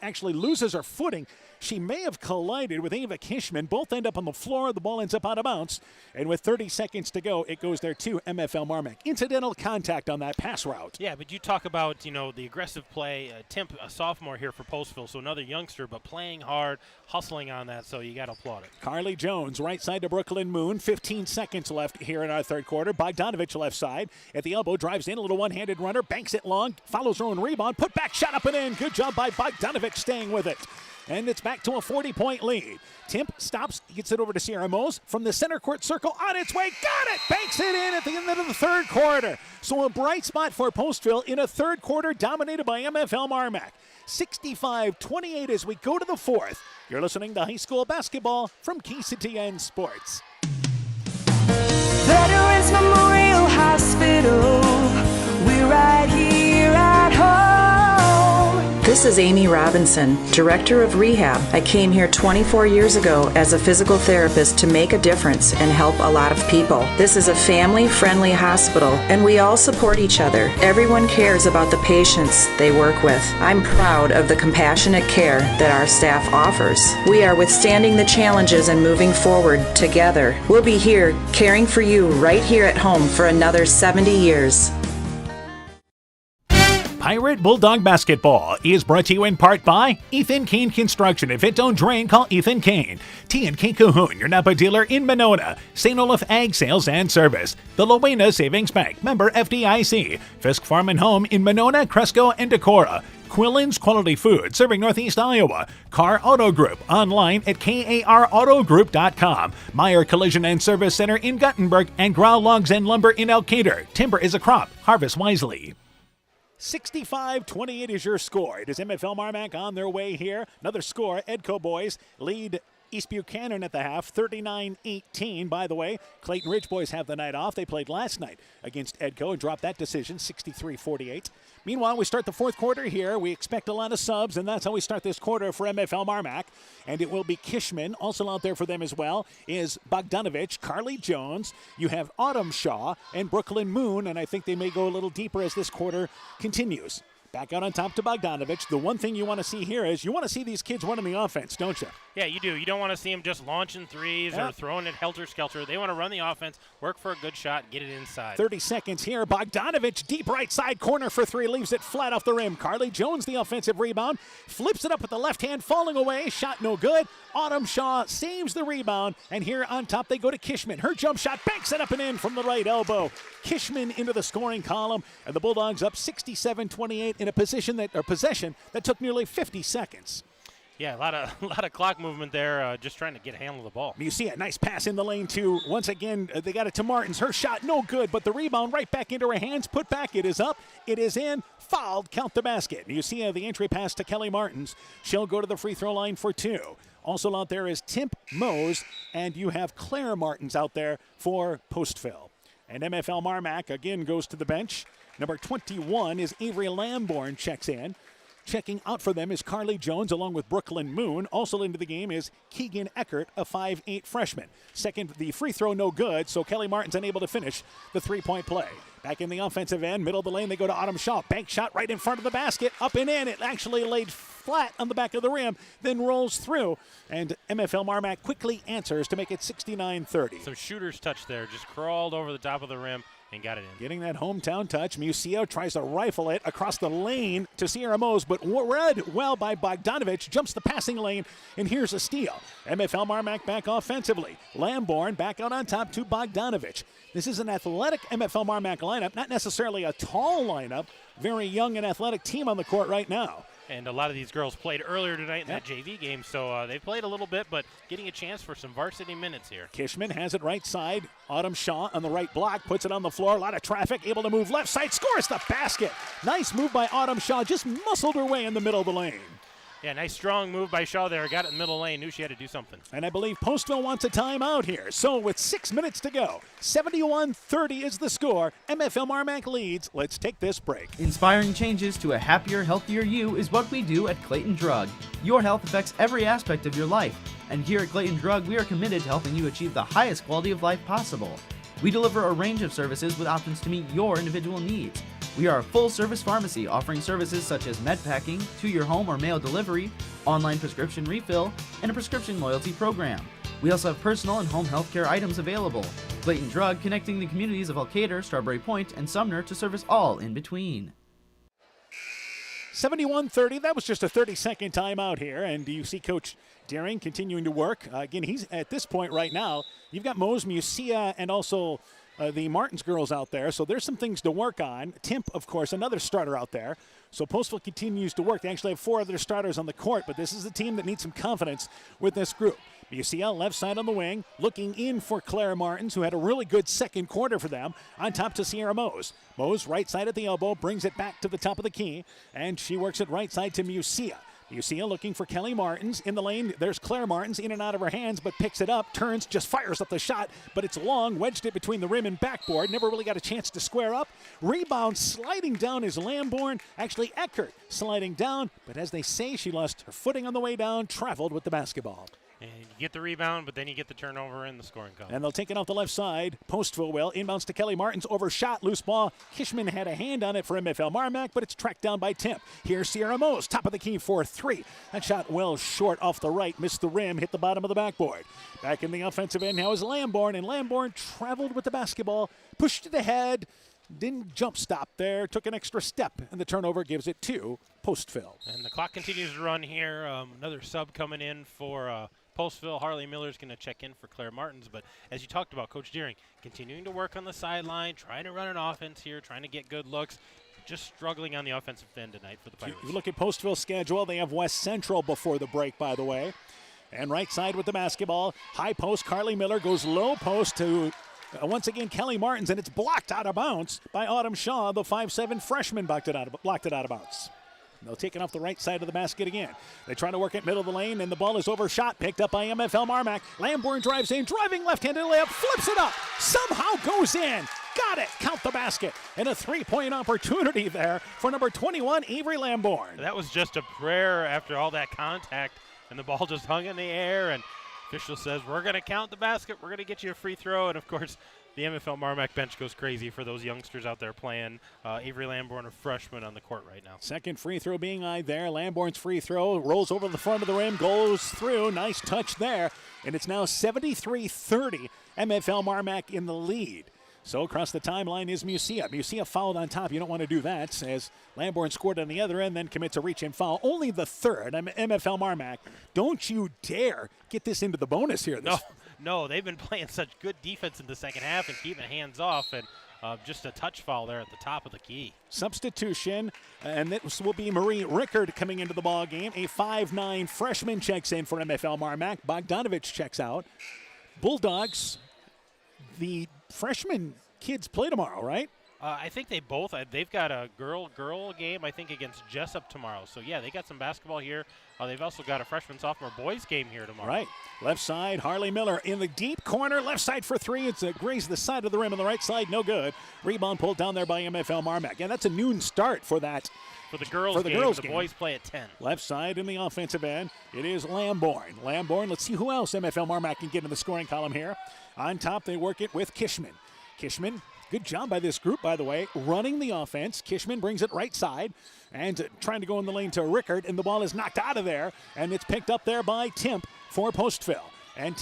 actually loses her footing. She may have collided with Ava Kishman. Both end up on the floor. The ball ends up out of bounds. And with 30 seconds to go, it goes there to MFL MarMac. Incidental contact on that pass route. Yeah, but you talk about, the aggressive play. Timp, a sophomore here for Postville, so another youngster, but playing hard, hustling on that, so you got to applaud it. Carly Jones, right side to Brooklyn Moon. 15 seconds left here in our third quarter. Bogdanovich left side. At the elbow, drives in, a little one-handed runner, banks it long, follows her own rebound, put back, shot up and in. Good job by Bogdanovich staying with it. And it's back to a 40-point lead. Timp stops, gets it over to Sierra Mose from the center court circle, on its way, got it! Banks it in at the end of the third quarter. So a bright spot for Postville in a third quarter dominated by MFL MarMac. 65-28 as we go to the fourth. You're listening to high school basketball from KCTN Sports. Veterans Memorial Hospital, we're right here at home. This is Amy Robinson, Director of Rehab. I came here 24 years ago as a physical therapist to make a difference and help a lot of people. This is a family-friendly hospital, and we all support each other. Everyone cares about the patients they work with. I'm proud of the compassionate care that our staff offers. We are withstanding the challenges and moving forward together. We'll be here caring for you right here at home for another 70 years. Pirate Bulldog Basketball is brought to you in part by Ethan Kane Construction. If it don't drain, call Ethan Kane. T&K Cahoon, your Napa dealer in Monona. St. Olaf Ag Sales and Service. The Lowena Savings Bank, member FDIC. Fisk Farm and Home in Monona, Cresco, and Decorah. Quillen's Quality Food, serving Northeast Iowa. Car Auto Group, online at karautogroup.com. Meyer Collision and Service Center in Guttenberg, and Grau Logs and Lumber in Elkader. Timber is a crop. Harvest wisely. 65-28 is your score. It is MFL MarMac on their way here. Another score. Edco boys lead East Buchanan at the half, 39-18. By the way, Clayton Ridge boys have the night off. They played last night against Edco and dropped that decision, 63-48. Meanwhile, we start the fourth quarter here. We expect a lot of subs, and that's how we start this quarter for MFL MarMac. And it will be Kishman. Also out there for them as well is Bogdanovich, Carly Jones. You have Autumn Shaw and Brooklyn Moon, and I think they may go a little deeper as this quarter continues. Back out on top to Bogdanovich. The one thing you want to see here is you want to see these kids running the offense, don't you? Yeah, you do. You don't want to see them just launching threes or throwing it helter-skelter. They want to run the offense, work for a good shot, get it inside. 30 seconds here. Bogdanovich, deep right side corner for three, leaves it flat off the rim. Carly Jones, the offensive rebound, flips it up with the left hand, falling away. Shot no good. Autumn Shaw saves the rebound, and here on top they go to Kishman. Her jump shot banks it up and in from the right elbow. Kishman into the scoring column, and the Bulldogs up 67-28 in a possession that took nearly 50 seconds. Yeah, a lot of clock movement there, just trying to get a handle of the ball. You see a nice pass in the lane, too. Once again, they got it to Martins. Her shot, no good, but the rebound right back into her hands. Put back, it is up, it is in. Fouled, count the basket. You see the entry pass to Kelly Martins. She'll go to the free throw line for two. Also out there is Timp Mose, and you have Claire Martins out there for Postville. And MFL MarMac again goes to the bench. Number 21 is Avery Lamborn checks in. Checking out for them is Carly Jones along with Brooklyn Moon. Also into the game is Keegan Eckert, a 5'8 freshman. Second, the free throw no good, so Kelly Martin's unable to finish the three-point play. Back in the offensive end, middle of the lane, they go to Autumn Shaw. Bank shot right in front of the basket, up and in. It actually laid flat on the back of the rim, then rolls through. And MFL MarMac quickly answers to make it 69-30. Some shooter's touch there, just crawled over the top of the rim and got it in. Getting that hometown touch. Museo tries to rifle it across the lane to Sierra Mose, but read well by Bogdanovich, jumps the passing lane, and here's a steal. MFL MarMac back offensively. Lamborn back out on top to Bogdanovich. This is an athletic MFL MarMac lineup, not necessarily a tall lineup. Very young and athletic team on the court right now. And a lot of these girls played earlier tonight in that JV game, so they played a little bit, but getting a chance for some varsity minutes here. Kishman has it right side. Autumn Shaw on the right block, puts it on the floor. A lot of traffic, able to move left side, scores the basket. Nice move by Autumn Shaw, just muscled her way in the middle of the lane. Yeah, nice strong move by Shaw there. Got it in the middle lane, knew she had to do something. And I believe Postville wants a timeout here. So with 6 minutes to go, 71-30 is the score. MFL MarMac leads. Let's take this break. Inspiring changes to a happier, healthier you is what we do at Clayton Drug. Your health affects every aspect of your life. And here at Clayton Drug, we are committed to helping you achieve the highest quality of life possible. We deliver a range of services with options to meet your individual needs. We are a full-service pharmacy offering services such as med packing, to your home or mail delivery, online prescription refill, and a prescription loyalty program. We also have personal and home healthcare items available. Clayton Drug connecting the communities of Elkader, Strawberry Point, and Sumner to service all in between. 71-30, that was just a 30-second timeout here, and you see Coach Deering continuing to work. Again, he's at this point right now, you've got Mose, Musia, and also the Martins girls out there, so there's some things to work on. Timp, of course, another starter out there. So Postville continues to work. They actually have 4 other starters on the court, but this is a team that needs some confidence with this group. Musia, left side on the wing, looking in for Claire Martins, who had a really good second quarter for them, on top to Sierra Mose. Mose, right side at the elbow, brings it back to the top of the key, and she works it right side to Musia. Musia looking for Kelly Martins in the lane. There's Claire Martins in and out of her hands, but picks it up, turns, just fires up the shot, but it's long, wedged it between the rim and backboard. Never really got a chance to square up. Rebound sliding down is Lamborn. Actually, Eckert sliding down, but as they say, she lost her footing on the way down, traveled with the basketball. And you get the rebound, but then you get the turnover in the scoring column. And they'll take it off the left side. Postville will. Inbounds to Kelly Martins. Overshot. Loose ball. Kishman had a hand on it for MFL MarMac, but it's tracked down by Timp. Here's Sierra Mose. Top of the key for 3. That shot well short off the right. Missed the rim. Hit the bottom of the backboard. Back in the offensive end now is Lamborn. And Lamborn traveled with the basketball. Pushed it ahead. Didn't jump stop there. Took an extra step. And the turnover gives it to Postville. And the clock continues to run here. Another sub coming in for Postville. Harley Miller's going to check in for Claire Martins, but as you talked about, Coach Deering continuing to work on the sideline, trying to run an offense here, trying to get good looks, just struggling on the offensive end tonight for the Pirates. You look at Postville's schedule, they have West Central before the break, by the way. And right side with the basketball, high post, Carly Miller goes low post to once again Kelly Martins, and it's blocked out of bounds by Autumn Shaw, the 5'7 freshman blocked it out of bounds. They'll take it off the right side of the basket again. They try to work it middle of the lane, and the ball is overshot, picked up by MFL MarMac. Lambourne drives in, driving left-handed layup, flips it up, somehow goes in. Got it! Count the basket. And a three-point opportunity there for number 21, Avery Lambourne. That was just a prayer after all that contact, and the ball just hung in the air, and official says, we're going to count the basket, we're going to get you a free throw, and of course, the MFL MarMac bench goes crazy for those youngsters out there playing. Avery Lambourne, a freshman on the court right now. Second free throw being eyed there. Lambourne's free throw rolls over the front of the rim, goes through. Nice touch there. And it's now 73-30. MFL MarMac in the lead. So across the timeline is Musia. Musia fouled on top. You don't want to do that, as Lambourne scored on the other end, then commits a reach-in foul. Only the third. MFL MarMac, don't you dare get this into the bonus here. No, they've been playing such good defense in the second half and keeping hands off, and just a touch foul there at the top of the key. Substitution, and this will be Marie Rickard coming into the ball game. A 5'9 freshman checks in for MFL MarMac. Bogdanovich checks out. Bulldogs, the freshman kids play tomorrow, right? I think they both. They've got a girl game, I think, against Jessup tomorrow. So, yeah, they got some basketball here. They've also got a freshman-sophomore boys game here tomorrow. Right. Left side, Harley Miller in the deep corner. Left side for three. It's grazed the side of the rim on the right side. No good. Rebound pulled down there by MFL MarMac. Yeah, that's a noon start for that. For the girls' game. The boys play at 10. Left side in the offensive end, it is Lambourne. Lambourne, let's see who else MFL MarMac can get in the scoring column here. On top, they work it with Kishman. Kishman, good job by this group, by the way, running the offense. Kishman brings it right side and trying to go in the lane to Rickard, and the ball is knocked out of there, and it's picked up there by Timp for Postville. And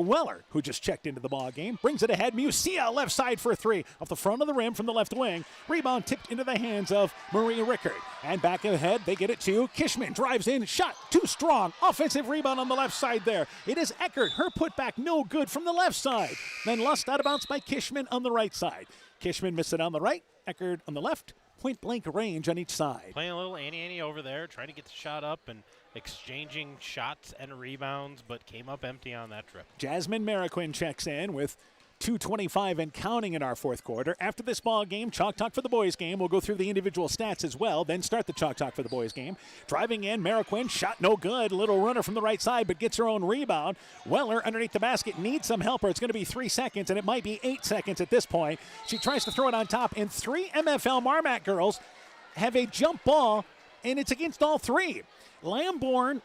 Weller, who just checked into the ball game, brings it ahead. Musia left side for three, off the front of the rim from the left wing. Rebound tipped into the hands of Marie Rickard. And back ahead, they get it to Kishman. Drives in, shot, too strong. Offensive rebound on the left side there. It is Eckert. Her putback no good from the left side. Then Lust out of bounds by Kishman on the right side. Kishman missed it on the right. Eckert on the left. Point blank range on each side. Playing a little Annie over there, trying to get the shot up and exchanging shots and rebounds, but came up empty on that trip. Jasmine Mariquin checks in with 2:25 and counting in our fourth quarter. After this ball game, Chalk Talk for the boys game. We'll go through the individual stats as well, then start the Chalk Talk for the boys game. Driving in, Mariquin, shot no good. Little runner from the right side, but gets her own rebound. Weller underneath the basket needs some help, or it's going to be 3 seconds, and it might be 8 seconds at this point. She tries to throw it on top, and three MFL MarMac girls have a jump ball, and it's against all three. Lambourne,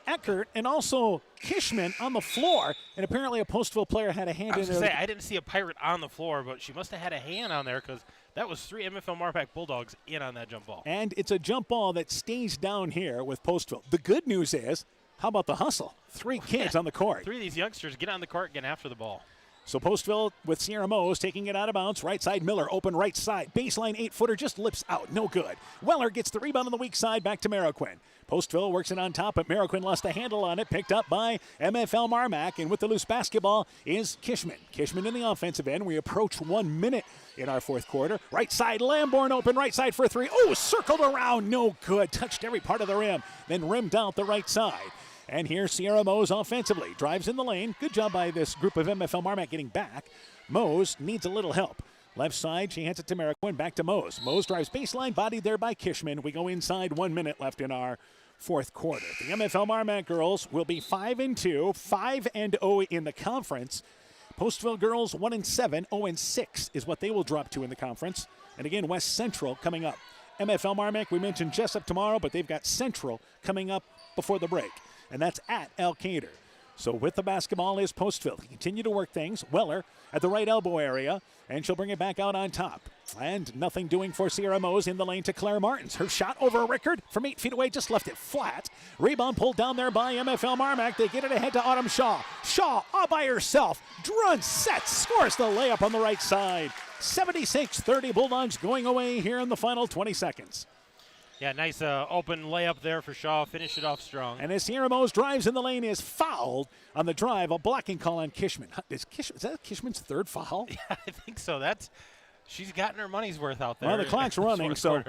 Eckert, and also Kishman on the floor, and apparently a Postville player had a hand in there. I didn't see a Pirate on the floor, but she must have had a hand on there because that was three MFL MarMac Bulldogs in on that jump ball. And it's a jump ball that stays down here with Postville. The good news is, how about the hustle? Three kids on the court. Three of these youngsters get on the court, get after the ball. So Postville with Sierra Mose taking it out of bounds. Right side Miller, open right side. Baseline 8-footer just lips out. No good. Weller gets the rebound on the weak side. Back to Mariquin. Postville works it on top, but Mariquin lost a handle on it. Picked up by MFL MarMac. And with the loose basketball is Kishman. Kishman in the offensive end. We approach 1 minute in our fourth quarter. Right side Lambourne open. Right side for three. Oh, circled around. No good. Touched every part of the rim. Then rimmed out the right side. And here's Sierra Mose offensively. Drives in the lane. Good job by this group of MFL MarMac getting back. Mose needs a little help. Left side, she hands it to Mariquin. Back to Mose. Mose drives baseline, bodied there by Kishman. We go inside, 1 minute left in our fourth quarter. The MFL MarMac girls will be 5-2, 5-0 in the conference. Postville girls 1-7, 0-6 is what they will drop to in the conference. And again, West Central coming up. MFL MarMac, we mentioned Jessup tomorrow, but they've got Central coming up before the break. And that's at Elkader. So with the basketball is Postville. They continue to work things. Weller at the right elbow area, and she'll bring it back out on top. And nothing doing for Sierra Mose in the lane to Claire Martins. Her shot over Rickard from 8 feet away, just left it flat. Rebound pulled down there by MFL MarMac. They get it ahead to Autumn Shaw. Shaw all by herself. Drun sets, scores the layup on the right side. 76-30 Bulldogs going away here in the final 20 seconds. Yeah, nice open layup there for Shaw. Finish it off strong. And as Sierra Mose drives in the lane, is fouled on the drive. A blocking call on Kishman. Is that Kishman's third foul? Yeah, I think so. She's gotten her money's worth out there. Well, the clock's running, so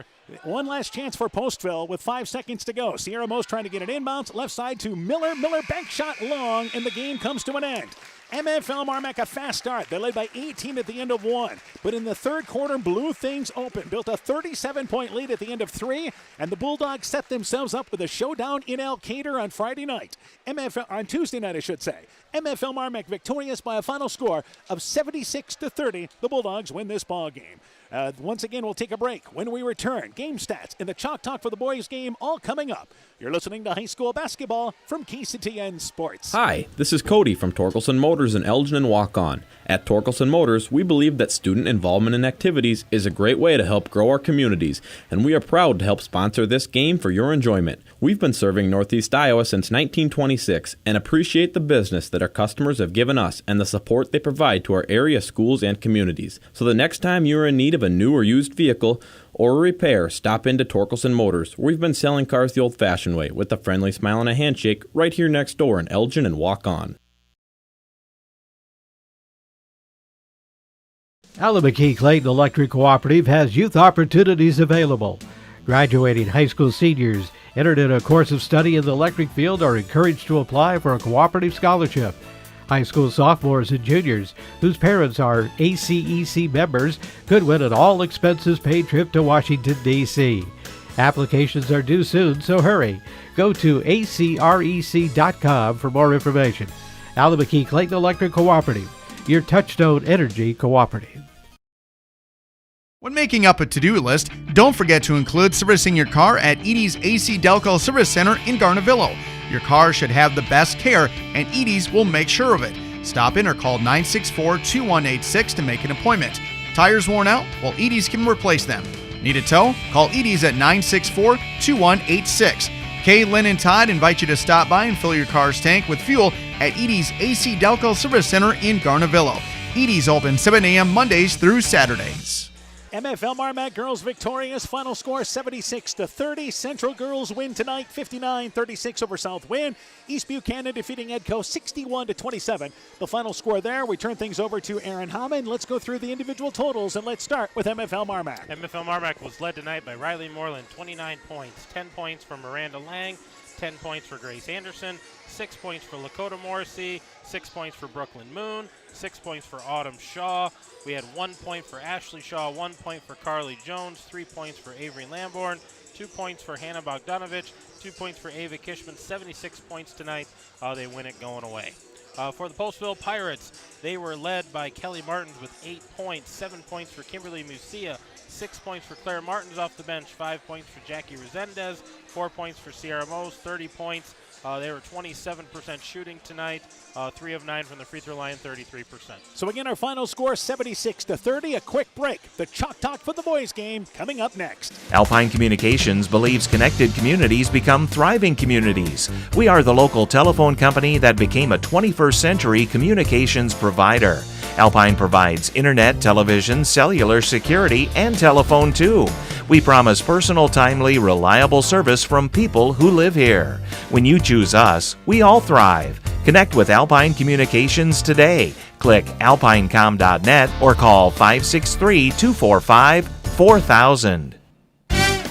one last chance for Postville with 5 seconds to go. Sierra Mose trying to get it inbounds. Left side to Miller. Miller bank shot long, and the game comes to an end. MFL MarMac a fast start. They led by 18 at the end of one, but in the third quarter blew things open, built a 37-point lead at the end of three, and the Bulldogs set themselves up with a showdown in Elkader on Friday night. On Tuesday night, I should say. MFL MarMac victorious by a final score of 76-30. The Bulldogs win this ball game. Once again, we'll take a break. When we return, game stats and the Chalk Talk for the boys game all coming up. You're listening to high school basketball from KCTN Sports. Hi, this is Cody from Torkelson Motors in Elgin and Walk-On. At Torkelson Motors, we believe that student involvement in activities is a great way to help grow our communities, and we are proud to help sponsor this game for your enjoyment. We've been serving Northeast Iowa since 1926 and appreciate the business that our customers have given us and the support they provide to our area schools and communities. So the next time you're in need of a new or used vehicle or a repair, stop into Torkelson Motors. We've been selling cars the old-fashioned way with a friendly smile and a handshake right here next door in Elgin and Walk-On. Alameda Clayton Electric Cooperative has youth opportunities available. Graduating high school seniors entered in a course of study in the electric field are encouraged to apply for a cooperative scholarship. High school sophomores and juniors whose parents are ACEC members could win an all-expenses-paid trip to Washington, D.C. Applications are due soon, so hurry. Go to acrec.com for more information. Alameda Clayton Electric Cooperative, your Touchstone Energy cooperative. When making up a to-do list, don't forget to include servicing your car at Edie's AC Delco Service Center in Garnavillo. Your car should have the best care, and Edie's will make sure of it. Stop in or call 964-2186 to make an appointment. Tires worn out? Well, Edie's can replace them. Need a tow? Call Edie's at 964-2186. Kay, Lynn, and Todd invite you to stop by and fill your car's tank with fuel at Edie's AC Delco Service Center in Garnavillo. Edie's open 7 a.m. Mondays through Saturdays. MFL MarMac girls victorious. Final score 76-30. Central girls win tonight 59-36 over South Wind. East Buchanan defeating Edco 61-27. The final score there. We turn things over to Aaron Hammond. Let's go through the individual totals, and let's start with MFL MarMac. MFL MarMac was led tonight by Riley Moreland, 29 points, 10 points for Miranda Lang, 10 points for Grace Anderson, 6 points for Lakota Morrissey, 6 points for Brooklyn Moon, 6 points for Autumn Shaw. We had 1 point for Ashley Shaw, 1 point for Carly Jones, 3 points for Avery Lamborn, 2 points for Hannah Bogdanovich, 2 points for Ava Kishman, 76 points tonight. They win it going away. For the Postville Pirates, they were led by Kelly Martins with 8 points, 7 points for Kimberly Musia, 6 points for Claire Martins off the bench, 5 points for Jackie Resendez, 4 points for Sierra Mose, 30 points. They were 27% shooting tonight, 3 of 9 from the free throw line, 33%. So again, our final score 76-30. A quick break. The Chalk Talk for the boys game coming up next. Alpine Communications believes connected communities become thriving communities. We are the local telephone company that became a 21st century communications provider. Alpine provides internet, television, cellular, security, and telephone too. We promise personal, timely, reliable service from people who live here. When you choose us, we all thrive. Connect with Alpine Communications today. Click alpinecom.net or call 563-245-4000.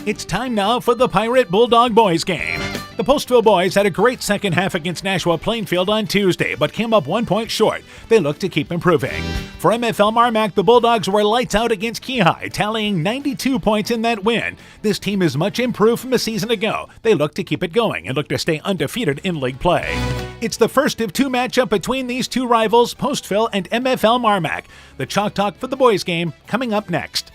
It's time now for the Pirate Bulldog boys game. The Postville boys had a great second half against Nashua Plainfield on Tuesday, but came up 1 point short. They look to keep improving. For MFL MarMac, the Bulldogs were lights out against Keyhigh, tallying 92 points in that win. This team is much improved from a season ago. They look to keep it going and look to stay undefeated in league play. It's the first of two matchup between these two rivals, Postville and MFL MarMac. The Chalk Talk for the boys game coming up next.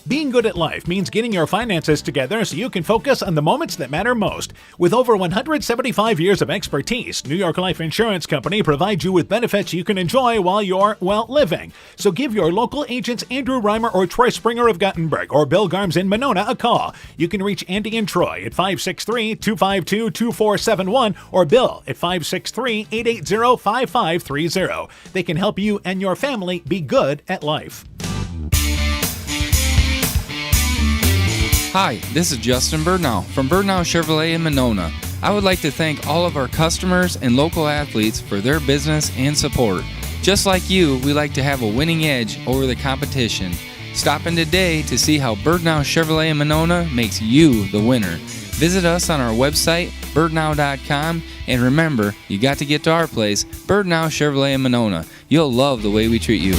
Being good at life means getting your finances together so you can focus on the moments that matter most. With over 175 years of expertise, New York Life Insurance Company provides you with benefits you can enjoy while you're, living. So give your local agents Andrew Reimer or Troy Springer of Guttenberg or Bill Garms in Monona a call. You can reach Andy and Troy at 563-252-2471 or Bill at 563-880-5530. They can help you and your family be good at life. Hi, this is Justin Burnau from Burnau Chevrolet in Monona. I would like to thank all of our customers and local athletes for their business and support. Just like you, we like to have a winning edge over the competition. Stop in today to see how Burnau Chevrolet in Monona makes you the winner. Visit us on our website birdnow.com. And remember, you got to get to our place, Bird Now Chevrolet in Monona. You'll love the way we treat you.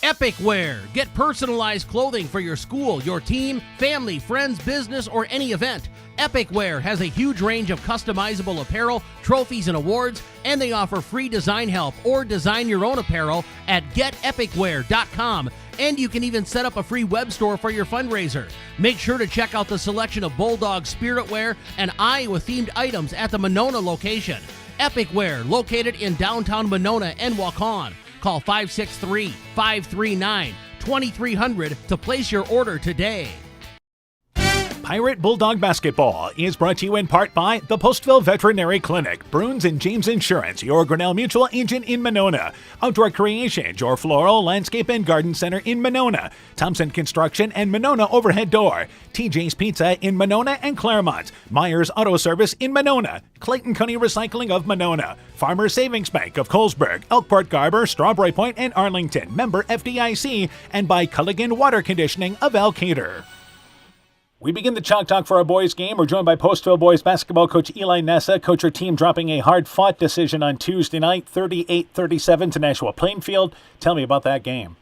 Epic Wear. Get personalized clothing for your school, your team, family, friends, business, or any event. Epic Wear has a huge range of customizable apparel, trophies, and awards, and they offer free design help or design your own apparel at getepicwear.com. And you can even set up a free web store for your fundraiser. Make sure to check out the selection of Bulldog Spirit Wear and Iowa-themed items at the Monona location. Epic Wear, located in downtown Monona and Waukon. Call 563-539-2300 to place your order today. Pirate Bulldog Basketball is brought to you in part by the Postville Veterinary Clinic, Bruins and James Insurance, your Grinnell Mutual agent in Monona, Outdoor Creations, your Floral, Landscape, and Garden Center in Monona, Thompson Construction and Monona Overhead Door, TJ's Pizza in Monona and Claremont, Myers Auto Service in Monona, Clayton County Recycling of Monona, Farmers Savings Bank of Colesburg, Elkport Garber, Strawberry Point, and Arlington, member FDIC, and by Culligan Water Conditioning of Elkader. We begin the Chalk Talk for our boys game. We're joined by Postville boys basketball coach Eli Nessa. Coach, your team dropping a hard-fought decision on Tuesday night, 38-37 to Nashua Plainfield. Tell me about that game.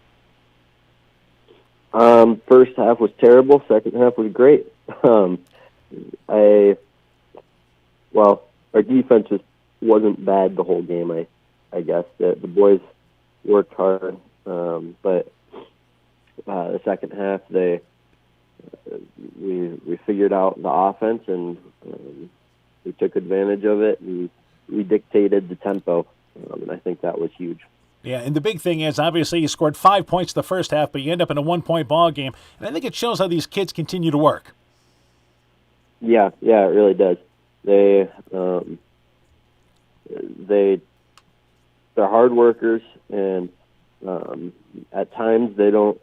First half was terrible. Second half was great. Our defense wasn't bad the whole game. I guess the boys worked hard, but the second half we figured out the offense, and we took advantage of it, and we dictated the tempo, and I think that was huge. Yeah, and the big thing is, obviously, you scored 5 points the first half, but you end up in a 1-point ball game, and I think it shows how these kids continue to work. Yeah, it really does. They're hard workers, and at times they don't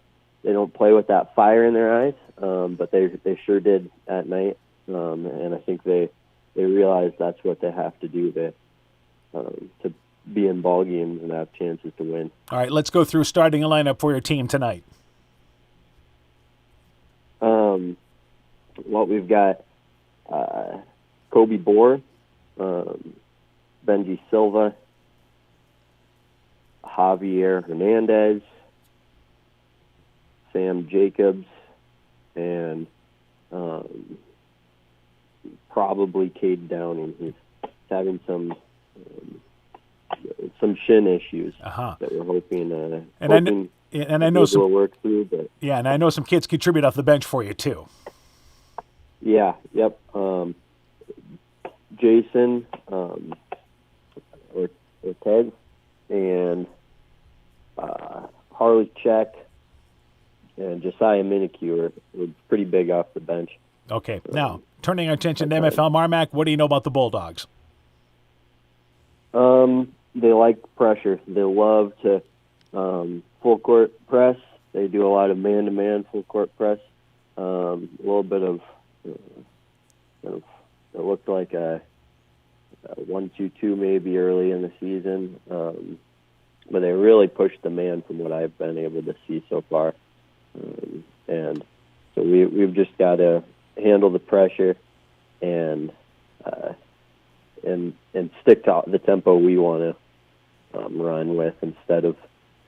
play with that fire in their eyes, but they sure did at night, and I think they realize that's what they have to do to be in ball games and have chances to win. All right, let's go through starting a lineup for your team tonight. Well, we've got Kobe Bohr, Benji Silva, Javier Hernandez, Sam Jacobs, and probably Cade Downing. He's having some shin issues that we're hoping I know some will work through. But yeah, and I know some kids contribute off the bench for you too. Yeah, yep. Jason Ortez and Harley Check and Josiah Minicue were pretty big off the bench. Okay, now turning our attention to MFL MarMac, what do you know about the Bulldogs? They like pressure. They love to full court press. They do a lot of man-to-man full court press. A little bit of it looked like a 1-2-2 maybe early in the season, but they really pushed the man from what I've been able to see so far. And so we've just got to handle the pressure and stick to the tempo we want to run with instead of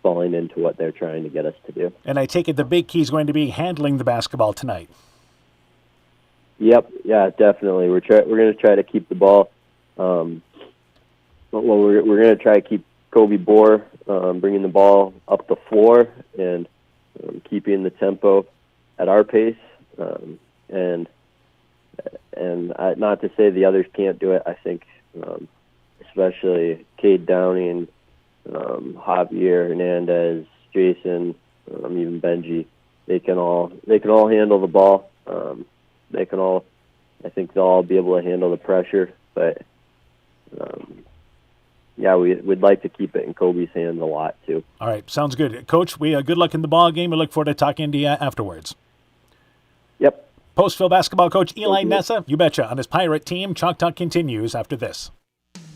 falling into what they're trying to get us to do. And I take it the big key is going to be handling the basketball tonight. Yep, yeah, definitely. We're going to try to keep the ball. We're going to try to keep Kobe Bohr bringing the ball up the floor and keeping the tempo at our pace. And not to say the others can't do it. I think especially Cade Downing, Javier Hernandez, Jason, even Benji, they can all handle the ball. I think they'll all be able to handle the pressure, but we'd like to keep it in Kobe's hands a lot too. All right, sounds good. Coach, good luck in the ball game. We look forward to talking to you afterwards. Yep. Postville basketball coach Eli Nessa, you betcha, on his Pirate team. Chalk Talk continues after this.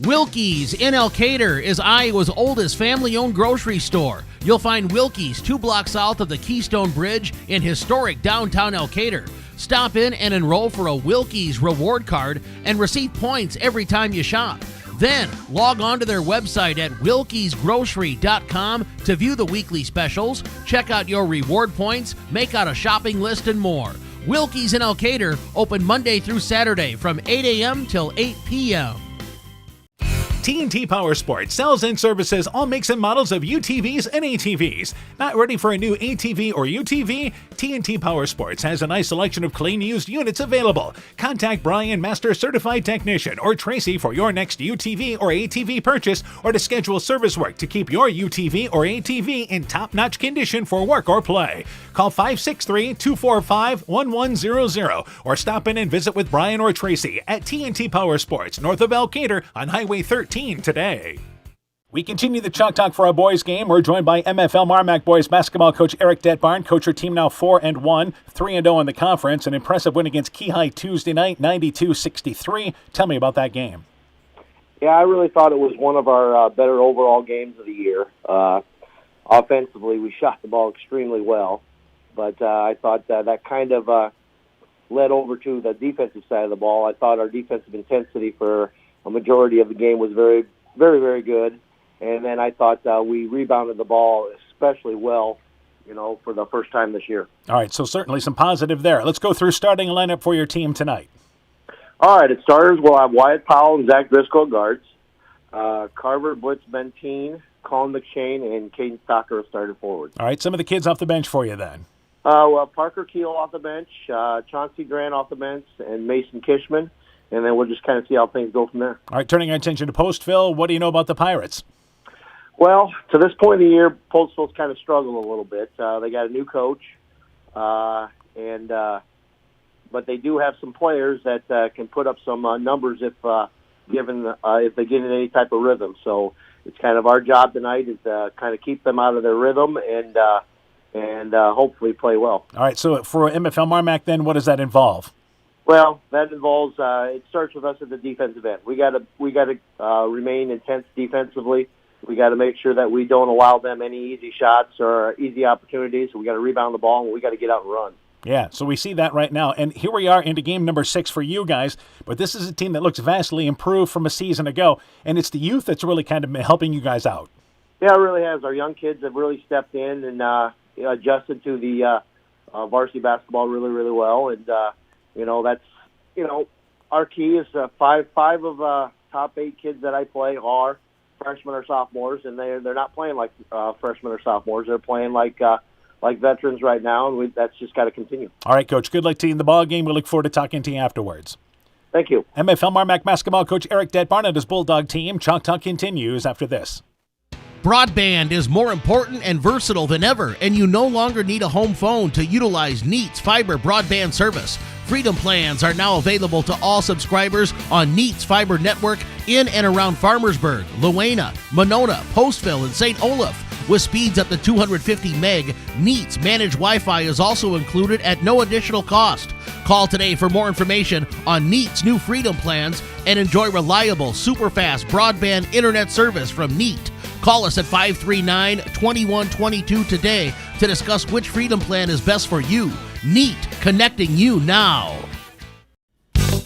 Wilkie's in Elkader is Iowa's oldest family-owned grocery store. You'll find Wilkie's 2 blocks south of the Keystone Bridge in historic downtown Elkader. Stop in and enroll for a Wilkie's reward card and receive points every time you shop. Then log on to their website at wilkiesgrocery.com to view the weekly specials, check out your reward points, make out a shopping list, and more. Wilkie's in Elkader, open Monday through Saturday from 8 a.m. till 8 p.m. TNT Power Sports sells and services all makes and models of UTVs and ATVs. Not ready for a new ATV or UTV? TNT Power Sports has a nice selection of clean used units available. Contact Brian, Master Certified Technician, or Tracy for your next UTV or ATV purchase, or to schedule service work to keep your UTV or ATV in top-notch condition for work or play. Call 563-245-1100 or stop in and visit with Brian or Tracy at TNT Power Sports, north of Elkader on Highway 13 today. We continue the Chalk Talk for our boys game. We're joined by MFL MarMac boys basketball coach Eric Detbarn. Coach, your team now 4-1, 3-0 in the conference. An impressive win against Keyhigh Tuesday night, 92-63. Tell me about that game. Yeah, I really thought it was one of our better overall games of the year. Offensively, we shot the ball extremely well, but I thought that kind of led over to the defensive side of the ball. I thought our defensive intensity for a majority of the game was very, very, very good. And then I thought we rebounded the ball especially well, for the first time this year. All right, so certainly some positive there. Let's go through starting lineup for your team tonight. All right, at starters, we'll have Wyatt Powell and Zach Driscoll guards. Carver Blitz Benteen, Colin McShane, and Caden Stocker started forward. All right, some of the kids off the bench for you then. Well, Parker Keel off the bench, Chauncey Grant off the bench, and Mason Kishman. And then we'll just kind of see how things go from there. All right, turning our attention to Postville, what do you know about the Pirates? Well, to this point of the year, Postville's kind of struggled a little bit. They got a new coach, but they do have some players that can put up some numbers if they get in any type of rhythm. So it's kind of our job tonight is to kind of keep them out of their rhythm and hopefully play well. All right, so for MFL MarMac then, what does that involve? Well, that involves. It starts with us at the defensive end. We got to remain intense defensively. We got to make sure that we don't allow them any easy shots or easy opportunities. We got to rebound the ball, and we got to get out and run. Yeah, so we see that right now. And here we are into game number 6 for you guys. But this is a team that looks vastly improved from a season ago, and it's the youth that's really kind of helping you guys out. Yeah, it really has. Our young kids have really stepped in and adjusted to the varsity basketball really, really well. And that's our key is five of top 8 kids that I play are freshmen or sophomores, and they're not playing like freshmen or sophomores. They're playing like veterans right now, and that's just got to continue. All right, Coach. Good luck to you in the ball game. We look forward to talking to you afterwards. Thank you. MFL MarMac basketball coach Eric Detbarn and his Bulldog team. Chalk Talk continues after this. Broadband is more important and versatile than ever, and you no longer need a home phone to utilize Neat's fiber broadband service. Freedom plans are now available to all subscribers on Neat's fiber network in and around Farmersburg, Luena, Monona, Postville, and St. Olaf. With speeds up to 250 meg, Neat's managed Wi-Fi is also included at no additional cost. Call today for more information on Neat's new Freedom plans and enjoy reliable, super-fast broadband internet service from Neat. Call us at 539-2122 today to discuss which Freedom plan is best for you. Neat, connecting you now.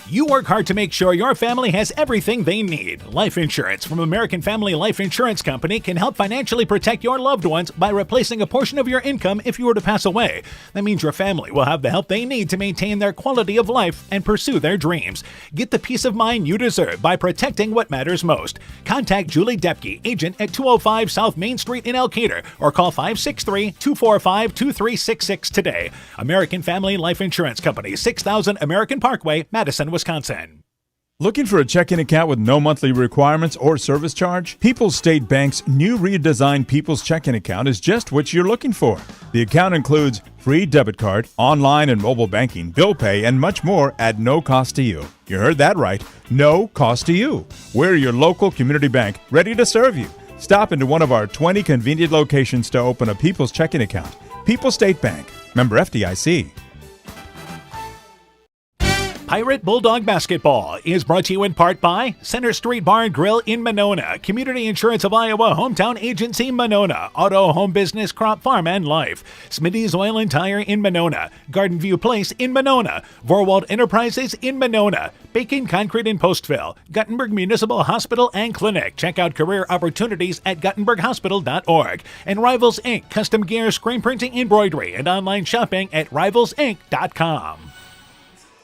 You work hard to make sure your family has everything they need. Life insurance from American Family Life Insurance Company can help financially protect your loved ones by replacing a portion of your income if you were to pass away. That means your family will have the help they need to maintain their quality of life and pursue their dreams. Get the peace of mind you deserve by protecting what matters most. Contact Julie Depke, agent at 205 South Main Street in Elkader, or call 563-245-2366 today. American Family Life Insurance Company, 6000 American Parkway, Madison, Wisconsin. Looking for a checking account with no monthly requirements or service charge? People's State Bank's new redesigned People's Checking Account is just what you're looking for. The account includes free debit card, online and mobile banking, bill pay, and much more at no cost to you. You heard that right. No cost to you. We're your local community bank, ready to serve you. Stop into one of our 20 convenient locations to open a People's Checking Account. People's State Bank. Member FDIC. Pirate Bulldog Basketball is brought to you in part by Center Street Bar and Grill in Monona, Community Insurance of Iowa, Hometown Agency Monona, Auto, Home Business, Crop Farm and Life, Smitty's Oil and Tire in Monona, Garden View Place in Monona, Vorwald Enterprises in Monona, Bacon Concrete in Postville, Guttenberg Municipal Hospital and Clinic. Check out career opportunities at guttenberghospital.org. And Rivals Inc., custom gear, screen printing, embroidery, and online shopping at rivalsinc.com.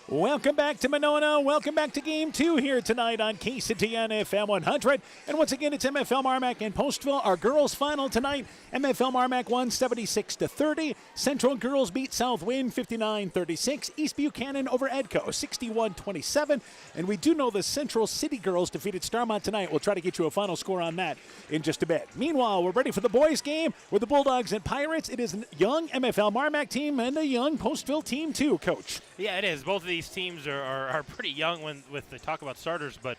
Welcome back to Monona. Welcome back to Game 2 here tonight on KCTN FM 100. And once again, it's MFL MarMac and Postville. Our girls' final tonight. MFL MarMac won 76-30. Central girls beat South Wind 59-36. East Buchanan over Edco 61-27. And we do know the Central City girls defeated Starmont tonight. We'll try to get you a final score on that in just a bit. Meanwhile, we're ready for the boys' game with the Bulldogs and Pirates. It is a young MFL MarMac team and a young Postville team too, Coach. Yeah, it is. Both of these teams are pretty young when they talk about starters, but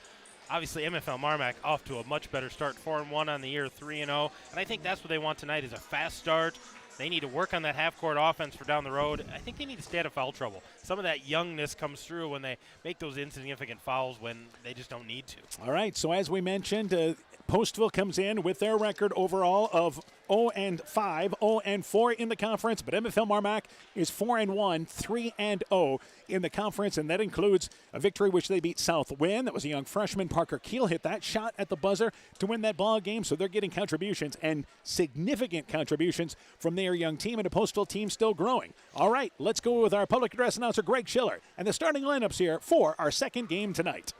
obviously MFL MarMac off to a much better start, 4-1 on the year, 3-0, and I think that's what they want tonight is a fast start. They need to work on that half-court offense for down the road. I think they need to stay out of foul trouble. Some of that youngness comes through when they make those insignificant fouls when they just don't need to. All right, so as we mentioned, Postville comes in with their record overall of 0-5, 0-4 in the conference, but MFL MarMac is 4-1, 3-0 in the conference, and that includes a victory which they beat South Wind. That was a young freshman, Parker Keel, hit that shot at the buzzer to win that ball game, so they're getting contributions and significant contributions from their young team, and the Postville team still growing. All right, let's go with our public address announcer, Greg Schiller, and the starting lineups here for our second game tonight.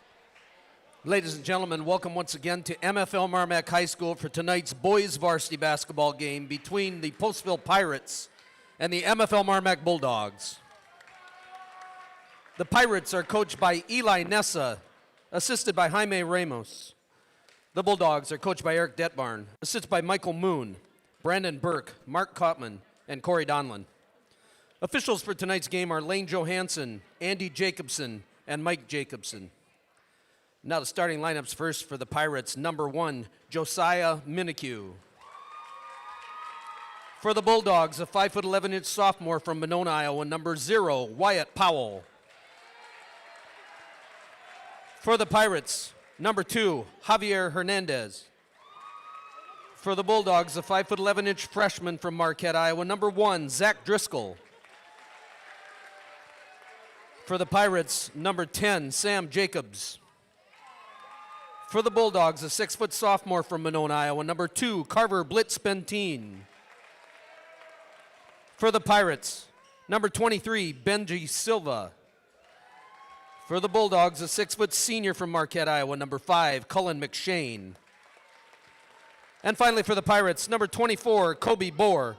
Ladies and gentlemen, welcome once again to MFL MarMac High School for tonight's boys varsity basketball game between the Postville Pirates and the MFL MarMac Bulldogs. The Pirates are coached by Eli Nessa, assisted by Jaime Ramos. The Bulldogs are coached by Eric Detbarn, assisted by Michael Moon, Brandon Burke, Mark Kottman, and Corey Donlin. Officials for tonight's game are Lane Johansson, Andy Jacobson, and Mike Jacobson. Now the starting lineups first for the Pirates. Number 1, Josiah Minikue. For the Bulldogs, a 5'11" sophomore from Monona, Iowa, number 0, Wyatt Powell. For the Pirates, number 2, Javier Hernandez. For the Bulldogs, a 5'11" freshman from Marquette, Iowa, number 1, Zach Driscoll. For the Pirates, number 10, Sam Jacobs. For the Bulldogs, a 6' sophomore from Monona, Iowa, number 2, Carver Blitz-Bentine. For the Pirates, number 23, Benji Silva. For the Bulldogs, a 6' senior from Marquette, Iowa, number 5, Cullen McShane. And finally for the Pirates, number 24, Kobe Bohr.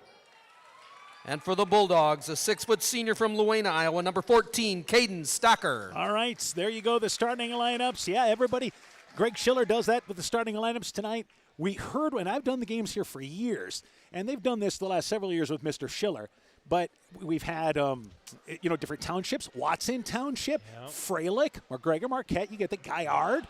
And for the Bulldogs, a 6' senior from Luena, Iowa, number 14, Caden Stocker. All right, there you go, the starting lineups. Yeah, everybody. Greg Schiller does that with the starting lineups tonight. We heard, and I've done the games here for years, and they've done this the last several years with Mr. Schiller, but we've had, different townships. Watson Township, Freilich, McGregor, Marquette. You get the Gaillard.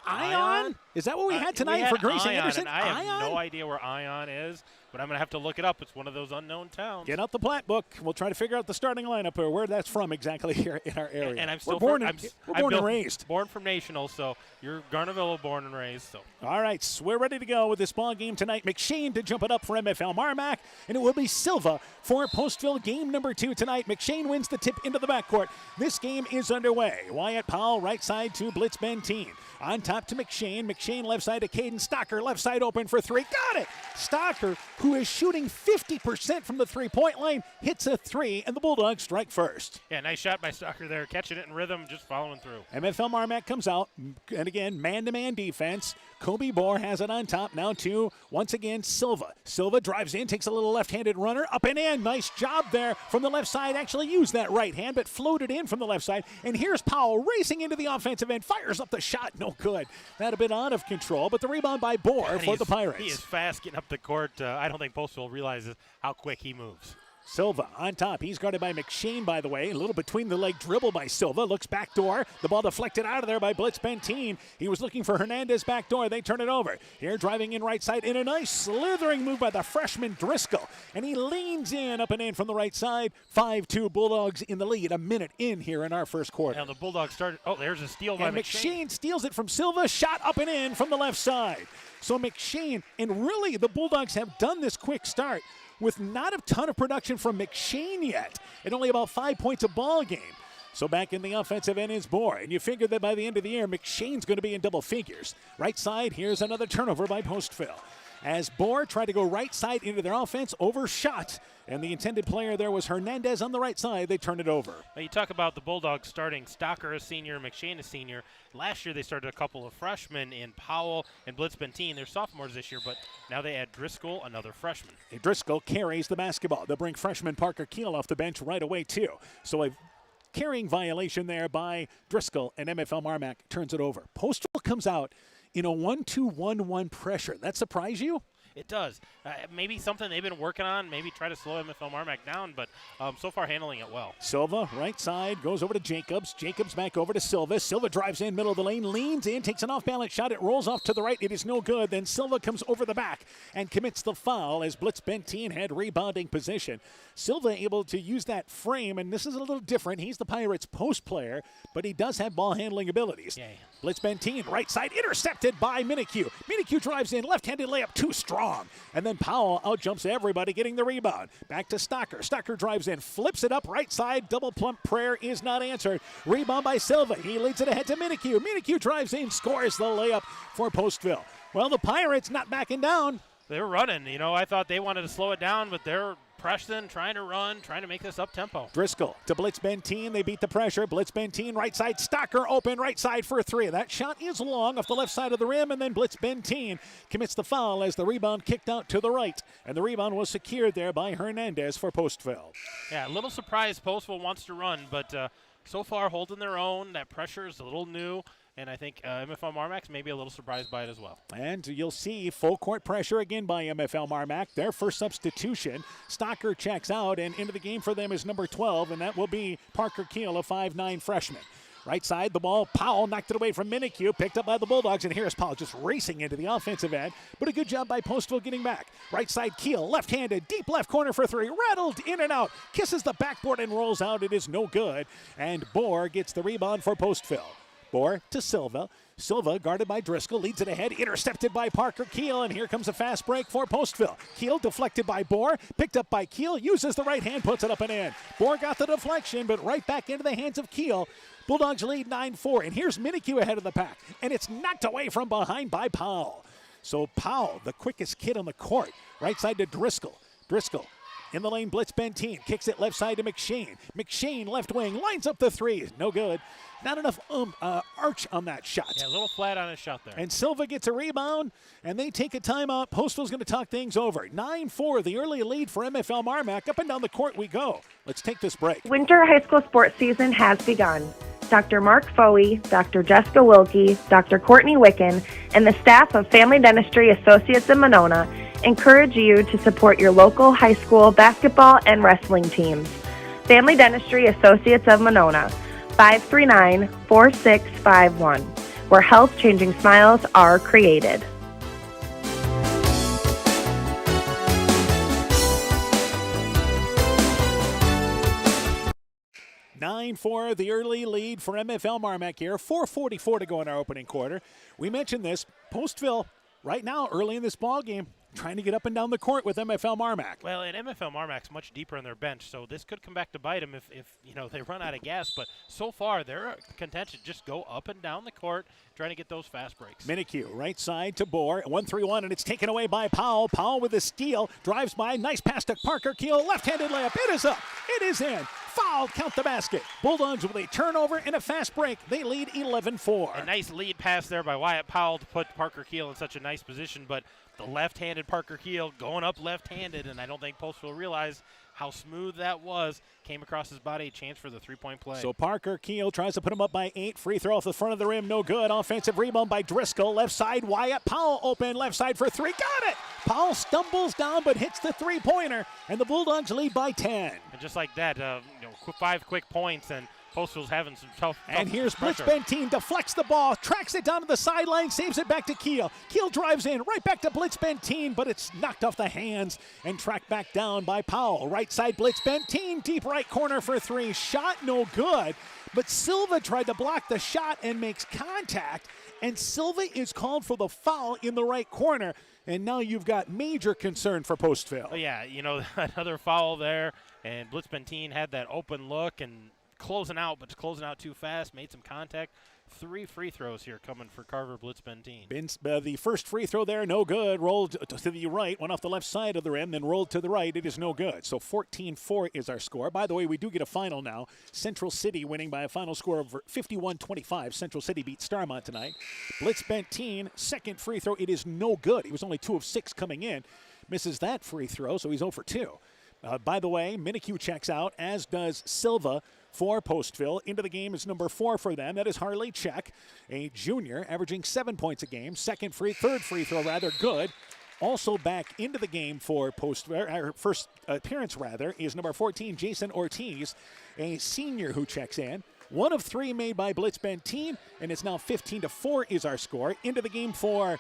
Ion? Is that what we had tonight for Grace Anderson? I have no idea where Ion is, but I'm going to have to look it up. It's one of those unknown towns. Get out the plat book. We'll try to figure out the starting lineup or where that's from exactly here in our area. And I'm still we're born and raised. Born from National, so you're Garnavillo born and raised. So. All right, so we're ready to go with this ball game tonight. McShane to jump it up for MFL MarMac, and it will be Silva for Postville game number 2 tonight. McShane wins the tip into the backcourt. This game is underway. Wyatt Powell right side to Blitz Bentine. On top to McShane. McShane left side to Caden Stocker. Left side open for 3. Got it! Stocker, who is shooting 50% from the three-point line, hits a 3, and the Bulldogs strike first. Yeah, nice shot by Stocker there. Catching it in rhythm, just following through. MFL MarMac comes out, and again, man-to-man defense. Kobe Bohr has it on top now to, once again, Silva. Silva drives in, takes a little left-handed runner, up and in. Nice job there from the left side. Actually used that right hand, but floated in from the left side. And here's Powell racing into the offensive end, fires up the shot. No good. That a bit out of control, but the rebound by Bohr for the Pirates. He is fast getting up the court. I don't think Postville realizes how quick he moves. Silva on top. He's guarded by McShane, by the way. A little between the leg dribble by Silva. Looks backdoor. The ball deflected out of there by Blitz Benteen. He was looking for Hernandez backdoor. They turn it over. Here driving in right side in a nice slithering move by the freshman Driscoll. And he leans in, up and in from the right side. 5-2 Bulldogs in the lead. A minute in here in our first quarter. And the Bulldogs started. Oh, there's a steal by And McShane. McShane steals it from Silva. Shot up and in from the left side. So McShane, and really the Bulldogs have done this quick start with not a ton of production from McShane yet, and only about 5 points a ball game. So back in the offensive end is Bohr, and you figure that by the end of the year, McShane's going to be in double figures. Right side, here's another turnover by Postville. As Bohr tried to go right side into their offense, overshot, and the intended player there was Hernandez on the right side. They turn it over. Well, you talk about the Bulldogs starting Stocker a senior, McShane a senior. Last year they started a couple of freshmen in Powell and Blitz Benteen. They're sophomores this year, but now they add Driscoll, another freshman. And Driscoll carries the basketball. They'll bring freshman Parker Keel off the bench right away, too. So a carrying violation there by Driscoll, and MFL MarMac turns it over. Postville comes out in a 1-2-1-1 pressure. That surprise you? It does. Maybe something they've been working on, maybe try to slow MFL MarMac down, but so far handling it well. Silva, right side, goes over to Jacobs. Jacobs back over to Silva. Silva drives in, middle of the lane, leans in, takes an off-balance shot. It rolls off to the right. It is no good. Then Silva comes over the back and commits the foul as Blitz Benteen had rebounding position. Silva able to use that frame, and this is a little different. He's the Pirates' post player, but he does have ball handling abilities. Yay. Blitz Benteen, right side, intercepted by Minikue. Minikue drives in, left-handed layup, too strong. And then Powell outjumps everybody, getting the rebound. Back to Stocker. Stocker drives in, flips it up right side. Double plump prayer is not answered. Rebound by Silva. He leads it ahead to Minikue. Minikue drives in, scores the layup for Postville. Well, the Pirates not backing down. They're running. You know, I thought they wanted to slow it down, but they're pressing, trying to run, trying to make this up-tempo. Driscoll to Blitz Benteen. They beat the pressure. Blitz Benteen, right side. Stocker open, right side for a three. That shot is long off the left side of the rim, and then Blitz Benteen commits the foul as the rebound kicked out to the right. And the rebound was secured there by Hernandez for Postville. Yeah, a little surprised Postville wants to run, but so far holding their own. That pressure is a little new. And I think MFL MarMac's maybe a little surprised by it as well. And you'll see full court pressure again by MFL MarMac. Their first substitution. Stocker checks out, and into the game for them is number 12, and that will be Parker Keel, a 5'9 freshman. Right side, the ball, Powell knocked it away from Minikue, picked up by the Bulldogs, and here's Powell just racing into the offensive end. But a good job by Postville getting back. Right side, Keel, left-handed, deep left corner for three, rattled in and out, kisses the backboard and rolls out. It is no good, and Bohr gets the rebound for Postville. Bohr to Silva. Silva guarded by Driscoll, leads it ahead, intercepted by Parker Keel, and here comes a fast break for Postville. Keel deflected by Bohr, picked up by Keel, uses the right hand, puts it up and in. Bohr got the deflection, but right back into the hands of Keel. Bulldogs lead 9-4, and here's Minikue ahead of the pack, and it's knocked away from behind by Powell. So Powell, the quickest kid on the court, right side to Driscoll. Driscoll in the lane, Blitz Benteen, kicks it left side to McShane. McShane, left wing, lines up the three. No good. Not enough arch on that shot. Yeah, a little flat on his shot there. And Silva gets a rebound, and they take a timeout. Postville's going to talk things over. 9-4, the early lead for MFL MarMac. Up and down the court we go. Let's take this break. Winter high school sports season has begun. Dr. Mark Foey, Dr. Jessica Wilkie, Dr. Courtney Wicken, and the staff of Family Dentistry Associates in Monona encourage you to support your local high school basketball and wrestling teams. Family Dentistry Associates of Monona, 539-4651, where health-changing smiles are created. 9-4, the early lead for MFL MarMac here. 4:44 to go in our opening quarter. We mentioned this. Postville, right now, early in this ball game, trying to get up and down the court with MFL MarMac. Well, and MFL MarMac's much deeper on their bench, so this could come back to bite them if you know they run out of gas. But so far, they're content to just go up and down the court, trying to get those fast breaks. Minikue, right side to Bohr, 1-3-1, and it's taken away by Powell. Powell with a steal, drives by, nice pass to Parker Keel, left-handed layup. It is up, it is in. Foul, count the basket. Bulldogs with a turnover and a fast break. They lead 11-4. A nice lead pass there by Wyatt Powell to put Parker Keel in such a nice position, but the left-handed Parker Keel going up left-handed, and I don't think Postville realized how smooth that was. Came across his body, a chance for the three-point play. So Parker Keel tries to put him up by 8. Free throw off the front of the rim, no good. Offensive rebound by Driscoll. Left side, Wyatt Powell open. Left side for 3. Got it! Powell stumbles down but hits the three-pointer, and the Bulldogs lead by 10. And just like that, 5 quick points, and Postville's having some tough And here's pressure. Blitzbentine, deflects the ball, tracks it down to the sideline, saves it back to Keel. Keel drives in, right back to Blitzbentine, but it's knocked off the hands and tracked back down by Powell. Right side, Blitzbentine, deep right corner for 3. Shot no good, but Silva tried to block the shot and makes contact, and Silva is called for the foul in the right corner. And now you've got major concern for Postville. Oh, yeah, another foul there, and Blitzbentine had that open look and closing out, but closing out too fast, made some contact. 3 free throws here coming for Carver Blitzbentine. The first free throw there, no good. Rolled to the right, went off the left side of the rim, then rolled to the right. It is no good. So 14-4 is our score. By the way, we do get a final now. Central City winning by a final score of 51-25. Central City beat Starmont tonight. Blitzbentine, second free throw. It is no good. He was only 2 of 6 coming in. Misses that free throw, so he's 0 for 2. By the way, Minikue checks out, as does Silva for Postville. Into the game is number 4 for them. That is Harley Check, a junior, averaging 7 points a game. Third free throw, good. Also back into the game for Postville, first appearance is number 14, Jason Ortiz, a senior who checks in. 1 of 3 made by Blitzbentine, and it's now 15-4 is our score. Into the game for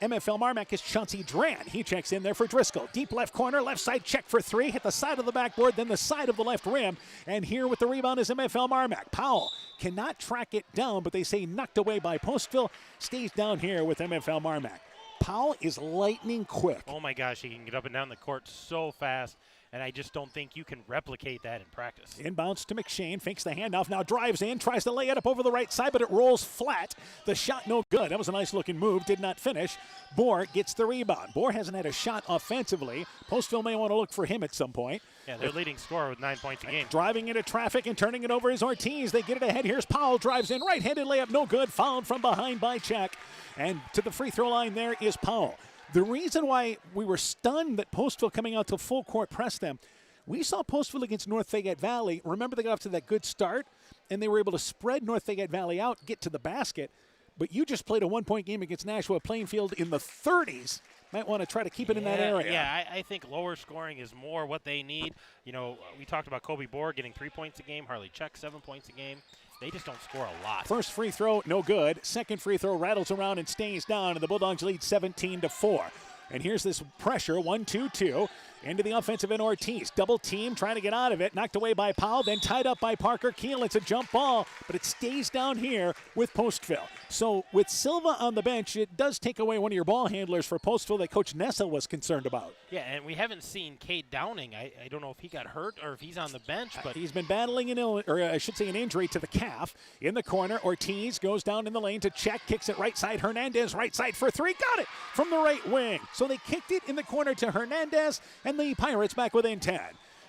MFL MarMac is Chauncey Dran. He checks in there for Driscoll. Deep left corner, left side check for 3. Hit the side of the backboard, then the side of the left rim. And here with the rebound is MFL MarMac. Powell cannot track it down, but they say knocked away by Postville. Stays down here with MFL MarMac. Powell is lightning quick. Oh my gosh, he can get up and down the court so fast, and I just don't think you can replicate that in practice. Inbounds to McShane, fakes the handoff, now drives in, tries to lay it up over the right side, but it rolls flat. The shot no good. That was a nice looking move, did not finish. Bohr gets the rebound. Bohr hasn't had a shot offensively. Postville may want to look for him at some point. Yeah, their leading scorer with 9 points a game. Driving into traffic and turning it over is Ortiz. They get it ahead. Here's Powell, drives in, right-handed layup, no good. Fouled from behind by Check. And to the free throw line there is Powell. The reason why we were stunned that Postville coming out to full court press them, we saw Postville against North Fayette Valley. Remember, they got off to that good start, and they were able to spread North Fayette Valley out, get to the basket. But you just played a 1-point game against Nashua Plainfield in the 30s. Might want to try to keep it in that area. Yeah, I think lower scoring is more what they need. We talked about Kobe Bohr getting 3 points a game, Harley Check 7 points a game. They just don't score a lot. First free throw, no good. Second free throw rattles around and stays down, and the Bulldogs lead 17-4. And here's this pressure, 1-2-2. Into the offensive end, Ortiz. Double team, trying to get out of it. Knocked away by Powell, then tied up by Parker Keel. It's a jump ball, but it stays down here with Postville. So with Silva on the bench, it does take away one of your ball handlers for Postville that Coach Nessa was concerned about. Yeah, and we haven't seen Cade Downing. I don't know if he got hurt or if he's on the bench, but he's been battling an injury to the calf. In the corner, Ortiz goes down in the lane to Check, kicks it right side. Hernandez, right side for 3. Got it from the right wing. So they kicked it in the corner to Hernandez, and the Pirates back within 10.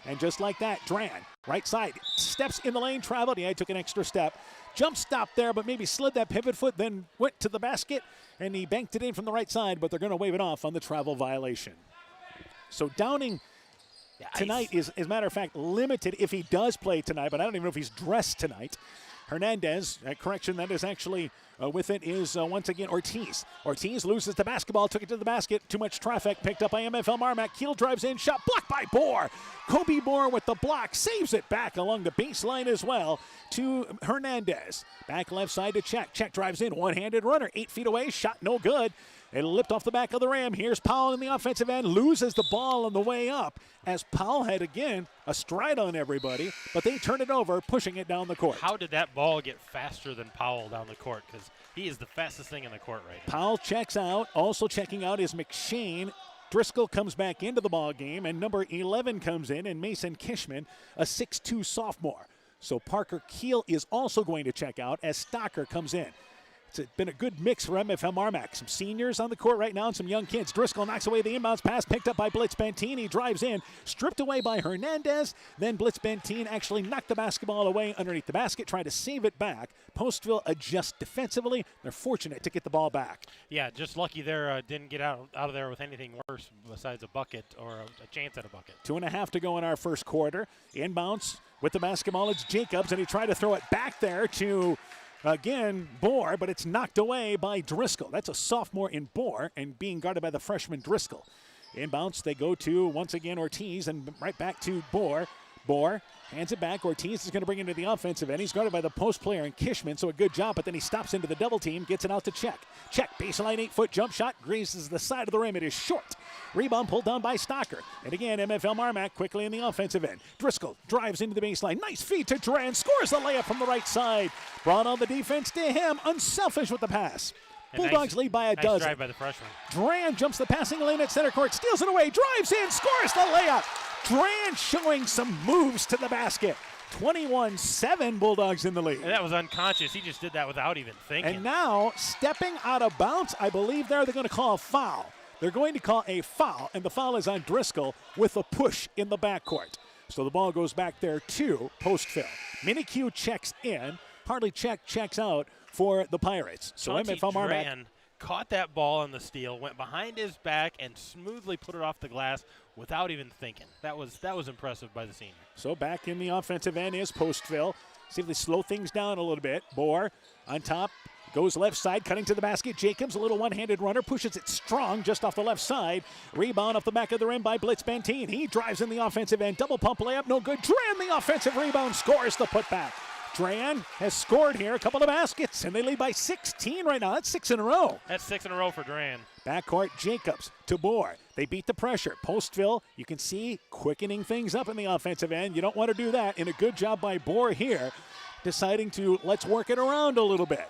And just like that, Dran, right side, steps in the lane, traveled. Yeah, he took an extra step. Jump stop there, but maybe slid that pivot foot, then went to the basket, and he banked it in from the right side, but they're going to wave it off on the travel violation. So Downing tonight is, as a matter of fact, limited if he does play tonight, but I don't even know if he's dressed tonight. Hernandez, correction, that is actually with it is once again Ortiz. Ortiz loses the basketball, took it to the basket. Too much traffic, picked up by MFL MarMac. Keel drives in, shot blocked by Bohr. Kobe Bohr with the block, saves it back along the baseline as well to Hernandez. Back left side to Check. Check drives in, one-handed runner, 8 feet away, shot no good. It lipped off the back of the rim. Here's Powell in the offensive end, loses the ball on the way up as Powell had, again, a stride on everybody, but they turn it over, pushing it down the court. How did that ball get faster than Powell down the court? Because he is the fastest thing in the court right now. Powell checks out. Also checking out is McShane. Driscoll comes back into the ball game, and number 11 comes in, and Mason Kishman, a 6'2 sophomore. So Parker Keel is also going to check out as Stocker comes in. It's been a good mix for MFL MarMac. Some seniors on the court right now and some young kids. Driscoll knocks away the inbounds pass, picked up by Blitz Bantini, drives in, stripped away by Hernandez. Then Blitz Bantini actually knocked the basketball away underneath the basket, trying to save it back. Postville adjusts defensively. They're fortunate to get the ball back. Yeah, just lucky there didn't get out of there with anything worse besides a bucket or a chance at a bucket. 2.5 to go in our first quarter. Inbounds with the basketball, it's Jacobs, and he tried to throw it back there to, again, Bohr, but it's knocked away by Driscoll. That's a sophomore in Bohr and being guarded by the freshman Driscoll. Inbounds, they go to, once again, Ortiz, and right back to Bohr. Bohr hands it back. Ortiz is going to bring it into the offensive end. He's guarded by the post player in Kishman, so a good job, but then he stops into the double team, gets it out to Check. Check, baseline 8-foot jump shot, grazes the side of the rim. It is short. Rebound pulled down by Stocker. And again, MFL MarMac quickly in the offensive end. Driscoll drives into the baseline. Nice feed to Duran. Scores the layup from the right side. Brought all the defense to him. Unselfish with the pass. Bulldogs lead by a nice dozen. Drive by the freshman. Duran jumps the passing lane at center court, steals it away, drives in, scores the layup. Duran showing some moves to the basket. 21-7 Bulldogs in the lead. And that was unconscious. He just did that without even thinking. And now, stepping out of bounds, I believe they're going to call a foul. They're going to call a foul, and the foul is on Driscoll with a push in the backcourt. So the ball goes back there to Postville. Minikue checks in. Hardly checks out for the Pirates. So MFL MarMac caught that ball on the steal, went behind his back, and smoothly put it off the glass without even thinking. That was impressive by the senior. So back in the offensive end is Postville. See if they slow things down a little bit. Bohr on top. Goes left side, cutting to the basket. Jacobs, a little one-handed runner, pushes it strong just off the left side. Rebound off the back of the rim by Blitz Bantine. He drives in the offensive end. Double pump layup, no good. Duran, the offensive rebound, scores the putback. Duran has scored here a couple of baskets, and they lead by 16 right now. That's 6 in a row. That's 6 in a row for Duran. Backcourt, Jacobs to Bohr. They beat the pressure. Postville, you can see, quickening things up in the offensive end. You don't want to do that. And a good job by Bohr here, deciding to let's work it around a little bit.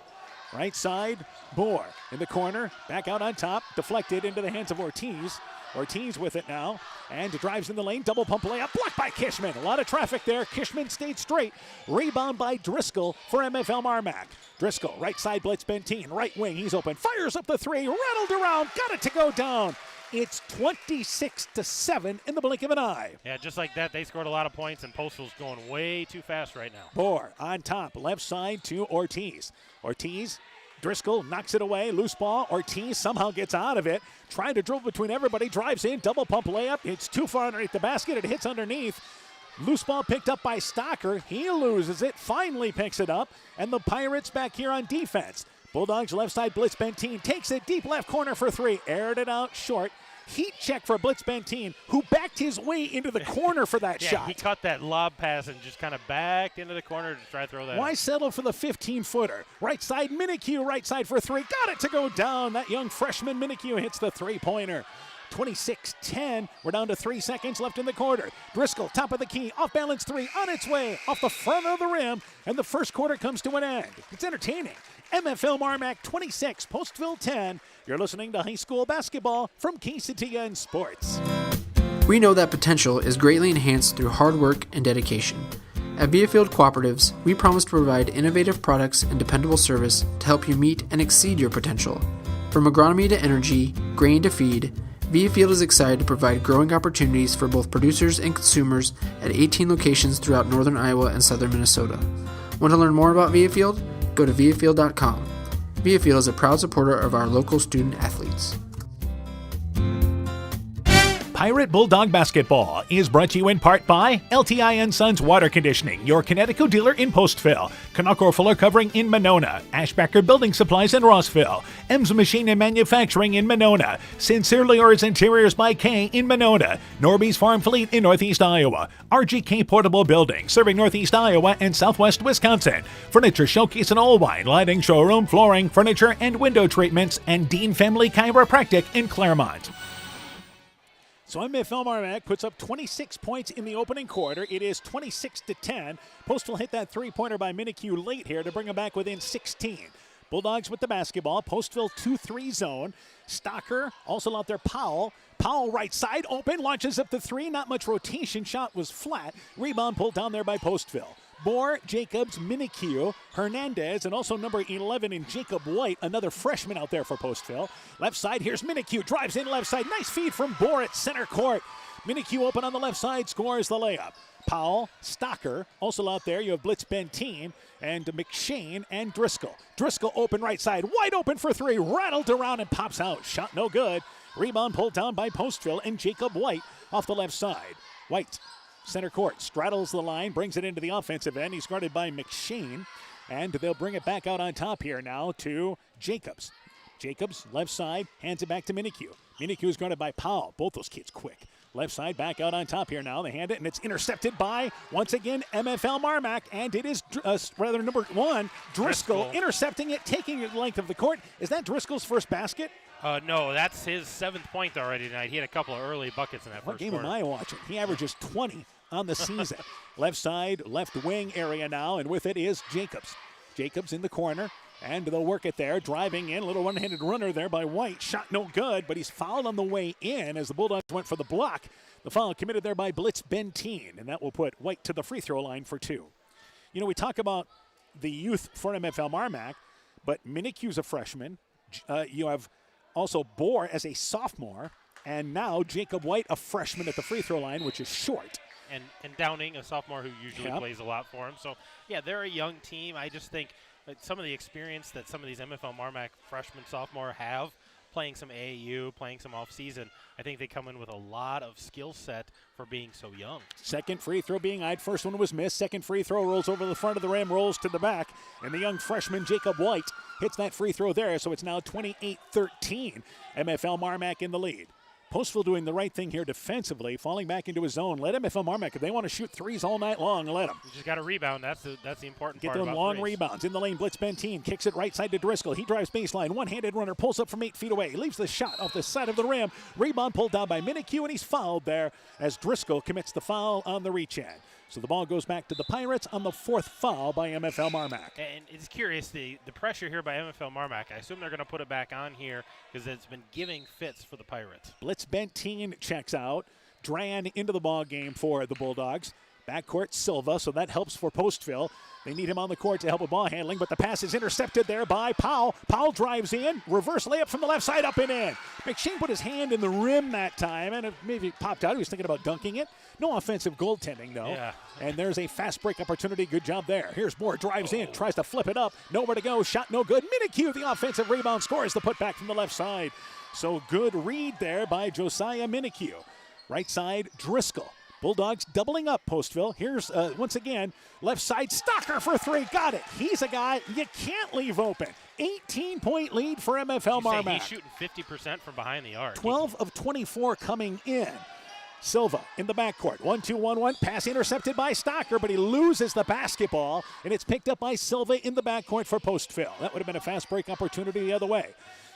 Right side, Bohr in the corner, back out on top, deflected into the hands of Ortiz. Ortiz with it now, and drives in the lane, double pump layup, blocked by Kishman. A lot of traffic there. Kishman stayed straight. Rebound by Driscoll for MFL MarMac. Driscoll, right side Blitz Bantine, right wing, he's open, fires up the three, rattled around, got it to go down. It's 26-7 in the blink of an eye. Yeah, just like that, they scored a lot of points, and Postville's going way too fast right now. Bohr on top, left side to Ortiz. Ortiz, Driscoll knocks it away, loose ball. Ortiz somehow gets out of it, trying to dribble between everybody, drives in, double pump layup. It's too far underneath the basket, it hits underneath. Loose ball picked up by Stocker. He loses it, finally picks it up, and the Pirates back here on defense. Bulldogs left side, Blitz Bantine takes it deep left corner for three, aired it out short. Heat check for Blitz Bantine, who backed his way into the corner for that shot. He caught that lob pass and just kind of backed into the corner to try to throw that. Why settle for the 15-footer? Right side, Minikue, right side for three. Got it to go down. That young freshman Minikue hits the three-pointer. 26-10. We're down to 3 seconds left in the quarter. Driscoll, top of the key, off balance three, on its way, off the front of the rim, and the first quarter comes to an end. It's entertaining. MFL MarMac 26, Postville 10. You're listening to high school basketball from KCTN Sports. We know that potential is greatly enhanced through hard work and dedication. At Viafield Cooperatives, we promise to provide innovative products and dependable service to help you meet and exceed your potential. From agronomy to energy, grain to feed, Viafield is excited to provide growing opportunities for both producers and consumers at 18 locations throughout northern Iowa and southern Minnesota. Want to learn more about Viafield? Go to viafield.com. Viafield is a proud supporter of our local student athletes. Pirate Bulldog Basketball is brought to you in part by LTI & Sons Water Conditioning, your Connecticut dealer in Postville, Canuck Fuller Covering in Monona, Ashbacker Building Supplies in Rossville, Ems Machine and Manufacturing in Monona, Sincerely Yours Interiors by K in Monona, Norby's Farm Fleet in Northeast Iowa, RGK Portable Building serving Northeast Iowa and Southwest Wisconsin, Furniture Showcase and Allwine, lighting, showroom, flooring, furniture, and window treatments, and Dean Family Chiropractic in Claremont. So MFL MarMac puts up 26 points in the opening quarter. It is 26-10. Postville hit that three-pointer by Minikue late here to bring them back within 16. Bulldogs with the basketball. Postville 2-3 zone. Stocker also out there. Powell right side open, launches up the three. Not much rotation. Shot was flat. Rebound pulled down there by Postville. Bohr, Jacobs, Minikue, Hernandez, and also number 11 in Jacob White, another freshman out there for Postville. Left side, here's Minikue, drives in left side. Nice feed from Bohr at center court. Minikue open on the left side, scores the layup. Powell, Stocker, also out there. You have Blitz Benteen and McShane and Driscoll. Driscoll open right side, wide open for three, rattled around and pops out. Shot no good. Rebound pulled down by Postville and Jacob White off the left side. White, center court, straddles the line, brings it into the offensive end. He's guarded by McShane, and they'll bring it back out on top here now to Jacobs. Jacobs, left side, hands it back to Minikue. Minikue is guarded by Powell. Both those kids quick. Left side back out on top here now. They hand it, and it's intercepted by, once again, MFL MarMac, and it is number 1, Driscoll, intercepting it, taking the length of the court. Is that Driscoll's first basket? No, that's his 7th point already tonight. He had a couple of early buckets in that What first game quarter. am I watching? He averages 20 on the season. Left side, left wing area now, and with it is Jacobs. Jacobs in the corner, and they'll work it there. Driving in, a little one-handed runner there by White. Shot no good, but he's fouled on the way in as the Bulldogs went for the block. The foul committed there by Blitz Benteen, and that will put White to the free throw line for 2. You know, we talk about the youth for MFL MarMac, but Minikue's a freshman. You have also Bohr as a sophomore, and now Jacob White, a freshman at the free throw line, which is short. And Downing, a sophomore who usually plays a lot for him. So, yeah, they're a young team. I just think that some of the experience that some of these MFL MarMac freshmen, sophomore have, playing some AAU, playing some off-season, I think they come in with a lot of skill set for being so young. Second free throw being eyed. First one was missed. Second free throw rolls over the front of the rim, rolls to the back. And the young freshman, Jacob White, hits that free throw there. So it's now 28-13. MFL MarMac in the lead. Postville doing the right thing here defensively, falling back into his zone. Let MFL MarMac, if they want to shoot threes all night long, let them. You just got to rebound. That's the important Get part them about long threes. rebounds. In the lane, Blitz Benteen kicks it right side to Driscoll. He drives baseline. One-handed runner, pulls up from 8 feet away. Leaves the shot off the side of the rim. Rebound pulled down by Minikue, and he's fouled there as Driscoll commits the foul on the reach-in. So the ball goes back to the Pirates on the 4th foul by MFL MarMac. And it's curious, the pressure here by MFL MarMac, I assume they're going to put it back on here because it's been giving fits for the Pirates. Blitz Benteen checks out. Dran into the ball game for the Bulldogs. Backcourt Silva, so that helps for Postville. They need him on the court to help with ball handling, but the pass is intercepted there by Powell. Powell drives in, reverse layup from the left side, up and in. McShane put his hand in the rim that time, and it maybe popped out. He was thinking about dunking it. No offensive goaltending, though. Yeah. And there's a fast break opportunity. Good job there. Here's Moore, drives in, tries to flip it up. Nowhere to go, shot no good. Minikue, the offensive rebound, scores the putback from the left side. So good read there by Josiah Minikue. Right side, Driscoll. Bulldogs doubling up Postville. Here's, once again, left side, Stocker for 3. Got it. He's a guy you can't leave open. 18-point lead for MFL MarMac. He's shooting 50% from behind the arc. 12 of 24 coming in. Silva in the backcourt. 1-2-1-1. Pass intercepted by Stocker, but he loses the basketball, and it's picked up by Silva in the backcourt for Postville. That would have been a fast break opportunity the other way.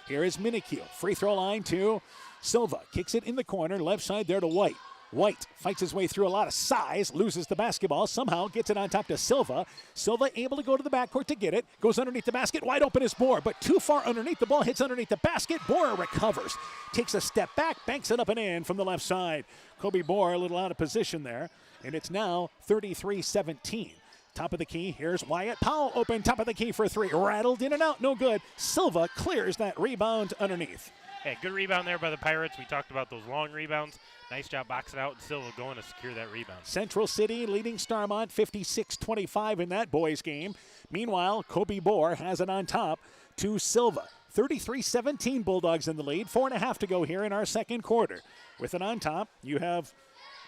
Here is Minikue. Free throw line to Silva. Kicks it in the corner. Left side there to White. White fights his way through a lot of size, loses the basketball, somehow gets it on top to Silva. Silva able to go to the backcourt to get it, goes underneath the basket, wide open is Bohr, but too far underneath. The ball hits underneath the basket. Bohr recovers, takes a step back, banks it up and in from the left side. Kobe Bohr a little out of position there, and it's now 33-17. Top of the key, here's Wyatt Powell open, top of the key for 3. Rattled in and out, no good. Silva clears that rebound underneath. Hey, good rebound there by the Pirates. We talked about those long rebounds. Nice job boxing out, and Silva going to secure that rebound. Central City leading Starmont 56-25 in that boys game. Meanwhile, Kobe Bohr has it on top to Silva. 33-17 Bulldogs in the lead. 4.5 to go here in our second quarter. With it on top, you have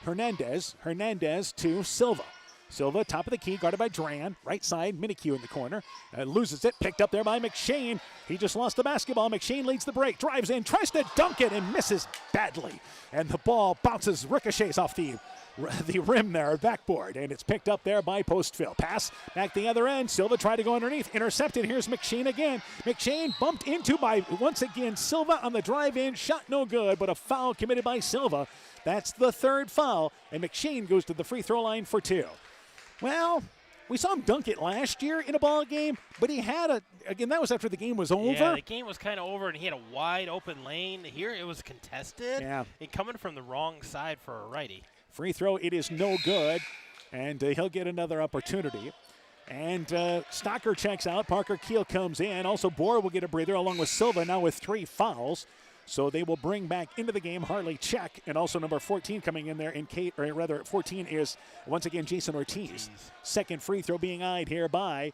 Hernandez to Silva. Silva, top of the key, guarded by Dran. Right side, Minikue in the corner. Loses it, picked up there by McShane. He just lost the basketball. McShane leads the break, drives in, tries to dunk it, and misses badly. And the ball bounces, ricochets off the rim there, backboard, and it's picked up there by Postville. Pass back the other end. Silva tried to go underneath, intercepted. Here's McShane again. McShane bumped into by, once again, Silva on the drive-in. Shot no good, but a foul committed by Silva. That's the 3rd foul, and McShane goes to the free throw line for 2. Well, we saw him dunk it last year in a ball game, but he had again, that was after the game was over. Yeah, the game was kind of over, and he had a wide open lane. Here it was contested, and coming from the wrong side for a righty. Free throw, it is no good. and he'll get another opportunity. And Stocker checks out. Parker Keel comes in. Also, Bohr will get a breather along with Silva now with 3 fouls. So they will bring back into the game Harley Check, and also number 14 coming in there. 14 is once again Jason Ortiz. Second free throw being eyed here by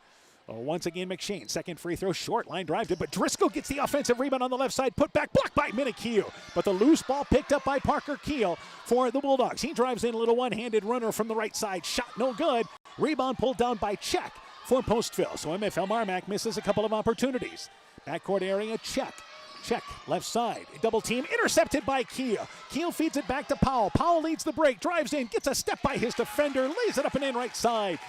once again McShane. Second free throw, short line drive, but Driscoll gets the offensive rebound on the left side. Put back, blocked by Minique. But the loose ball picked up by Parker Keel for the Bulldogs. He drives in a little one-handed runner from the right side. Shot no good. Rebound pulled down by Check for Postville. So MFL MarMac misses a couple of opportunities. Backcourt area, Check, left side, double team, intercepted by Keel. Keel feeds it back to Powell. Powell leads the break, drives in, gets a step by his defender, lays it up and in right side.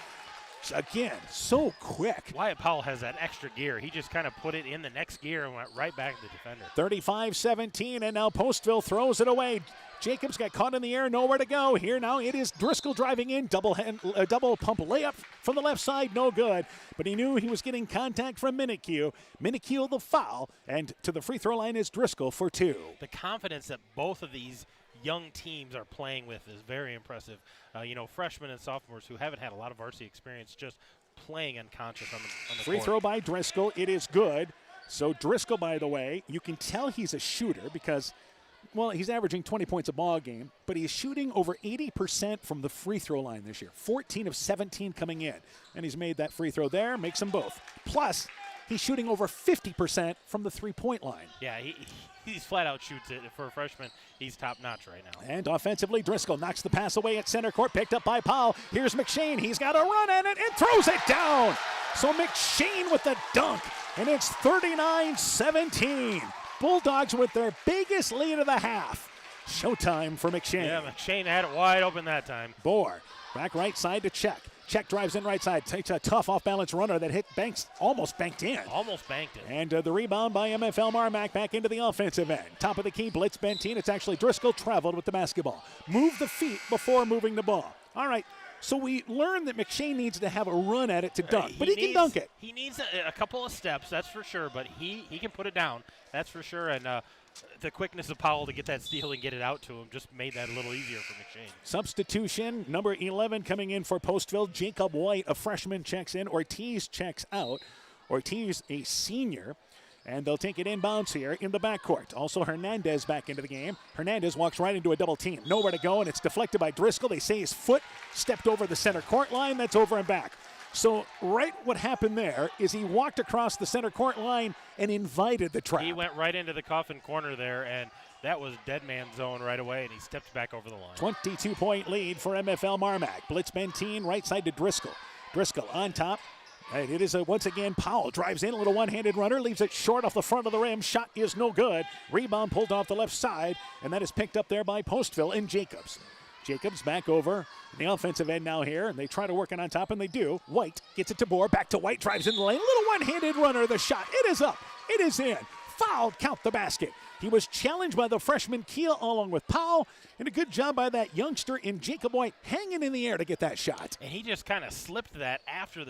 Again, so quick. Wyatt Powell has that extra gear. He just kind of put it in the next gear and went right back to the defender. 35-17, and now Postville throws it away. Jacobs got caught in the air, nowhere to go. Here now it is Driscoll driving in, double pump layup from the left side, no good. But he knew he was getting contact from Minique. Minique the foul, and to the free throw line is Driscoll for 2. The confidence that both of these young teams are playing with is very impressive. Freshmen and sophomores who haven't had a lot of varsity experience just playing unconscious on the free court. Throw by Driscoll. It is good. So Driscoll, by the way, you can tell he's a shooter because, well, he's averaging 20 points a ball game, but he's shooting over 80% from the free throw line this year. 14 of 17 coming in. And he's made that free throw there, makes them both. Plus, he's shooting over 50% from the three-point line. Yeah, he's flat out shoots it. For a freshman, he's top-notch right now. And offensively, Driscoll knocks the pass away at center court, picked up by Powell. Here's McShane. He's got a run at it and throws it down. So McShane with the dunk, and it's 39-17. Bulldogs with their biggest lead of the half. Showtime for McShane. Yeah, McShane had it wide open that time. Bohr, back right side to Check. Check drives in right side, takes a tough off-balance runner that hit Banks, almost banked in. Almost banked it. And the rebound by MFL MarMac back into the offensive end. Top of the key, blitz Bentine. It's actually Driscoll traveled with the basketball. Move the feet before moving the ball. All right, so we learned that McShane needs to have a run at it to dunk, but he can dunk it. He needs a couple of steps, that's for sure, but he can put it down, that's for sure. And the quickness of Powell to get that steal and get it out to him just made that a little easier for McShane. Substitution, number 11 coming in for Postville. Jacob White, a freshman, checks in. Ortiz checks out. Ortiz, a senior. And they'll take it inbounds here in the backcourt. Also Hernandez back into the game. Hernandez walks right into a double team. Nowhere to go, and it's deflected by Driscoll. They say his foot stepped over the center court line. That's over and back. So right what happened there is he walked across the center court line and invited the trap. He went right into the coffin corner there, and that was dead man zone right away, and he stepped back over the line. 22-point lead for MFL MarMac. Blitz Bentine, right side to Driscoll. Driscoll on top. Right, it is once again Powell drives in, a little one-handed runner, leaves it short off the front of the rim. Shot is no good. Rebound pulled off the left side, and that is picked up there by Postville and Jacobs. Jacobs back over the offensive end now here, and they try to work it on top, and they do. White gets it to Bohr, back to White, drives in the lane. Little one-handed runner, the shot. It is up. It is in. Fouled, count the basket. He was challenged by the freshman Keel along with Powell, and a good job by that youngster in Jacob White hanging in the air to get that shot. And he just kind of slipped that after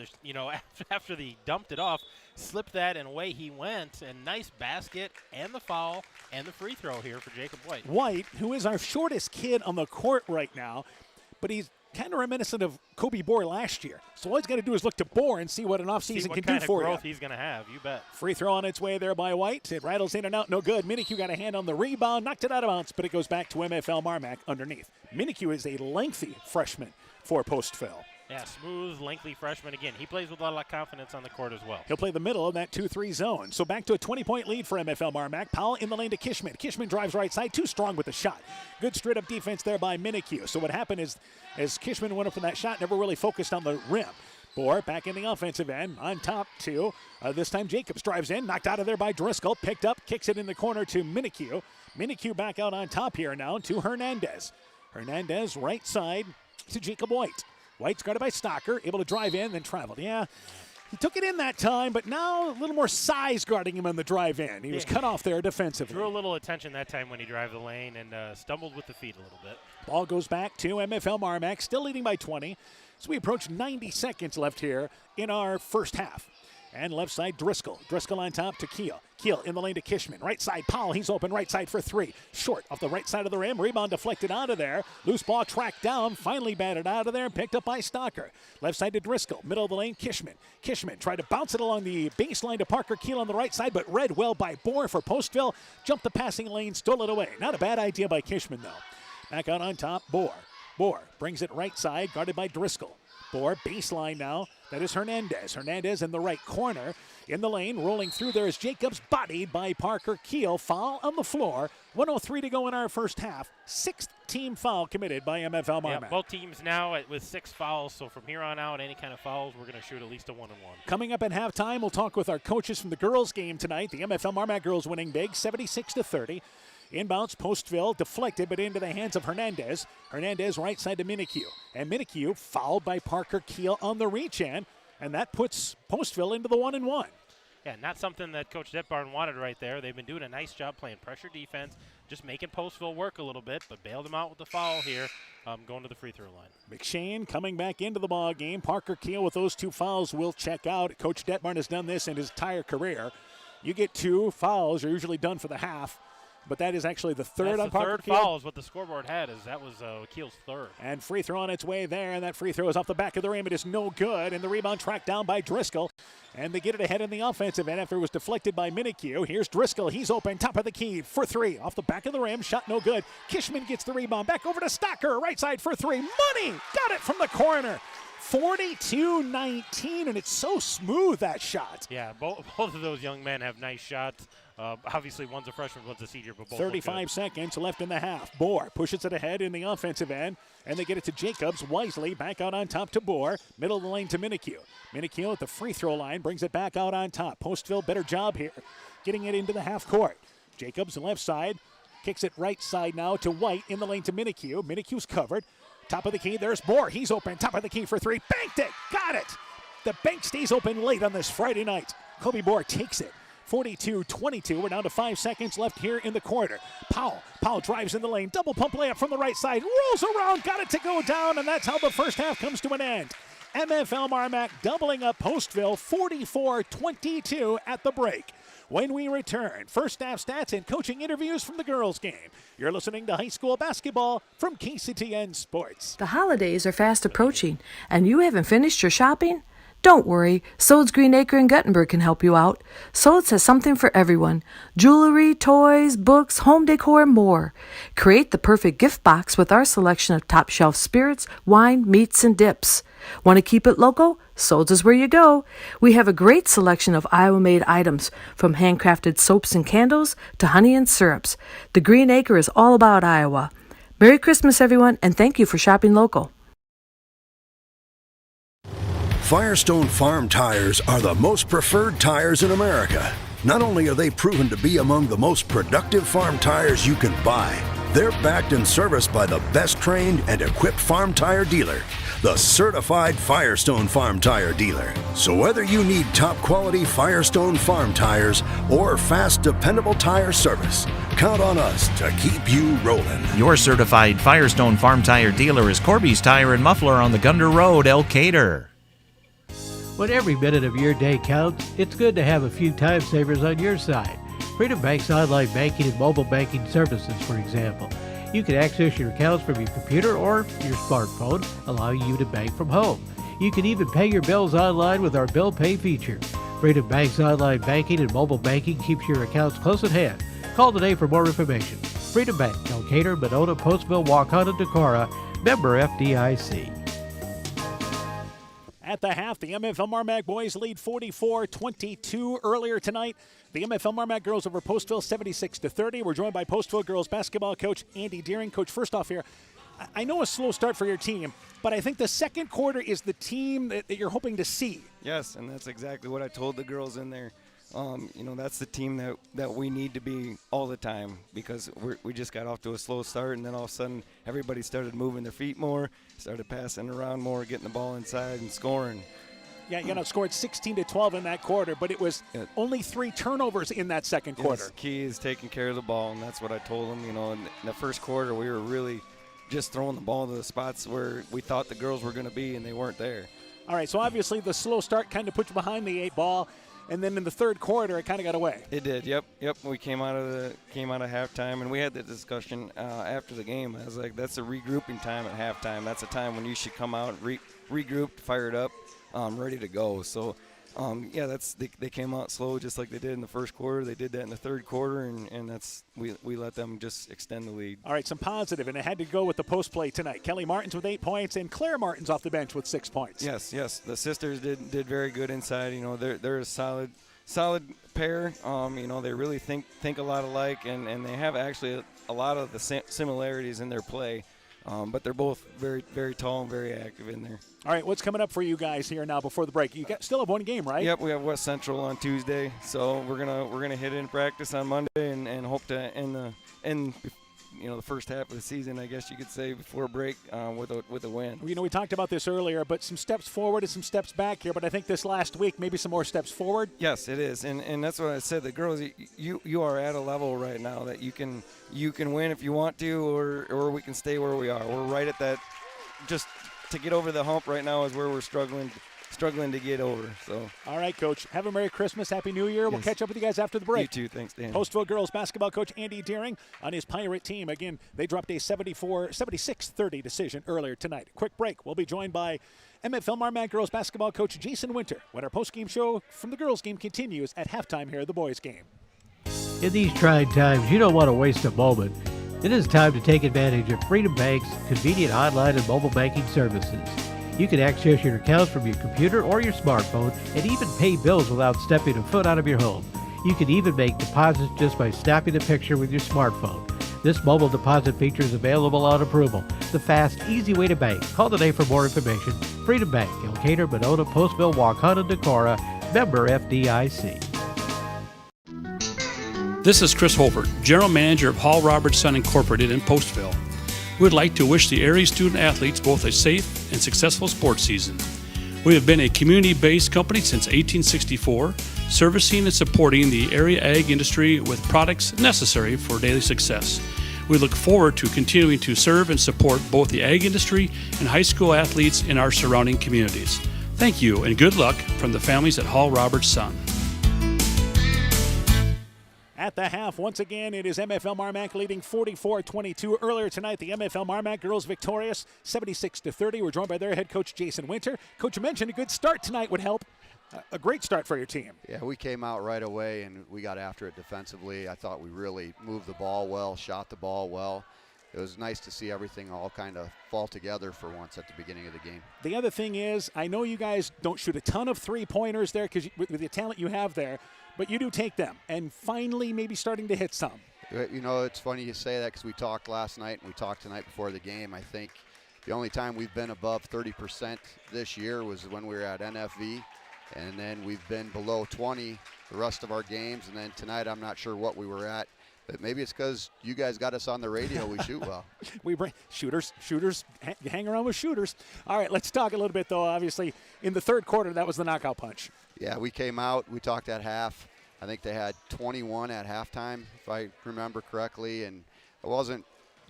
after he dumped it off, slipped that and away he went. And nice basket and the foul and the free throw here for Jacob White. White, who is our shortest kid on the court right now, but he's kind of reminiscent of Kobe Bohr last year. So all he's got to do is look to Bohr and see what an offseason can do for you. What kind of growth he's going to have, you bet. Free throw on its way there by White. It rattles in and out, no good. Minique got a hand on the rebound, knocked it out of bounds, but it goes back to MFL MarMac underneath. Minique is a lengthy freshman for Postville. Yeah, smooth, lengthy freshman. Again, he plays with a lot of confidence on the court as well. He'll play the middle of that 2-3 zone. So back to a 20-point lead for MFL MarMac. Powell in the lane to Kishman. Kishman drives right side, too strong with the shot. Good straight-up defense there by Minique. So what happened is, as Kishman went up for that shot, never really focused on the rim. Bohr back in the offensive end, on top to, this time Jacobs drives in, knocked out of there by Driscoll, picked up, kicks it in the corner to Minique. Minique back out on top here now to Hernandez. Hernandez right side to Jacob White. White's guarded by Stocker, able to drive in, then traveled. Yeah, he took it in that time, but now a little more size guarding him on the drive in. He was cut off there defensively. Drew a little attention that time when he drove the lane and stumbled with the feet a little bit. Ball goes back to MFL MarMac, still leading by 20. So we approach 90 seconds left here in our first half. And left side, Driscoll. Driscoll on top to Keel. Keel in the lane to Kishman. Right side, Powell. He's open right side for three. Short off the right side of the rim. Rebound deflected out of there. Loose ball tracked down. Finally batted out of there and picked up by Stocker. Left side to Driscoll. Middle of the lane, Kishman. Kishman tried to bounce it along the baseline to Parker Keel on the right side, but read well by Bohr for Postville. Jumped the passing lane, stole it away. Not a bad idea by Kishman, though. Back out on top, Bohr. Bohr brings it right side, guarded by Driscoll. Bohr, baseline now. That is Hernandez. Hernandez in the right corner. In the lane, rolling through there is Jacobs, bodied by Parker Keel. Foul on the floor. 1:03 to go in our first half. Sixth team foul committed by MFL MarMac. Yeah, both teams now with 6 fouls, so from here on out, any kind of fouls, we're going to shoot at least a 1-and-1. Coming up at halftime, we'll talk with our coaches from the girls' game tonight. The MFL MarMac girls winning big, 76-30. Inbounds, Postville, deflected, but into the hands of Hernandez. Hernandez right side to Minique. And Minique fouled by Parker Keel on the reach-in, and that puts Postville into the 1-and-1. Yeah, not something that Coach Detbarn wanted right there. They've been doing a nice job playing pressure defense, just making Postville work a little bit, but bailed them out with the foul here, going to the free throw line. McShane coming back into the ball game. Parker Keel with those 2 fouls will check out. Coach Detbarn has done this in his entire career. You get 2 fouls, you're usually done for the half. But that is actually the third on Parker third Keel. foul is what the scoreboard had. That was Keel's third. And free throw on its way there, and that free throw is off the back of the rim. It is no good, and the rebound tracked down by Driscoll. And they get it ahead in the offensive end after it was deflected by Minique. Here's Driscoll. He's open, top of the key for 3. Off the back of the rim, shot no good. Kishman gets the rebound. Back over to Stocker, right side for 3. Money! Got it from the corner. 42-19, and it's so smooth, that shot. Yeah, both of those young men have nice shots. Obviously, one's a freshman, one's a senior, but both 35 seconds left in the half. Bohr pushes it ahead in the offensive end, and they get it to Jacobs. Wisely back out on top to Bohr. Middle of the lane to Minique. Minique at the free throw line brings it back out on top. Postville, better job here, getting it into the half court. Jacobs, left side, kicks it right side now to White in the lane to Minique. Minique's covered. Top of the key, there's Bohr. He's open. Top of the key for 3. Banked it. Got it. The bank stays open late on this Friday night. Kobe Bohr takes it. 42-22. We're down to 5 seconds left here in the quarter. Powell drives in the lane. Double pump layup from the right side. Rolls around. Got it to go down, and that's how the first half comes to an end. MFL MarMac doubling up Postville 44-22 at the break. When we return, first half stats and coaching interviews from the girls' game. You're listening to high school basketball from KCTN Sports. The holidays are fast approaching, and you haven't finished your shopping? Don't worry, Sold's Green Acre in Guttenberg can help you out. Sold's has something for everyone. Jewelry, toys, books, home decor, and more. Create the perfect gift box with our selection of top shelf spirits, wine, meats, and dips. Want to keep it local? Sold's is where you go. We have a great selection of Iowa-made items, from handcrafted soaps and candles to honey and syrups. The Green Acre is all about Iowa. Merry Christmas, everyone, and thank you for shopping local. Firestone Farm tires are the most preferred tires in America. Not only are they proven to be among the most productive farm tires you can buy, they're backed and serviced by the best trained and equipped farm tire dealer, the certified Firestone Farm Tire dealer. So whether you need top quality Firestone Farm tires or fast, dependable tire service, count on us to keep you rolling. Your certified Firestone Farm Tire dealer is Corby's Tire and Muffler on the Gunder Road, Elkader. When every minute of your day counts, it's good to have a few time savers on your side. Freedom Bank's online banking and mobile banking services, for example. You can access your accounts from your computer or your smartphone, allowing you to bank from home. You can even pay your bills online with our Bill Pay feature. Freedom Bank's online banking and mobile banking keeps your accounts close at hand. Call today for more information. Freedom Bank, Elkader, Monona, Postville, Waukegan, and Decorah. Member FDIC. At the half, the MFL MarMac boys lead 44-22 earlier tonight. The MFL MarMac girls over Postville 76-30. We're joined by Postville girls basketball coach Andy Deering. Coach, first off here, I know a slow start for your team, but I think the second quarter is the team that you're hoping to see. Yes, and that's exactly what I told the girls in there. That's the team that we need to be all the time, because we just got off to a slow start, and then all of a sudden everybody started moving their feet more, started passing around more, getting the ball inside and scoring. Yeah, scored 16-12 in that quarter, but it was only 3 turnovers in that second quarter. Yes, key is taking care of the ball, and that's what I told them. In the first quarter we were really just throwing the ball to the spots where we thought the girls were going to be, and they weren't there. All right, so obviously the slow start kind of put you behind the 8 ball, and then in the third quarter it kind of got away. It did. Yep. We came out of halftime, and we had that discussion after the game. I was like, that's a regrouping time at halftime. That's a time when you should come out, regroup, fired up, ready to go. So, they came out slow just like they did in the first quarter. They did that in the third quarter, and that's we let them just extend the lead. All right, some positive, and it had to go with the post play tonight. Kelly Martins with 8 points, and Claire Martins off the bench with 6 points. Yes. The sisters did very good inside. They're a solid pair. They really think a lot alike, and they have actually a lot of the similarities in their play. But they're both very, very tall and very active in there. All right, what's coming up for you guys here now before the break? You still have one game, right? Yep, we have West Central on Tuesday, so we're gonna hit in practice on Monday and hope to end the first half of the season, I guess you could say, before break with a win. We talked about this earlier, but some steps forward and some steps back here. But I think this last week, maybe some more steps forward. Yes, it is, and that's what I said. The girls, you are at a level right now that you can win if you want to, or we can stay where we are. We're right at that. Just to get over the hump right now is where we're struggling to get over. So. All right, Coach. Have a Merry Christmas, Happy New Year. We'll catch up with you guys after the break. You too. Thanks, Dan. Postville girls basketball coach Andy Deering on his Pirate team. Again, they dropped a 76-30 decision earlier tonight. Quick break. We'll be joined by MFL MarMac girls basketball coach Jason Winter when our postgame show from the girls game continues at halftime here at the boys game. In these trying times, you don't want to waste a moment. It is time to take advantage of Freedom Bank's convenient online and mobile banking services. You can access your accounts from your computer or your smartphone and even pay bills without stepping a foot out of your home. You can even make deposits just by snapping a picture with your smartphone. This mobile deposit feature is available on approval. The fast, easy way to bank. Call today for more information. Freedom Bank, Elkader, Monona, Postville, Waukegan, Decorah, member FDIC. This is Chris Holbert, General Manager of Hall Roberts Son Incorporated in Postville. We would like to wish the area student athletes both a safe and successful sports season. We have been a community-based company since 1864, servicing and supporting the area ag industry with products necessary for daily success. We look forward to continuing to serve and support both the ag industry and high school athletes in our surrounding communities. Thank you and good luck from the families at Hall Roberts Son. At the half, once again, it is MFL MarMac leading 44-22. Earlier tonight, the MFL MarMac girls victorious 76-30. We're joined by their head coach, Jason Winter. Coach, you mentioned a good start tonight would help. A great start for your team. Yeah, we came out right away, and we got after it defensively. I thought we really moved the ball well, shot the ball well. It was nice to see everything all kind of fall together for once at the beginning of the game. The other thing is, I know you guys don't shoot a ton of three-pointers there because with the talent you have there, but you do take them, and finally maybe starting to hit some. It's funny you say that because we talked last night and we talked tonight before the game. I think the only time we've been above 30% this year was when we were at NFV, and then we've been below 20 the rest of our games, and then tonight I'm not sure what we were at. But maybe it's because you guys got us on the radio. We shoot well. We bring shooters, hang around with shooters. All right, let's talk a little bit, though. Obviously, in the third quarter, that was the knockout punch. Yeah, we came out. We talked at half. I think they had 21 at halftime, if I remember correctly. And I wasn't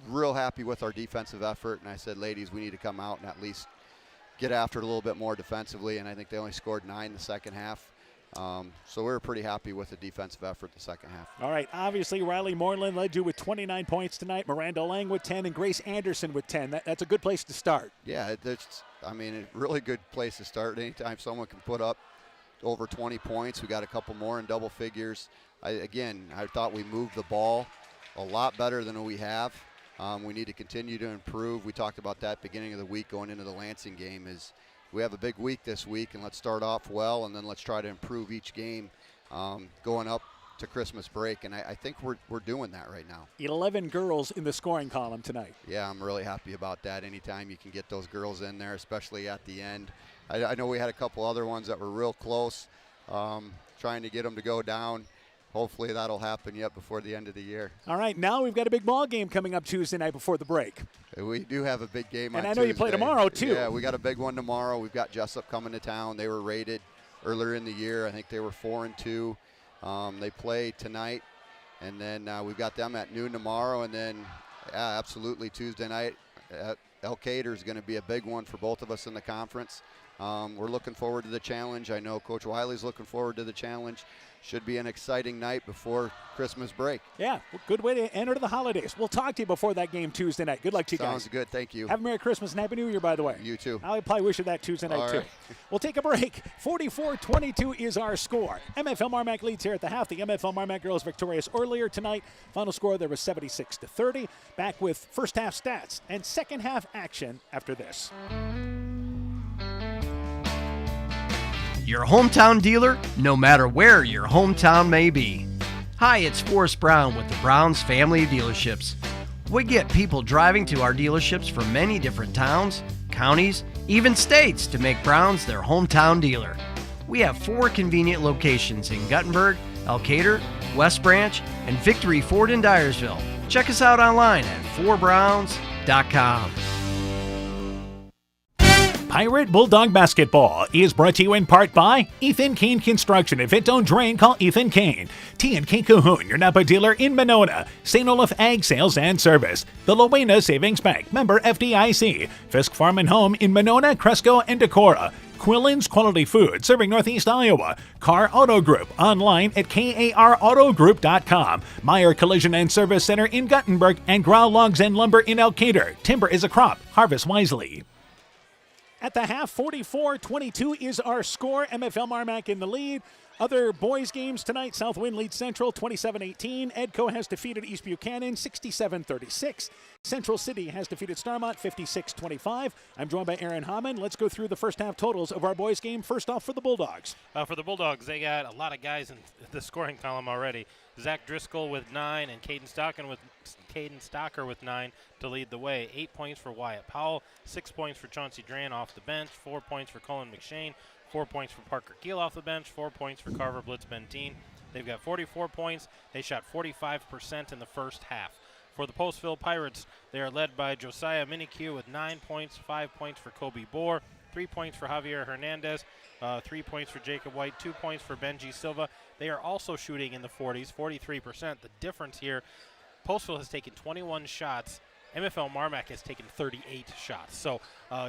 real happy with our defensive effort. And I said, ladies, we need to come out and at least get after it a little bit more defensively. And I think they only scored 9 in the second half. So we were pretty happy with the defensive effort the second half. All right, obviously Riley Moreland led you with 29 points tonight, Miranda Lang with 10, and Grace Anderson with 10. That's a good place to start. Yeah, a really good place to start. Anytime someone can put up over 20 points, we got a couple more in double figures. I thought we moved the ball a lot better than we have. We need to continue to improve. We talked about that beginning of the week going into the Lansing game is we have a big week this week, and let's start off well, and then let's try to improve each game going up to Christmas break, and I think we're doing that right now. 11 girls in the scoring column tonight. Yeah, I'm really happy about that. Anytime you can get those girls in there, especially at the end. I know we had a couple other ones that were real close, trying to get them to go down. Hopefully that'll happen yet before the end of the year. All right, now we've got a big ball game coming up Tuesday night before the break. We do have a big game on Tuesday. And I know you play tomorrow, too. Yeah, we got a big one tomorrow. We've got Jessup coming to town. They were rated earlier in the year. I think they were 4-2. They play tonight, and then we've got them at noon tomorrow. And then, yeah, absolutely Tuesday night, Elkader is going to be a big one for both of us in the conference. We're looking forward to the challenge. I know Coach Wiley's looking forward to the challenge. Should be an exciting night before Christmas break. Yeah, well, good way to enter the holidays. We'll talk to you before that game Tuesday night. Good luck to you guys. Sounds good. Thank you. Have a Merry Christmas and Happy New Year, by the way. You too. I'll probably wish you that Tuesday night, too. Right. We'll take a break. 44-22 is our score. MFL MarMac leads here at the half. The MFL MarMac girls victorious earlier tonight. Final score there was 76-30. Back with first half stats and second half action after this. Your hometown dealer, no matter where your hometown may be. Hi, it's Forrest Brown with the Browns Family of Dealerships. We get people driving to our dealerships from many different towns, counties, even states to make Browns their hometown dealer. We have 4 convenient locations in Guttenberg, Elkader, West Branch, and Victory Ford in Dyersville. Check us out online at 4browns.com. Pirate Bulldog Basketball is brought to you in part by Ethan Kane Construction. If it don't drain, call Ethan Kane. T&K Cahoon, your Napa dealer in Monona. St. Olaf Ag Sales and Service. The Lowena Savings Bank, member FDIC. Fisk Farm and Home in Monona, Cresco, and Decorah. Quillen's Quality Food, serving Northeast Iowa. Carr Auto Group, online at karautogroup.com. Meyer Collision and Service Center in Guttenberg, and Grau Logs and Lumber in Elkader. Timber is a crop. Harvest wisely. At the half, 44-22 is our score. MFL MarMac in the lead. Other boys games tonight, Southwind leads Central 27-18. Edco has defeated East Buchanan 67-36. Central City has defeated Starmont 56-25. I'm joined by Aaron Hammond. Let's go through the first half totals of our boys game. First off for the Bulldogs. For the Bulldogs, they got a lot of guys in the scoring column already. Zach Driscoll with 9 and Caden Stocker with 9 to lead the way. 8 points for Wyatt Powell, 6 points for Chauncey Dran off the bench, 4 points for Colin McShane, 4 points for Parker Keel off the bench, 4 points for Carver Blitz Bentine. They've got 44 points. They shot 45% in the first half. For the Postville Pirates, they are led by Josiah Minicue with 9 points, 5 points for Kobe Bohr, 3 points for Javier Hernandez, 3 points for Jacob White, 2 points for Benji Silva. They are also shooting in the 40s, 43%. The difference here, Postville has taken 21 shots. MFL MarMac has taken 38 shots. So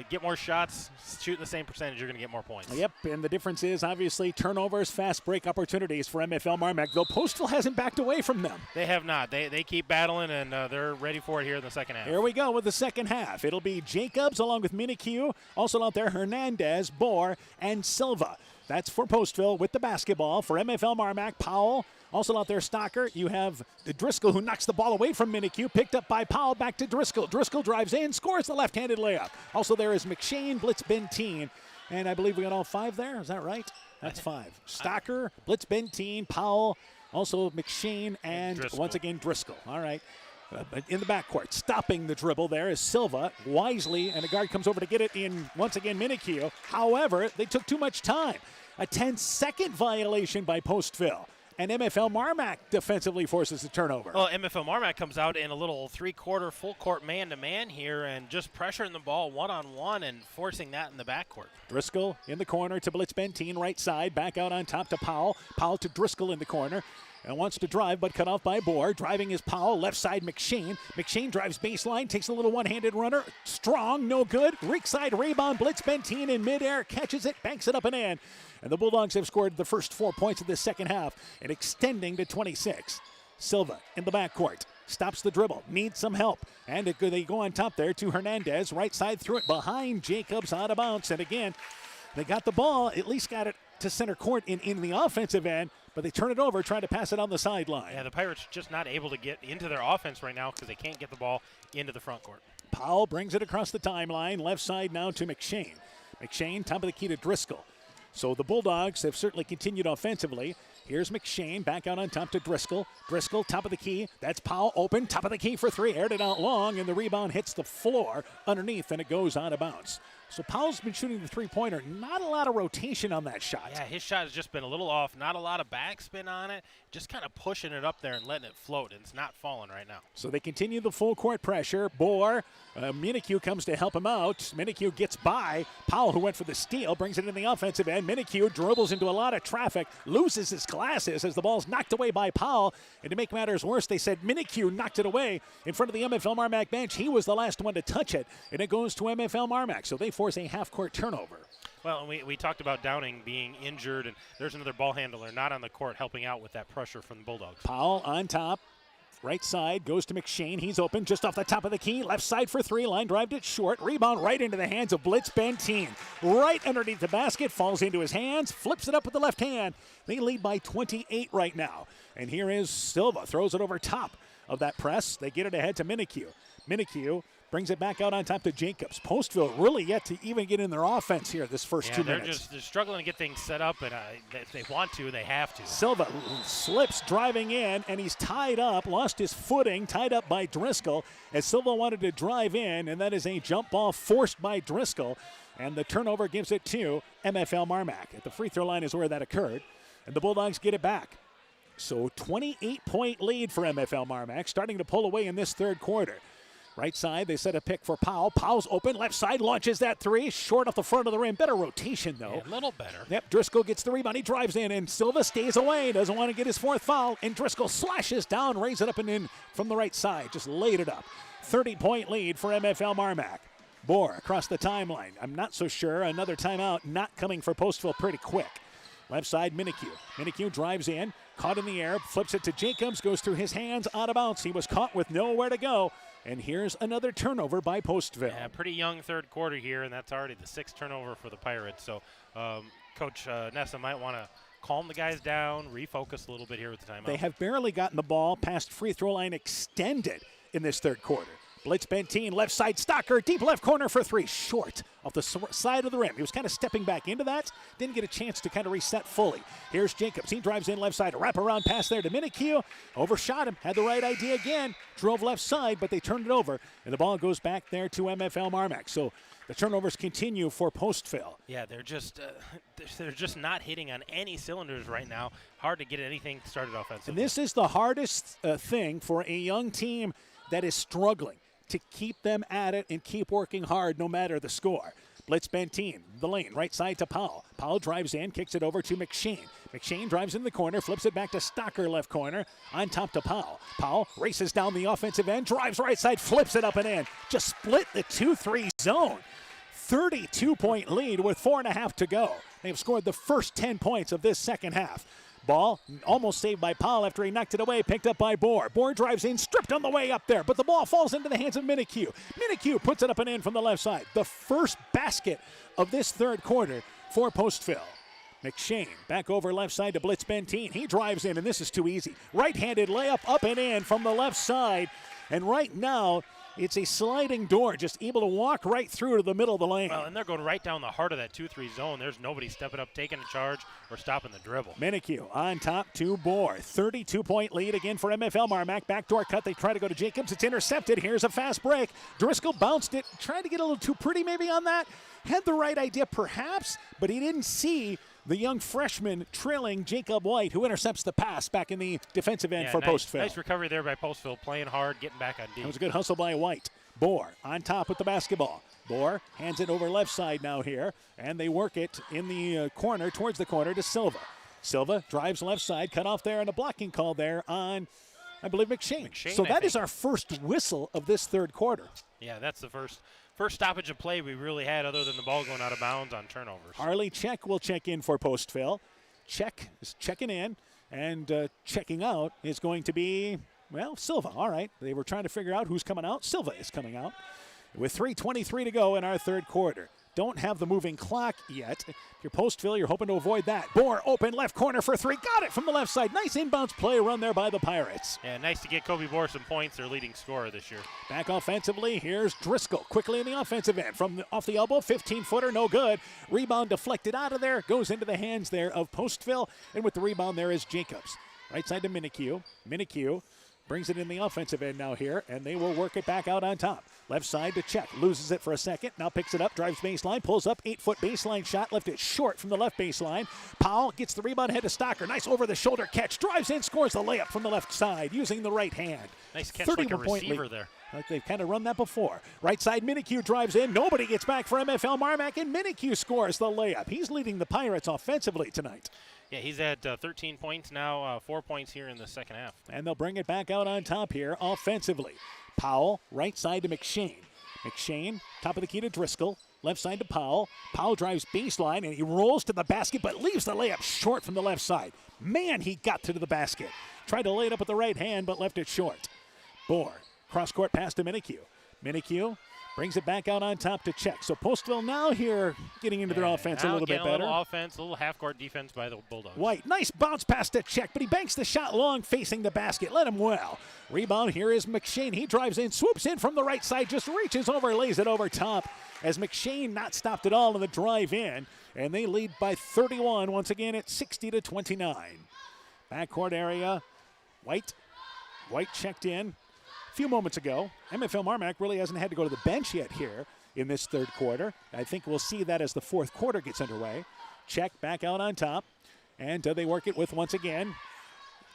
get more shots, shoot the same percentage, you're going to get more points. Yep, and the difference is obviously turnovers, fast break opportunities for MFL MarMac, though Postville hasn't backed away from them. They have not. They keep battling, and they're ready for it here in the second half. Here we go with the second half. It'll be Jacobs along with Minicue. Also out there, Hernandez, Bohr, and Silva. That's for Postville with the basketball. For MFL MarMac, Powell. Also out there, Stocker. You have Driscoll, who knocks the ball away from Minicue, picked up by Powell, back to Driscoll. Driscoll drives in, scores the left-handed layup. Also there is McShane, Blitz Bentine, and I believe we got all 5 there. Is that right? That's 5. Stocker, Blitz Bentine, Powell, also McShane, and once again Driscoll. All right. In the backcourt, stopping the dribble there is Silva, wisely, and the guard comes over to get it in, once again, Minicue. However, they took too much time. A 10-second violation by Postville. And MFL MarMac defensively forces the turnover. Well, MFL MarMac comes out in a little three-quarter full-court man-to-man here and just pressuring the ball one-on-one and forcing that in the backcourt. Driscoll in the corner to Blitz Bentine, right side, back out on top to Powell. Powell to Driscoll in the corner. And wants to drive, but cut off by Bohr. Driving is Powell, left side McShane. McShane drives baseline, takes a little one-handed runner. Strong, no good. Weak side rebound, Blitz Bentine in midair, catches it, banks it up and in. And the Bulldogs have scored the first 4 points of this second half and extending to 26. Silva in the backcourt. Stops the dribble, needs some help. And they go on top there to Hernandez. Right side through it behind Jacobs, out of bounds. And again, they got the ball, at least got it to center court in the offensive end, but they turn it over, trying to pass it on the sideline. Yeah, the Pirates just not able to get into their offense right now because they can't get the ball into the front court. Powell brings it across the timeline, left side now to McShane. McShane, top of the key to Driscoll. So the Bulldogs have certainly continued offensively. Here's McShane, back out on top to Driscoll. Driscoll, top of the key. That's Powell open, top of the key for 3. Aired it out long, and the rebound hits the floor underneath, and it goes out of bounds. So Powell's been shooting the three-pointer. Not a lot of rotation on that shot. Yeah, his shot has just been a little off. Not a lot of backspin on it. Just kind of pushing it up there and letting it float, and it's not falling right now. So they continue the full-court pressure. Bohr, Minicue comes to help him out. Minicue gets by. Powell, who went for the steal, brings it in the offensive end. Minicue dribbles into a lot of traffic, loses his glasses as the ball's knocked away by Powell. And to make matters worse, they said Minicue knocked it away in front of the MFL MarMac bench. He was the last one to touch it, and it goes to MFL MarMac. So they force a half-court turnover. Well, we talked about Downing being injured, and there's another ball handler not on the court helping out with that pressure from the Bulldogs. Powell on top. Right side goes to McShane. He's open just off the top of the key. Left side for three. Line drive it short. Rebound right into the hands of Blitz Benteen. Right underneath the basket. Falls into his hands. Flips it up with the left hand. They lead by 28 right now. And here is Silva. Throws it over top of that press. They get it ahead to Minique. Minique brings it back out on top to Jacobs. Postville really yet to even get in their offense here this first 2 minutes. They're struggling to get things set up, and if they want to, they have to. Silva slips driving in, and he's tied up, lost his footing, tied up by Driscoll as Silva wanted to drive in, and that is a jump ball forced by Driscoll, and the turnover gives it to MFL MarMac. At the free throw line is where that occurred, and the Bulldogs get it back. So 28-point lead for MFL MarMac, starting to pull away in this third quarter. Right side, they set a pick for Powell. Powell's open. Left side launches that three. Short off the front of the rim. Better rotation, though. Yeah, a little better. Yep, Driscoll gets the rebound. He drives in, and Silva stays away. Doesn't want to get his fourth foul. And Driscoll slashes down, raise it up and in from the right side. Just laid it up. 30-point lead for MFL MarMac. Bohr across the timeline. I'm not so sure. Another timeout not coming for Postville pretty quick. Left side, Minique. Minique drives in, caught in the air, flips it to Jacobs, goes through his hands, out of bounds. He was caught with nowhere to go. And here's another turnover by Postville. Yeah, pretty young third quarter here, and that's already the 6th turnover for the Pirates. So Coach Nessa might want to calm the guys down, refocus a little bit here with the timeout. They have barely gotten the ball past free throw line extended in this third quarter. Blitz Benteen, left side, Stocker, deep left corner for three. Short off the side of the rim. He was kind of stepping back into that. Didn't get a chance to kind of reset fully. Here's Jacobs. He drives in left side. A wraparound pass there to Minique. Overshot him. Had the right idea again. Drove left side, but they turned it over. And the ball goes back there to MFL MarMac. So the turnovers continue for Postville. Yeah, they're just not hitting on any cylinders right now. Hard to get anything started offensively. And this is the hardest thing for a young team that is struggling, to keep them at it and keep working hard no matter the score. Blitz Benteen, the lane, right side to Powell. Powell drives in, kicks it over to McShane. McShane drives in the corner, flips it back to Stocker, left corner, on top to Powell. Powell races down the offensive end, drives right side, flips it up and in. Just split the 2-3 zone. 32-point lead with 4.5 to go. They've scored the first 10 points of this second half. Ball almost saved by Powell after he knocked it away, picked up by Bohr. Bohr drives in, stripped on the way up there, but the ball falls into the hands of Minique. Minique puts it up and in from the left side. The first basket of this third quarter for Postville. McShane back over left side to Blitz Benteen. He drives in, and this is too easy. Right-handed layup up and in from the left side. And right now, it's a sliding door, just able to walk right through to the middle of the lane. Well, and they're going right down the heart of that 2-3 zone. There's nobody stepping up, taking a charge, or stopping the dribble. Minique on top to Bohr. 32-point lead again for MFL MarMac. Backdoor cut. They try to go to Jacobs. It's intercepted. Here's a fast break. Driscoll bounced it. Tried to get a little too pretty maybe on that. Had the right idea perhaps, but he didn't see the young freshman trailing Jacob White, who intercepts the pass back in the defensive end for Postville. Nice recovery there by Postville, playing hard, getting back on D. That was a good hustle by White. Bohr on top with the basketball. Bohr hands it over left side now here, and they work it in the corner, towards the corner to Silva. Silva drives left side, cut off there, and a blocking call there on, I believe, McShane. So that is our first whistle of this third quarter. Yeah, that's the first stoppage of play we really had other than the ball going out of bounds on turnovers. Harley Check will check in for Postville. Check is checking in, and checking out is going to be, well, Silva. All right, they were trying to figure out who's coming out. Silva is coming out with 3:23 to go in our third quarter. Don't have the moving clock yet. If you're Postville, you're hoping to avoid that. Bohr open left corner for three. Got it from the left side. Nice inbounds play run there by the Pirates. Yeah, nice to get Kobe Bohr some points, their leading scorer this year. Back offensively, here's Driscoll quickly in the offensive end. Off the elbow, 15-footer, no good. Rebound deflected out of there. Goes into the hands there of Postville. And with the rebound there is Jacobs. Right side to Minique. Minique brings it in the offensive end now here, and they will work it back out on top. Left side to Check. Loses it for a second. Now picks it up, drives baseline, pulls up, 8-foot baseline shot, left it short from the left baseline. Powell gets the rebound ahead to Stocker. Nice over-the-shoulder catch. Drives in, scores the layup from the left side using the right hand. Nice catch like a receiver there. Like they've kind of run that before. Right side, Minique drives in. Nobody gets back for MFL MarMac, and Minique scores the layup. He's leading the Pirates offensively tonight. Yeah, he's at 13 points now, 4 points here in the second half. And they'll bring it back out on top here offensively. Powell, right side to McShane. McShane, top of the key to Driscoll. left side to Powell. Powell drives baseline, and he rolls to the basket, but leaves the layup short from the left side. Man, he got to the basket. Tried to lay it up with the right hand, but left it short. Bohr, cross-court pass to Minikue. Minikue brings it back out on top to Check. So Postville now here getting into their offense a little bit better. A little offense, a little half-court defense by the Bulldogs. White, nice bounce pass to Check, but he banks the shot long facing the basket. Let him well. Rebound here is McShane. He drives in, swoops in from the right side, just reaches over, lays it over top. As McShane not stopped at all in the drive in, and they lead by 31 once again at 60-29. Backcourt area, White checked in a few moments ago. MFL MarMac really hasn't had to go to the bench yet here in this third quarter. I think we'll see that as the fourth quarter gets underway. Check back out on top, and they work it with, once again,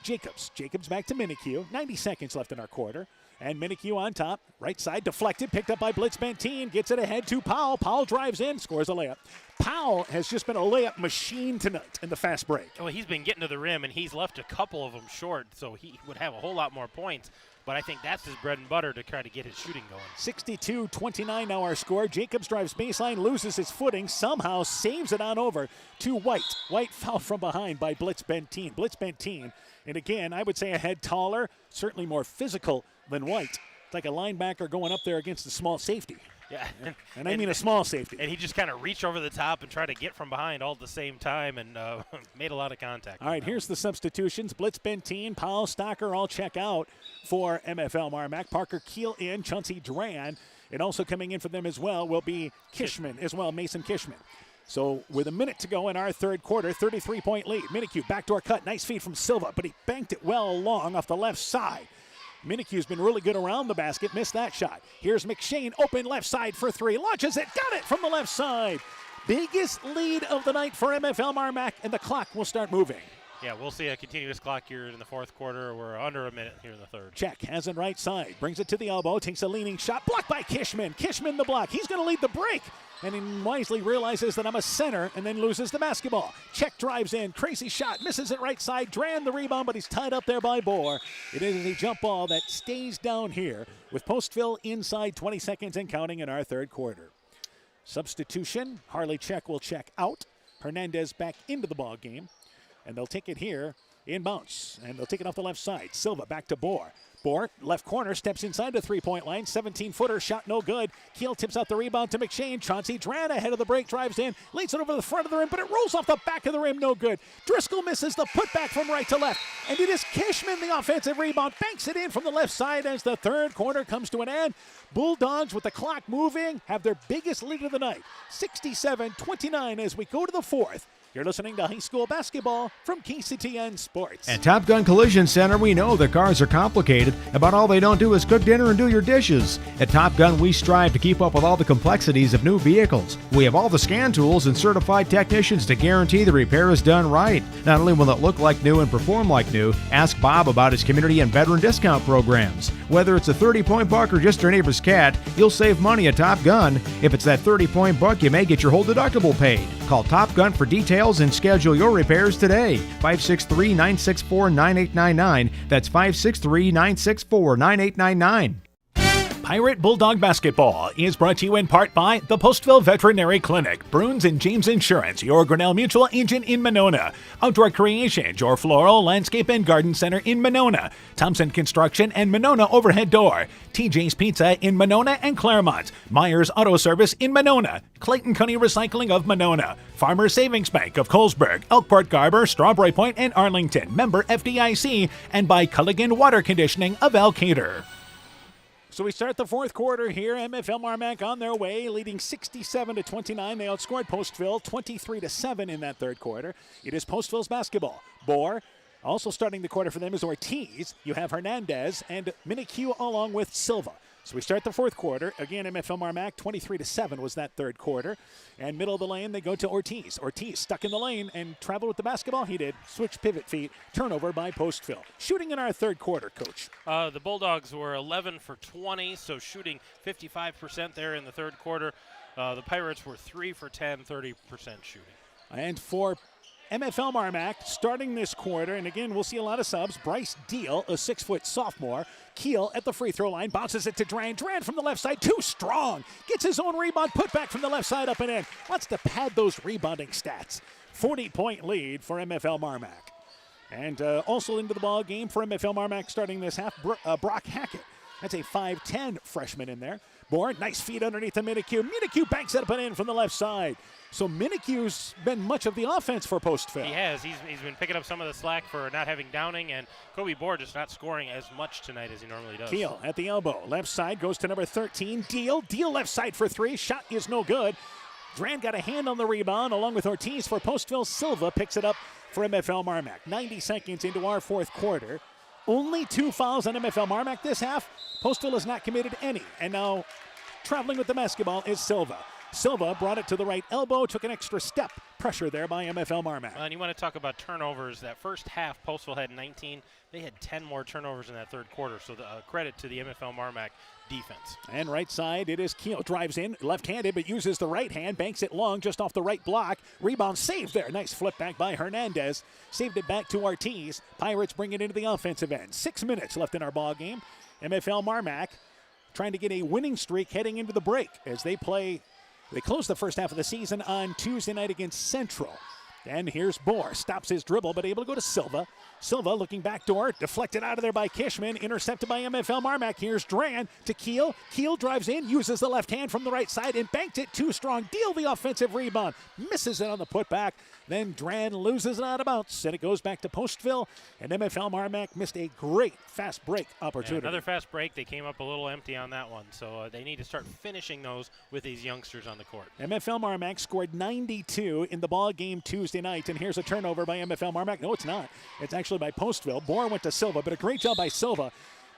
Jacobs. Jacobs back to Minikue. 90 seconds left in our quarter. And Minikue on top, right side, deflected, picked up by Blitz Benteen, gets it ahead to Powell. Powell drives in, scores a layup. Powell has just been a layup machine tonight in the fast break. Well, he's been getting to the rim, and he's left a couple of them short, so he would have a whole lot more points. But I think that's his bread and butter to try to get his shooting going. 62-29 now our score. Jacobs drives baseline, loses his footing, somehow saves it on over to White. White fouled from behind by Blitz Benteen. Blitz Benteen, and again, I would say a head taller, certainly more physical than White. It's like a linebacker going up there against a small safety. Yeah. And I mean a small safety. And he just kind of reached over the top and tried to get from behind all at the same time and made a lot of contact. All right, here's the substitutions. Blitz Benteen, Powell, Stocker all check out for MFL MarMac. Parker Keel in, Chauncey Duran. And also coming in for them as well will be Kishman as well, Mason Kishman. So with a minute to go in our third quarter, 33-point lead. Minikue, backdoor cut, nice feed from Silva, but he banked it well along off the left side. Minicue's been really good around the basket, missed that shot. Here's McShane, open left side for three, launches it, got it from the left side. Biggest lead of the night for MFL MarMac, and the clock will start moving. Yeah, we'll see a continuous clock here in the fourth quarter. We're under a minute here in the third. Check has it right side, brings it to the elbow, takes a leaning shot, blocked by Kishman. Kishman the block, he's going to lead the break. And he wisely realizes that I'm a center and then loses the basketball. Check drives in, crazy shot, misses it right side, Dran the rebound, but he's tied up there by Bohr. It is a jump ball that stays down here with Postville inside 20 seconds and counting in our third quarter. Substitution, Harley Check will check out. Hernandez back into the ball game. And they'll take it here in bounce. And they'll take it off the left side. Silva back to Bohr. Bohr, left corner, steps inside the three-point line. 17-footer, shot no good. Keel tips out the rebound to McShane. Chauncey Dran ahead of the break, drives in, leads it over the front of the rim, but it rolls off the back of the rim, no good. Driscoll misses the putback from right to left. And it is Kishman, the offensive rebound, banks it in from the left side as the third quarter comes to an end. Bulldogs, with the clock moving, have their biggest lead of the night. 67-29 as we go to the fourth. You're listening to high school basketball from KCTN Sports. At Top Gun Collision Center, we know that cars are complicated. About all they don't do is cook dinner and do your dishes. At Top Gun, we strive to keep up with all the complexities of new vehicles. We have all the scan tools and certified technicians to guarantee the repair is done right. Not only will it look like new and perform like new, ask Bob about his community and veteran discount programs. Whether it's a 30-point buck or just your neighbor's cat, you'll save money at Top Gun. If it's that 30-point buck, you may get your whole deductible paid. Call Top Gun for details and schedule your repairs today. 563-964-9899. That's 563-964-9899. Pirate Bulldog Basketball is brought to you in part by the Postville Veterinary Clinic, Bruins and James Insurance, your Grinnell Mutual agent in Monona, Outdoor Creations, your Floral, Landscape, and Garden Center in Monona, Thompson Construction and Monona Overhead Door, TJ's Pizza in Monona and Claremont, Myers Auto Service in Monona, Clayton County Recycling of Monona, Farmers Savings Bank of Colesburg, Elkport Garber, Strawberry Point, and Arlington, member FDIC, and by Culligan Water Conditioning of Elkader. So we start the fourth quarter here. MFL MarMac on their way, leading 67-29. They outscored Postville 23-7 in that third quarter. It is Postville's basketball. Bohr, also starting the quarter for them is Ortiz. You have Hernandez and Minikue along with Silva. So we start the fourth quarter. Again, MFL MarMac 23-7 was that third quarter. And middle of the lane, they go to Ortiz. Ortiz stuck in the lane and traveled with the basketball. He did. Switch pivot feet. Turnover by Postville. Shooting in our third quarter, Coach. The Bulldogs were 11 for 20, so shooting 55% there in the third quarter. The Pirates were 3 for 10, 30% shooting. And for MFL MarMac starting this quarter, and again, we'll see a lot of subs. Bryce Deal, a 6-foot sophomore. Keel at the free throw line, bounces it to Duran. Duran from the left side, too strong. Gets his own rebound, put back from the left side, up and in. Wants to pad those rebounding stats. 40-point lead for MFL MarMac. And also into the ball game for MFL MarMac starting this half, Brock Hackett. That's a 5'10 freshman in there. Moore, nice feed underneath the Minikue. Minikue banks it up and in from the left side. So Minikue's been much of the offense for Postville. He has. He's been picking up some of the slack for not having Downing, and Kobe Bohr just not scoring as much tonight as he normally does. Keel at the elbow. Left side goes to number 13. Deal left side for three. Shot is no good. Duran got a hand on the rebound along with Ortiz for Postville. Silva picks it up for MFL MarMac. 90 seconds into our fourth quarter. Only 2 fouls on MFL MarMac this half. Postville has not committed any. And now traveling with the basketball is Silva. Silva brought it to the right elbow, took an extra step. Pressure there by MFL MarMac. And you want to talk about turnovers. That first half, Postville had 19. They had 10 more turnovers in that third quarter. So the credit to the MFL MarMac defense. And right side, it is Keel. Drives in, left-handed, but uses the right hand. Banks it long, just off the right block. Rebound saved there. Nice flip back by Hernandez. Saved it back to Ortiz. Pirates bring it into the offensive end. 6 minutes left in our ball game. MFL MarMac trying to get a winning streak heading into the break as they close the first half of the season on Tuesday night against Central. And here's Bohr. Stops his dribble, but able to go to Silva. Silva looking backdoor. Deflected out of there by Kishman. Intercepted by MFL MarMac. Here's Duran to Keel. Keel drives in, uses the left hand from the right side, and banked it too strong. Deal the offensive rebound. Misses it on the putback. Then Duran loses it out of bounds, and it goes back to Postville. And MFL MarMac missed a great fast break opportunity. Yeah, another fast break. They came up a little empty on that one. So they need to start finishing those with these youngsters on the court. MFL MarMac scored 92 in the ball game Tuesday night. And here's a turnover by MFL MarMac. No, it's not. It's actually by Postville. Bohr went to Silva, but a great job by Silva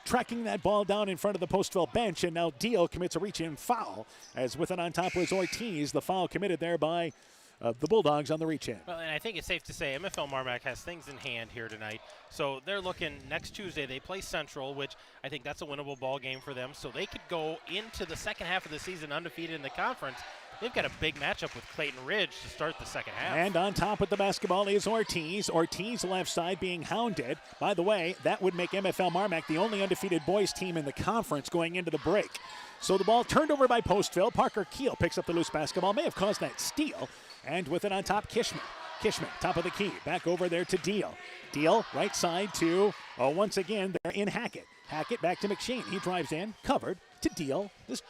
tracking that ball down in front of the Postville bench. And now Deal commits a reach-in foul, as with it on top was Ortiz. The foul committed there by the Bulldogs on the reach-in. Well, and I think it's safe to say MFL MarMac has things in hand here tonight. So they're looking next Tuesday. They play Central, which I think that's a winnable ball game for them. So they could go into the second half of the season undefeated in the conference. They've got a big matchup with Clayton Ridge to start the second half. And on top with the basketball is Ortiz. Ortiz left side being hounded. By the way, that would make MFL MarMac the only undefeated boys team in the conference going into the break. So the ball turned over by Postville. Parker Keel picks up the loose basketball. May have caused that steal. And with it on top, Kishman. Kishman, top of the key. Back over there to Deal. Deal, right side to, once again, they're in Hackett. Hackett back to McShane. He drives in, covered to Deal. This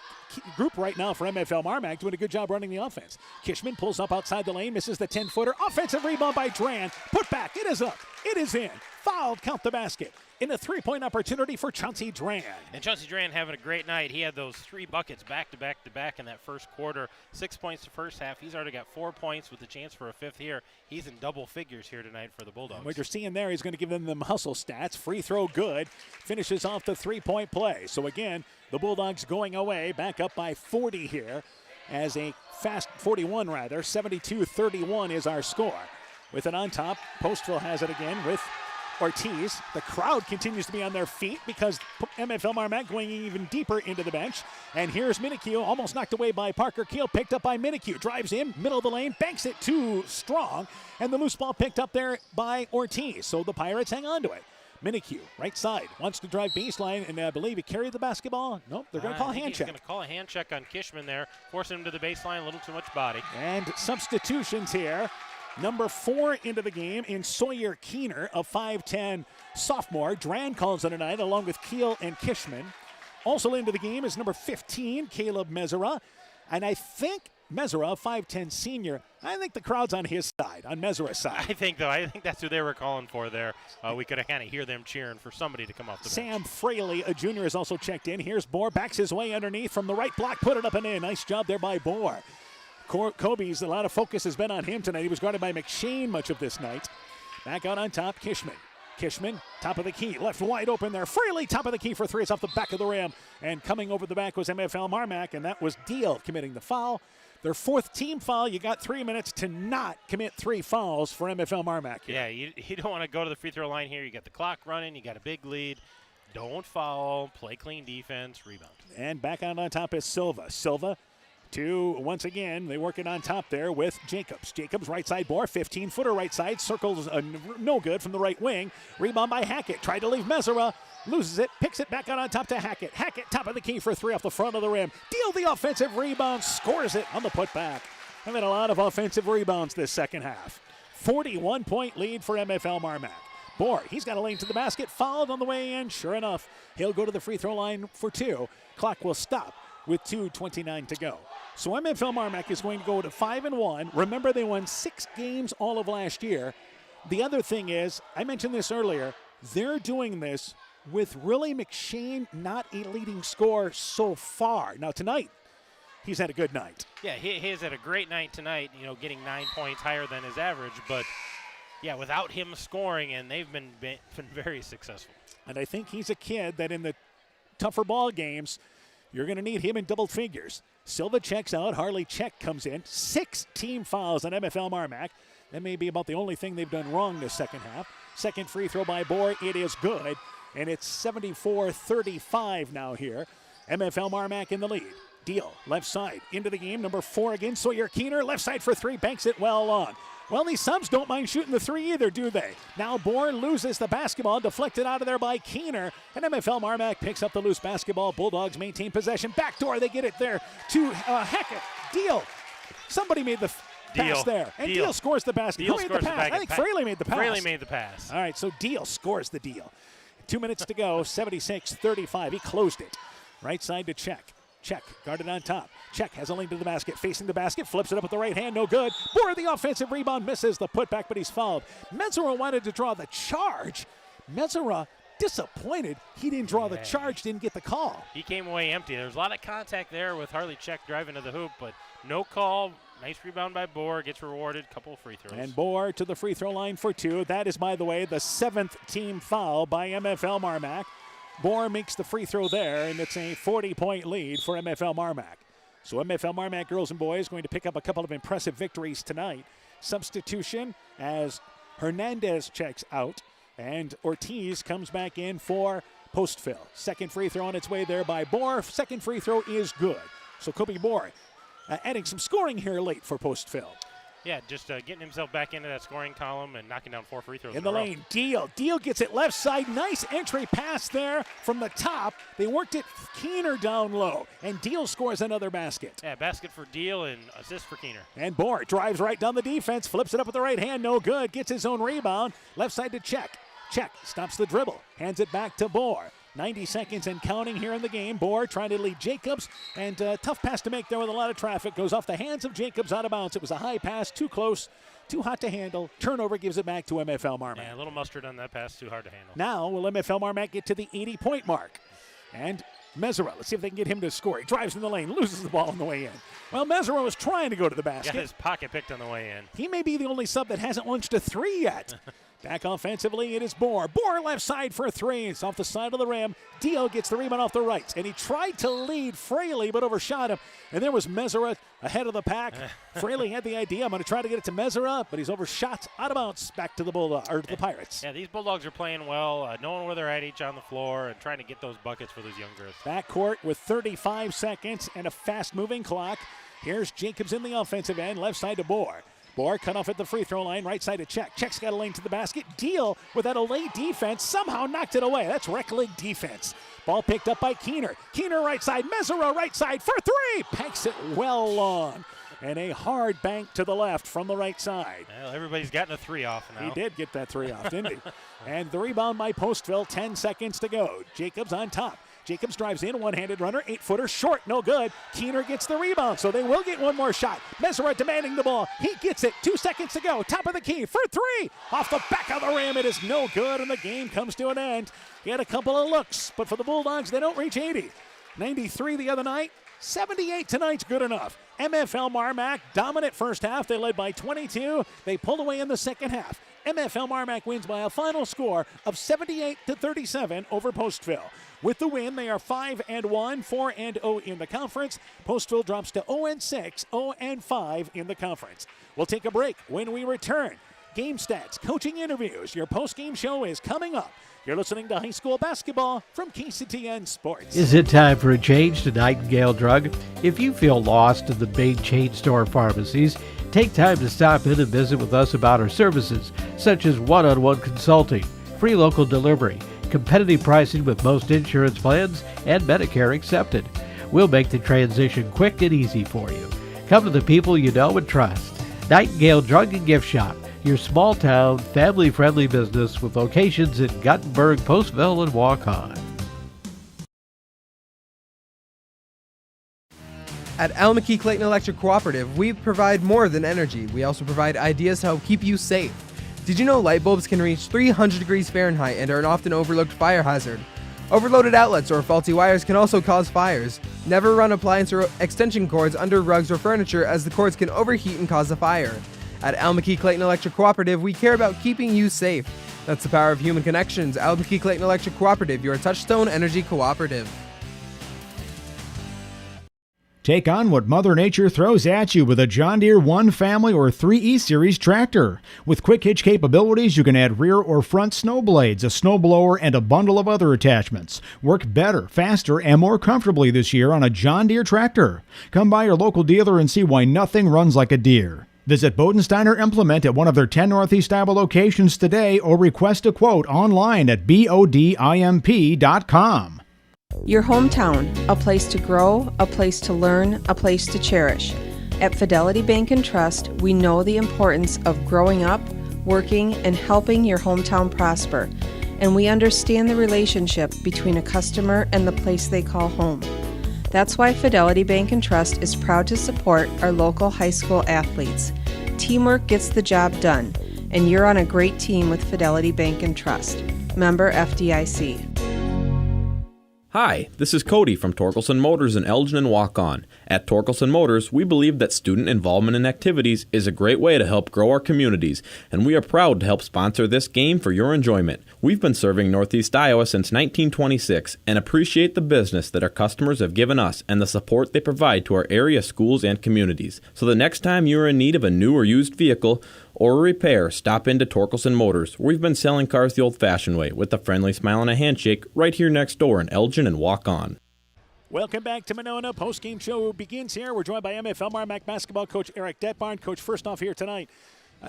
group right now for MFL MarMac doing a good job running the offense. Kishman pulls up outside the lane, misses the 10-footer. Offensive rebound by Duran. Put back. It is up. It is in. Fouled. Count the basket. In a three-point opportunity for Chauncey Duran. And Chauncey Duran having a great night. He had those 3 buckets back-to-back in that first quarter. 6 points the first half. He's already got 4 points with a chance for a fifth here. He's in double figures here tonight for the Bulldogs. And what you're seeing there, he's going to give them hustle stats. Free throw good. Finishes off the three-point play. So again, the Bulldogs going away, back up by 40 here as a fast 41 rather. 72-31 is our score. With it on top, Postville has it again with Ortiz. The crowd continues to be on their feet because MFL MarMac going even deeper into the bench. And here's Minikue, almost knocked away by Parker Keel, picked up by Minikue. Drives in, middle of the lane, banks it too strong. And the loose ball picked up there by Ortiz. So the Pirates hang on to it. Minikue, right side, wants to drive baseline, and I believe he carried the basketball. Nope, they're going to call a hand check. He's going to call a hand check on Kishman there, forcing him to the baseline, a little too much body. And substitutions here. Number 4 into the game in Sawyer Keener, a 5'10 sophomore. Duran calls it a night along with Keel and Kishman. Also into the game is number 15, Caleb Mesera. And I think Mesera, 5'10 senior, I think the crowd's on his side, on Mesera's side. I think that's who they were calling for there. We could kind of hear them cheering for somebody to come off the bench. Sam Fraley, a junior, is also checked in. Here's Bohr, backs his way underneath from the right block, put it up and in. Nice job there by Bohr. Kobe's, a lot of focus has been on him tonight. He was guarded by McShane much of this night. Back out on top, Kishman. Kishman, top of the key, left wide open there. Fraley, top of the key for 3. It's off the back of the rim. And coming over the back was MFL MarMac, and that was Deal committing the foul. Their 4th team foul. You got 3 minutes to not commit 3 fouls for MFL MarMac here. Yeah, you don't want to go to the free throw line here. You got the clock running. You got a big lead. Don't foul. Play clean defense. Rebound. And back out on top is Silva. Silva to, once again, they work it on top there with Jacobs. Jacobs, right side Bohr, 15-footer right side, circles no good from the right wing. Rebound by Hackett, tried to leave Mesera, loses it, picks it back out on top to Hackett. Hackett, top of the key for 3 off the front of the rim. Deal the offensive rebound, scores it on the putback. I've had a lot of offensive rebounds this second half. 41-point lead for MFL MarMac. Bohr, he's got a lane to the basket, fouled on the way in. Sure enough, he'll go to the free throw line for 2. Clock will stop with 2:29 to go. So MFL MarMac is going to go to 5-1. Remember, they won 6 games all of last year. The other thing is, I mentioned this earlier, they're doing this with Willie McShane not a leading scorer so far. Now tonight, he's had a good night. Yeah, he's had a great night tonight, getting 9 points higher than his average. But, yeah, without him scoring, and they've been very successful. And I think he's a kid that in the tougher ball games, you're going to need him in double figures. Silva checks out. Harley Check comes in. 6 team fouls on MFL MarMac. That may be about the only thing they've done wrong this second half. Second free throw by Bohr. It is good. And it's 74-35 now here. MFL MarMac in the lead. Deal, left side, into the game. Number 4 again, Sawyer Keener. Left side for 3, banks it well on. Well, these subs don't mind shooting the 3 either, do they? Now Bohr loses the basketball, deflected out of there by Keener. And MFL MarMac picks up the loose basketball. Bulldogs maintain possession. Backdoor, they get it there to Hackett. Deal. Somebody made the pass there. And Deal scores the basket. Who made the pass? I think Fraley made the pass. Fraley made the pass. All right, so Deal scores the deal. 2 minutes to go, 76-35. He closed it. Right side to Check. Check, guarded on top. Check has a lane to the basket, facing the basket, flips it up with the right hand, no good. Bohr, the offensive rebound, misses the putback, but he's fouled. Mesera wanted to draw the charge. Mesera disappointed he didn't draw the charge, didn't get the call. He came away empty. There was a lot of contact there with Harley Check driving to the hoop, but no call. Nice rebound by Bohr, gets rewarded, couple of free throws. And Bohr to the free throw line for 2. That is, by the way, the 7th team foul by MFL MarMac. Bohr makes the free throw there, and it's a 40-point lead for MFL MarMac. So MFL MarMac girls and boys going to pick up a couple of impressive victories tonight. Substitution as Hernandez checks out, and Ortiz comes back in for Postville. Second free throw on its way there by Bohr. Second free throw is good. So Kobe Bohr adding some scoring here late for Postville. Yeah, just getting himself back into that scoring column and knocking down 4 free throws. In the lane, Deal. Deal gets it left side. Nice entry pass there from the top. They worked it Keener down low, and Deal scores another basket. Yeah, basket for Deal and assist for Keener. And Bohr drives right down the defense, flips it up with the right hand, no good. Gets his own rebound. Left side to Check. Check stops the dribble, hands it back to Bohr. 90 seconds and counting here in the game. Bohr trying to lead Jacobs, and tough pass to make there with a lot of traffic. Goes off the hands of Jacobs, out of bounds. It was a high pass, too close, too hot to handle. Turnover gives it back to MFL MarMac. Yeah, a little mustard on that pass, too hard to handle. Now will MFL MarMac get to the 80-point mark. And Mesera, let's see if they can get him to score. He drives in the lane, loses the ball on the way in. Well, Mesera was trying to go to the basket. Got his pocket picked on the way in. He may be the only sub that hasn't launched a 3 yet. Back offensively, it is Bohr. Bohr left side for 3. It's off the side of the rim. Dio gets the rebound off the right. And he tried to lead Fraley, but overshot him. And there was Mesera ahead of the pack. Fraley had the idea. I'm going to try to get it to Mesera, but he's overshot out of bounds back to the the Pirates. Yeah, these Bulldogs are playing well, knowing where they're at each on the floor and trying to get those buckets for those young girls. Backcourt with 35 seconds and a fast-moving clock. Here's Jacobs in the offensive end, left side to Bohr. Bohr cut off at the free throw line, right side to Check. Check's got a lane to the basket. Deal with that late defense, somehow knocked it away. That's rec league defense. Ball picked up by Keener. Keener right side, Mesera right side for 3. Banks it well on. And a hard bank to the left from the right side. Well, everybody's gotten a 3 off now. He did get that 3 off, didn't he? And the rebound by Postville, 10 seconds to go. Jacobs on top. Jacobs drives in, one-handed runner, 8-footer, short, no good. Keener gets the rebound, so they will get one more shot. Mesera demanding the ball. He gets it, 2 seconds to go. Top of the key for 3. Off the back of the rim, it is no good, and the game comes to an end. He had a couple of looks, but for the Bulldogs, they don't reach 80. 93 the other night. 78 tonight's good enough. MFL MarMac, dominant first half. They led by 22. They pulled away in the second half. MFL MarMac wins by a final score of 78-37 over Postville. With the win, they are 5-1, 4-0 in the conference. Postville drops to 0-6, 0-5 in the conference. We'll take a break. When we return, game stats, coaching interviews. Your post-game show is coming up. You're listening to high school basketball from KCTN Sports. Is it time for a change to Nightingale Drug? If you feel lost in the main chain store pharmacies, take time to stop in and visit with us about our services, such as one-on-one consulting, free local delivery, competitive pricing with most insurance plans, and Medicare accepted. We'll make the transition quick and easy for you. Come to the people you know and trust. Nightingale Drug and Gift Shop, your small-town, family-friendly business with locations in Guttenberg, Postville, and Waukon. At Almaquee Clayton Electric Cooperative, we provide more than energy. We also provide ideas to help keep you safe. Did you know light bulbs can reach 300 degrees Fahrenheit and are an often overlooked fire hazard? Overloaded outlets or faulty wires can also cause fires. Never run appliance or extension cords under rugs or furniture, as the cords can overheat and cause a fire. At Almaquee Clayton Electric Cooperative, we care about keeping you safe. That's the power of human connections. Almaquee Clayton Electric Cooperative, your touchstone energy cooperative. Take on what Mother Nature throws at you with a John Deere 1 Family or 3E Series tractor. With quick hitch capabilities, you can add rear or front snow blades, a snowblower, and a bundle of other attachments. Work better, faster, and more comfortably this year on a John Deere tractor. Come by your local dealer and see why nothing runs like a Deere. Visit Bodensteiner Implement at one of their 10 Northeast Iowa locations today or request a quote online at bodimp.com. Your hometown, a place to grow, a place to learn, a place to cherish. At Fidelity Bank and Trust, we know the importance of growing up, working, and helping your hometown prosper. And we understand the relationship between a customer and the place they call home. That's why Fidelity Bank and Trust is proud to support our local high school athletes. Teamwork gets the job done, and you're on a great team with Fidelity Bank and Trust. Member FDIC. Hi, this is Cody from Torkelson Motors in Elgin and Waukon. At Torkelson Motors, we believe that student involvement in activities is a great way to help grow our communities, and we are proud to help sponsor this game for your enjoyment. We've been serving Northeast Iowa since 1926 and appreciate the business that our customers have given us and the support they provide to our area schools and communities. So the next time you're in need of a new or used vehicle or a repair, stop into Torkelson Motors. We've been selling cars the old-fashioned way with a friendly smile and a handshake right here next door in Elgin and Waukon. Welcome back to Monona. Post-game show begins here. We're joined by MFL MarMac basketball coach Eric Detbarn. Coach, first off here tonight,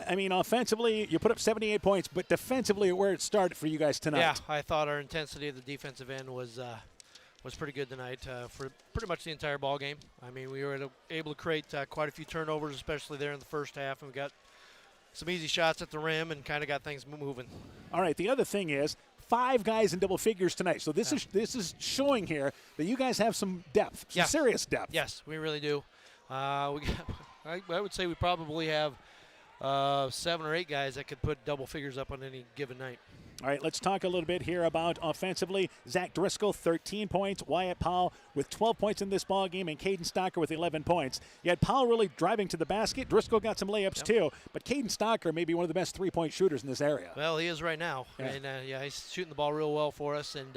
I mean, offensively, you put up 78 points, but defensively, where it started for you guys tonight. Yeah, I thought our intensity at the defensive end was pretty good tonight for pretty much the entire ball game. I mean, we were able to create quite a few turnovers, especially there in the first half, and we got some easy shots at the rim and kind of got things moving. All right, the other thing is 5 guys in double figures tonight. So this is showing here that you guys have some depth, some serious depth. Yes, we really do. I would say we probably have 7 or 8 guys that could put double figures up on any given night. All right, let's talk a little bit here about offensively. Zach Driscoll, 13 points. Wyatt Powell with 12 points in this ball game, and Caden Stocker with 11 points. You had Powell really driving to the basket. Driscoll got some layups too, but Caden Stocker may be one of the best three-point shooters in this area. Well, he is right now, and he's shooting the ball real well for us. And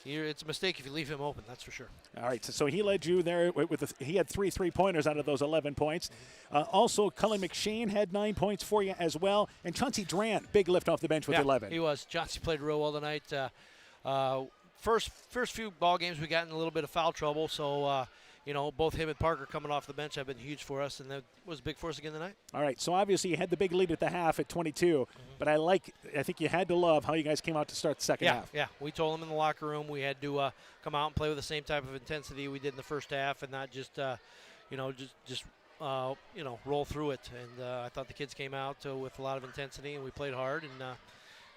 it's a mistake if you leave him open. That's for sure. All right, so he led you there he had 3 3-pointers out of those 11 points. Also, Cullen McShane had 9 points for you as well, and Chauncey Durant, big lift off the bench with 11. He was. Chauncey played real well tonight. First few ball games we got in a little bit of foul trouble, so both him and Parker coming off the bench have been huge for us, and that was big for us again tonight. All right, so obviously you had the big lead at the half at 22, but I think you had to love how you guys came out to start the second half. Yeah, we told them in the locker room we had to come out and play with the same type of intensity we did in the first half, and not just roll through it. And I thought the kids came out with a lot of intensity, and we played hard, and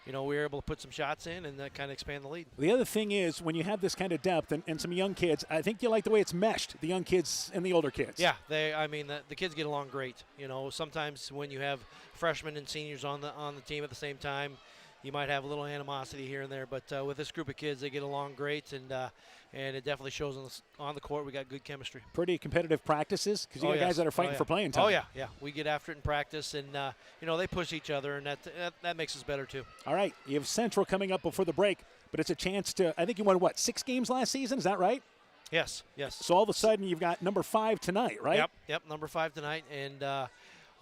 we were able to put some shots in and kind of expand the lead. The other thing is, when you have this kind of depth and some young kids, I think you like the way it's meshed, the young kids and the older kids. Yeah, the kids get along great. Sometimes when you have freshmen and seniors on the team at the same time, you might have a little animosity here and there. But with this group of kids, they get along great, and it definitely shows on the court. We got good chemistry. Pretty competitive practices because you got guys that are fighting for playing time. Oh, yeah. We get after it in practice, and, they push each other, and that makes us better too. All right. You have Central coming up before the break, but it's a chance to – I think you won, 6 games last season? Is that right? Yes. So all of a sudden you've got number 5 tonight, right? Yep, number 5 tonight, and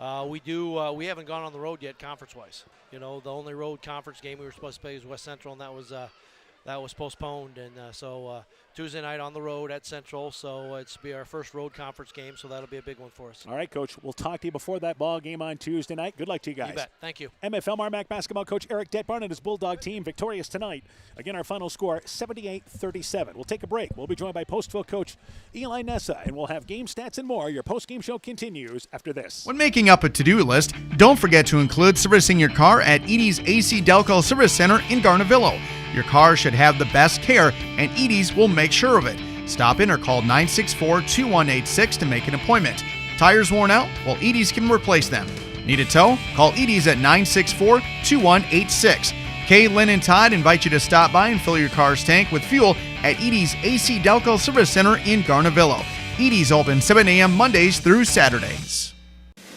We haven't gone on the road yet conference-wise. The only road conference game we were supposed to play was West Central, and that was postponed. And so Tuesday night on the road at Central, so it's be our first road conference game, so that'll be a big one for us. All right, Coach. We'll talk to you before that ball game on Tuesday night. Good luck to you guys. You bet. Thank you. MFL MarMac basketball coach Eric Detbarn and his Bulldog team victorious tonight. Again, our final score, 78-37. We'll take a break. We'll be joined by Postville coach Eli Nessa, and we'll have game stats and more. Your post-game show continues after this. When making up a to-do list, don't forget to include servicing your car at Edie's AC Delco Service Center in Garnavillo. Your car should have the best care, and Edie's will make sure of it. Stop in or call 964-2186 to make an appointment. Tires worn out? Well, Edie's can replace them. Need a tow? Call Edie's at 964-2186. Kay, Lynn, and Todd invite you to stop by and fill your car's tank with fuel at Edie's AC Delco Service Center in Garnavillo. Edie's open 7 a.m. Mondays through Saturdays.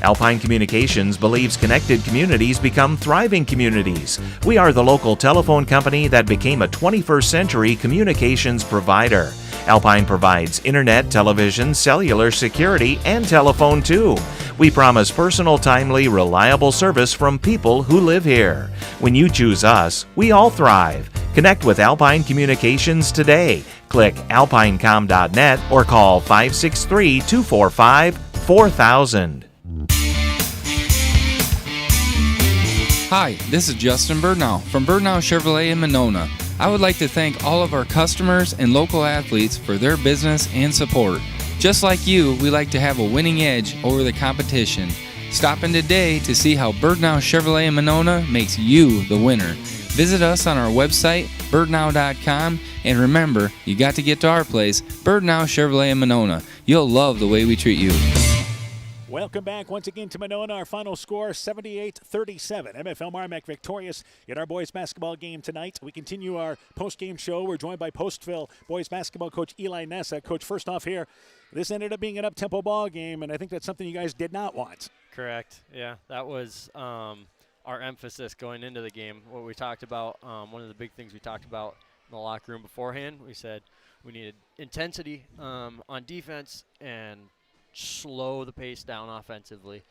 Alpine Communications believes connected communities become thriving communities. We are the local telephone company that became a 21st century communications provider. Alpine provides internet, television, cellular security, and telephone too. We promise personal, timely, reliable service from people who live here. When you choose us, we all thrive. Connect with Alpine Communications today. Click alpinecom.net or call 563-245-4000. Hi, this is Justin Burnau from Burnau Chevrolet in Monona. I would like to thank all of our customers and local athletes for their business and support. Just like you, we like to have a winning edge over the competition. Stop in today to see how Burnau Chevrolet in Monona makes you the winner. Visit us on our website, birdnow.com, and remember, you got to get to our place, Burnau Chevrolet in Monona. You'll love the way we treat you. Welcome back once again to Monona. Our final score, 78-37. MFL MarMac victorious in our boys basketball game tonight. We continue our post-game show. We're joined by Postville boys basketball coach Eli Nessa. Coach, first off here, this ended up being an up-tempo ball game, and I think that's something you guys did not want. Correct. Yeah, that was our emphasis going into the game. What we talked about, one of the big things we talked about in the locker room beforehand, we said we needed intensity on defense and slow the pace down offensively,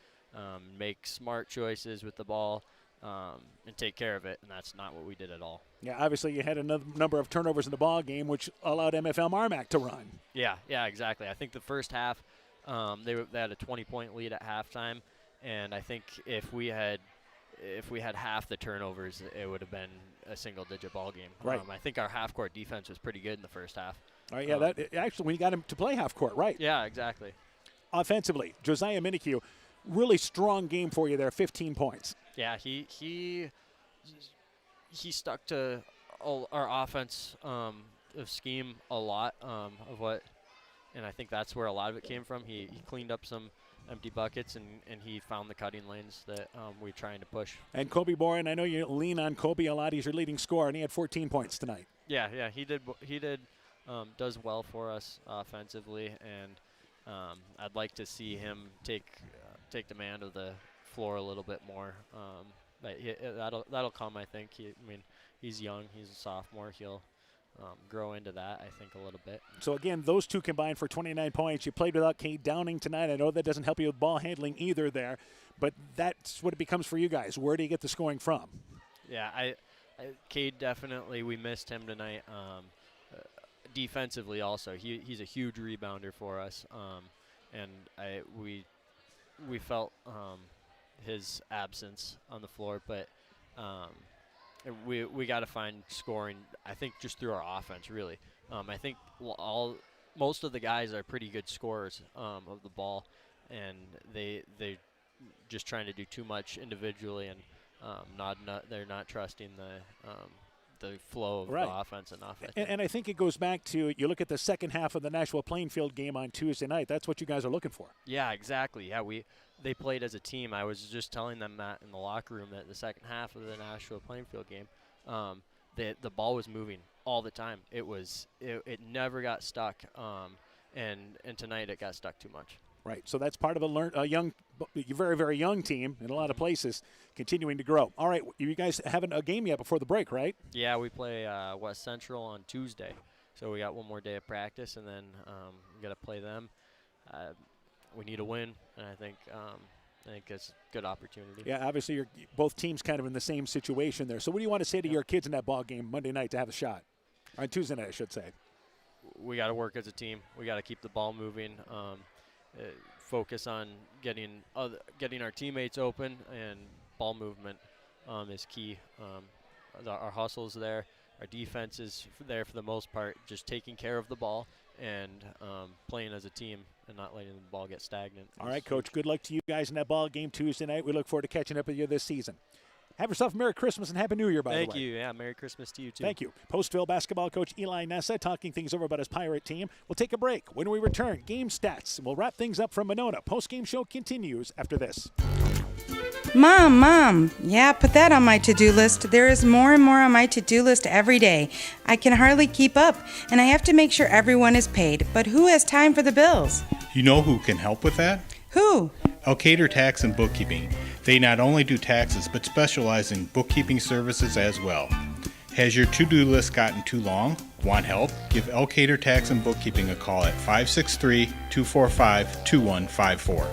make smart choices with the ball, and take care of it, and that's not what we did at all. Yeah, obviously you had another number of turnovers in the ball game, which allowed MFL MarMac to run. Yeah, exactly. I think the first half, they had a 20-point lead at halftime, and I think if we had half the turnovers, it would have been a single-digit ball game. Right. I think our half-court defense was pretty good in the first half. All right, yeah, actually we got him to play half court, right? Yeah, exactly. Offensively, Josiah Minikue, really strong game for you there, 15 points. Yeah, he stuck to our offense of scheme a lot and I think that's where a lot of it came from. He cleaned up some empty buckets and he found the cutting lanes that we're trying to push. And Kobe Boren, I know you lean on Kobe a lot. He's your leading scorer, and he had 14 points tonight. Yeah, he did does well for us offensively, and I'd like to see him take demand of the floor a little bit more. But that'll come, I think. He's young. He's a sophomore. He'll grow into that, I think, a little bit. So, again, those two combined for 29 points. You played without Cade Downing tonight. I know that doesn't help you with ball handling either there, but that's what it becomes for you guys. Where do you get the scoring from? Yeah, Cade definitely, we missed him tonight. Defensively also, he's a huge rebounder for us, and we felt his absence on the floor, but we got to find scoring, I think, just through our offense, really. I think most of the guys are pretty good scorers of the ball, and they just trying to do too much individually, and they're not trusting the flow of the offense enough. And I think it goes back to, you look at the second half of the Nashua Plainfield game on Tuesday night. That's what you guys are looking for. Yeah, exactly. Yeah, they played as a team. I was just telling them that in the locker room, that the second half of the Nashua Plainfield game, the ball was moving all the time. It never got stuck, and tonight it got stuck too much. Right, so that's part of a young, very, very young team in a lot of places continuing to grow. All right, you guys haven't a game yet before the break, right? Yeah, we play West Central on Tuesday, so we got one more day of practice, and then we got to play them. We need a win, and I think I think it's a good opportunity. Yeah, obviously you're both teams kind of in the same situation there. So what do you want to say to your kids in that ball game Monday night to have a shot? Or Tuesday night, I should say. We got to work as a team. We got to keep the ball moving. Focus on getting our teammates open, and ball movement is key. Our hustle's there. Our defense is there for the most part, just taking care of the ball and playing as a team and not letting the ball get stagnant. All right, Coach, good luck to you guys in that ball game Tuesday night. We look forward to catching up with you this season. Have yourself a Merry Christmas and Happy New Year, by the way. Thank you. Yeah, Merry Christmas to you, too. Thank you. Postville basketball coach Eli Nessa talking things over about his Pirate team. We'll take a break. When we return, game stats. We'll wrap things up from Monona. Post-game show continues after this. Mom, yeah, put that on my to-do list. There is more and more on my to-do list every day. I can hardly keep up, and I have to make sure everyone is paid. But who has time for the bills? You know who can help with that? Who? Elkader Tax and Bookkeeping. They not only do taxes, but specialize in bookkeeping services as well. Has your to-do list gotten too long? Want help? Give Elkader Tax and Bookkeeping a call at 563-245-2154.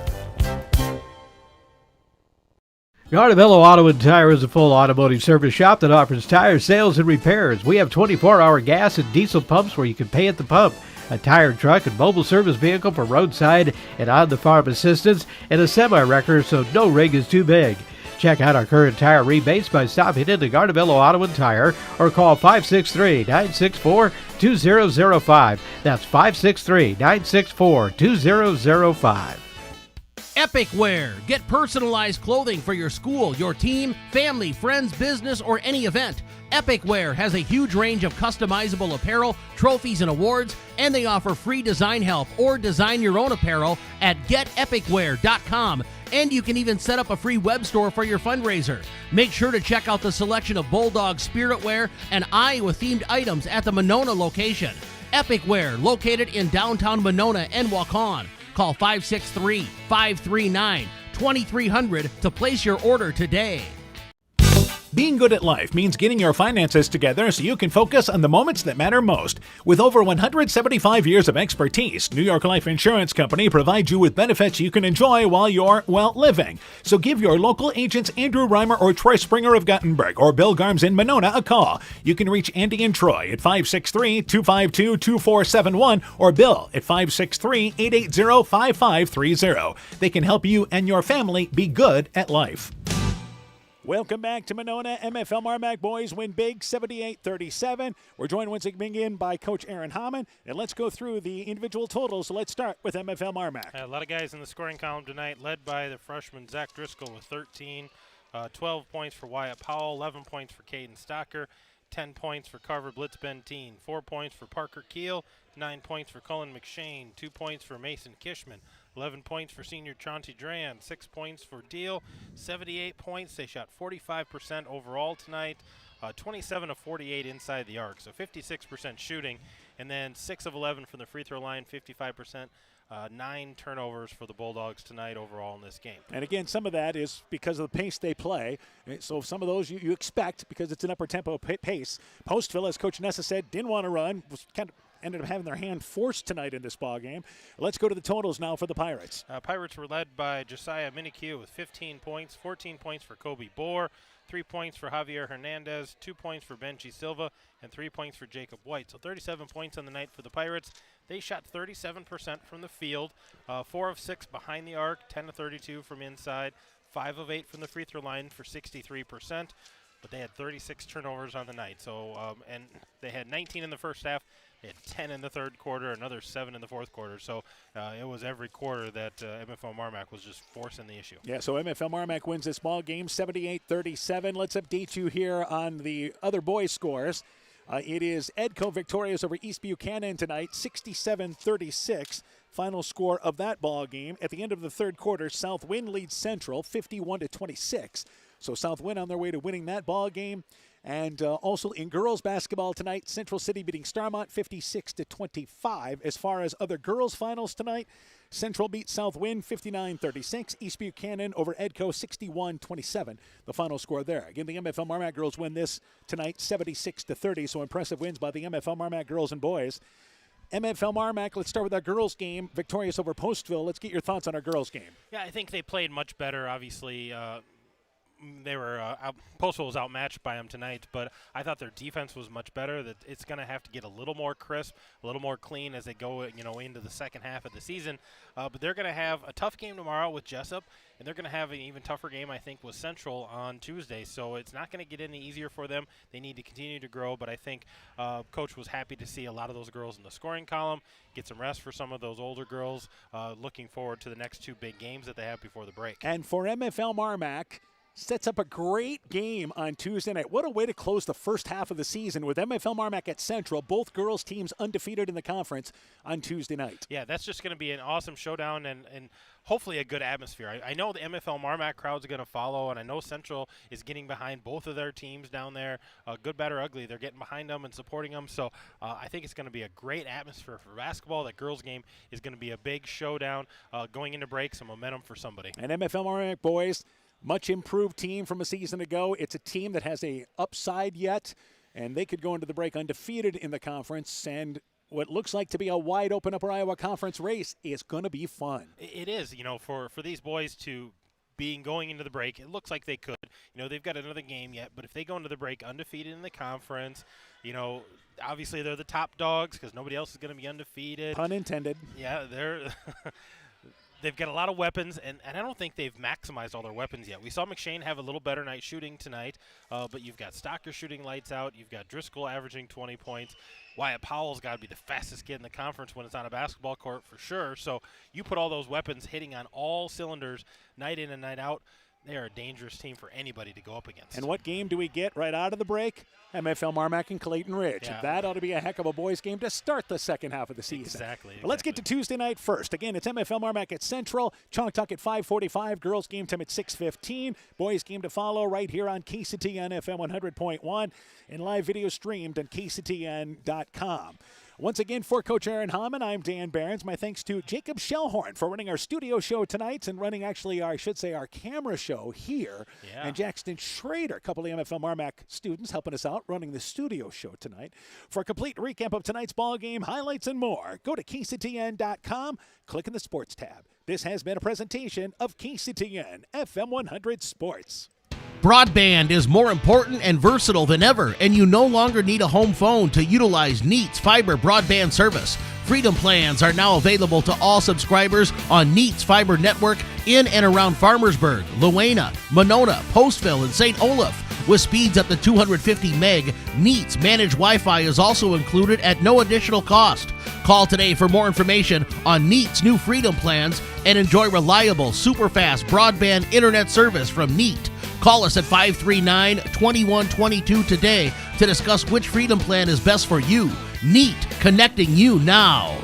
Gardavillo Auto and Tire is a full automotive service shop that offers tire sales and repairs. We have 24-hour gas and diesel pumps where you can pay at the pump, a tire truck and mobile service vehicle for roadside and on-the-farm assistance, and a semi-wrecker so no rig is too big. Check out our current tire rebates by stopping into Gardavillo Auto and Tire or call 563-964-2005. That's 563-964-2005. Epic Wear. Get personalized clothing for your school, your team, family, friends, business, or any event. Epic Wear has a huge range of customizable apparel, trophies, and awards, and they offer free design help or design your own apparel at getepicwear.com. And you can even set up a free web store for your fundraiser. Make sure to check out the selection of Bulldog Spirit Wear and Iowa-themed items at the Monona location. Epic Wear, located in downtown Monona and Waukon. Call 563-539-2300 to place your order today. Being good at life means getting your finances together so you can focus on the moments that matter most. With over 175 years of expertise, New York Life Insurance Company provides you with benefits you can enjoy while you're, living. So give your local agents Andrew Reimer or Troy Springer of Gothenburg or Bill Garms in Monona a call. You can reach Andy and Troy at 563-252-2471 or Bill at 563-880-5530. They can help you and your family be good at life. Welcome back to Monona. MFL MarMac boys win big, 78-37. We're joined once again by Coach Aaron Hamann, and let's go through the individual totals. So let's start with MFL MarMac. A lot of guys in the scoring column tonight, led by the freshman Zach Driscoll with 13, 12 points for Wyatt Powell, 11 points for Caden Stocker, 10 points for Carver Blitz Benteen, 4 points for Parker Keel, 9 points for Cullen McShane, 2 points for Mason Kishman, 11 points for senior Chauncey Dran, 6 points for Deal, 78 points. They shot 45% overall tonight, 27 of 48 inside the arc, so 56% shooting, and then 6 of 11 from the free throw line, 55%. 9 turnovers for the Bulldogs tonight overall in this game. And again, some of that is because of the pace they play. So some of those you expect because it's an upper tempo pace. Postville, as Coach Nessa said, didn't want to run, was kind of ended up having their hand forced tonight in this ball game. Let's go to the totals now for the Pirates. Pirates were led by Josiah Minikue with 15 points, 14 points for Kobe Bohr, 3 points for Javier Hernandez, 2 points for Benji Silva, and 3 points for Jacob White. So 37 points on the night for the Pirates. They shot 37% from the field, 4 of 6 behind the arc, 10 of 32 from inside, 5 of 8 from the free throw line for 63%. But they had 36 turnovers on the night. So and they had 19 in the first half. They had 10 in the third quarter, another 7 in the fourth quarter. So it was every quarter that MFL MarMac was just forcing the issue. Yeah, so MFL MarMac wins this ball game 78-37. Let's update you here on the other boys' scores. It is Edco victorious over East Buchanan tonight, 67-36. Final score of that ball game. At the end of the third quarter, Southwind leads Central 51-26. So Southwind on their way to winning that ball game. And also in girls basketball tonight, Central City beating Starmont 56-25. As far as other girls finals tonight, Central beat Southwind 59-36. East Buchanan over Edco 61-27. The final score there. Again, the MFL MarMac girls win this tonight 76-30. So impressive wins by the MFL MarMac girls and boys. MFL MarMac, let's start with our girls game. Victorious over Postville. Let's get your thoughts on our girls game. Yeah, I think they played much better. Obviously, they were Postville was outmatched by them tonight, but I thought their defense was much better. That it's going to have to get a little more crisp, a little more clean as they go, into the second half of the season. But they're going to have a tough game tomorrow with Jessup, and they're going to have an even tougher game, I think, with Central on Tuesday. So it's not going to get any easier for them. They need to continue to grow, but I think Coach was happy to see a lot of those girls in the scoring column, get some rest for some of those older girls, looking forward to the next two big games that they have before the break. And for MFL MarMac, sets up a great game on Tuesday night. What a way to close the first half of the season with MFL MarMac at Central, both girls teams undefeated in the conference on Tuesday night. Yeah, that's just going to be an awesome showdown and hopefully a good atmosphere. I know the MFL MarMac crowd's going to follow, and I know Central is getting behind both of their teams down there. Good, bad, or ugly, they're getting behind them and supporting them. So I think it's going to be a great atmosphere for basketball. That girls game is going to be a big showdown going into break, some momentum for somebody. And MFL MarMac boys, much improved team from a season ago. It's a team that has a upside yet, and they could go into the break undefeated in the conference, and what looks like to be a wide open Upper Iowa Conference race is going to be fun. It is, for these boys to going into the break, it looks like they could. They've got another game yet, but if they go into the break undefeated in the conference, obviously they're the top dogs because nobody else is going to be undefeated. Pun intended. Yeah, they've got a lot of weapons, and I don't think they've maximized all their weapons yet. We saw McShane have a little better night shooting tonight, but you've got Stocker shooting lights out. You've got Driscoll averaging 20 points. Wyatt Powell's got to be the fastest kid in the conference when it's on a basketball court for sure. So you put all those weapons hitting on all cylinders night in and night out. They are a dangerous team for anybody to go up against. And what game do we get right out of the break? MFL MarMac and Clayton Ridge. Yeah. That ought to be a heck of a boys game to start the second half of the season. Exactly. But let's get to Tuesday night first. Again, it's MFL MarMac at Central, Chongtuck at 5:45, girls game time at 6:15, boys game to follow right here on KCTN FM 100.1 and live video streamed on KCTN.com. Once again, for Coach Aaron Hamann, I'm Dan Behrens. My thanks to Jacob Shellhorn for running our studio show tonight and running our camera show here. Yeah. And Jackson Schrader, a couple of MFL MarMac students helping us out running the studio show tonight. For a complete recap of tonight's ball game, highlights, and more, go to KCTN.com, click in the Sports tab. This has been a presentation of KCTN FM 100 Sports. Broadband is more important and versatile than ever, and you no longer need a home phone to utilize Neat's fiber broadband service. Freedom plans are now available to all subscribers on Neat's fiber network in and around Farmersburg, Luena, Monona, Postville, and St. Olaf. With speeds up to 250 meg, Neat's managed Wi-Fi is also included at no additional cost. Call today for more information on Neat's new Freedom plans and enjoy reliable, super-fast broadband internet service from Neat. Call us at 539-2122 today to discuss which Freedom plan is best for you. Neat, connecting you now.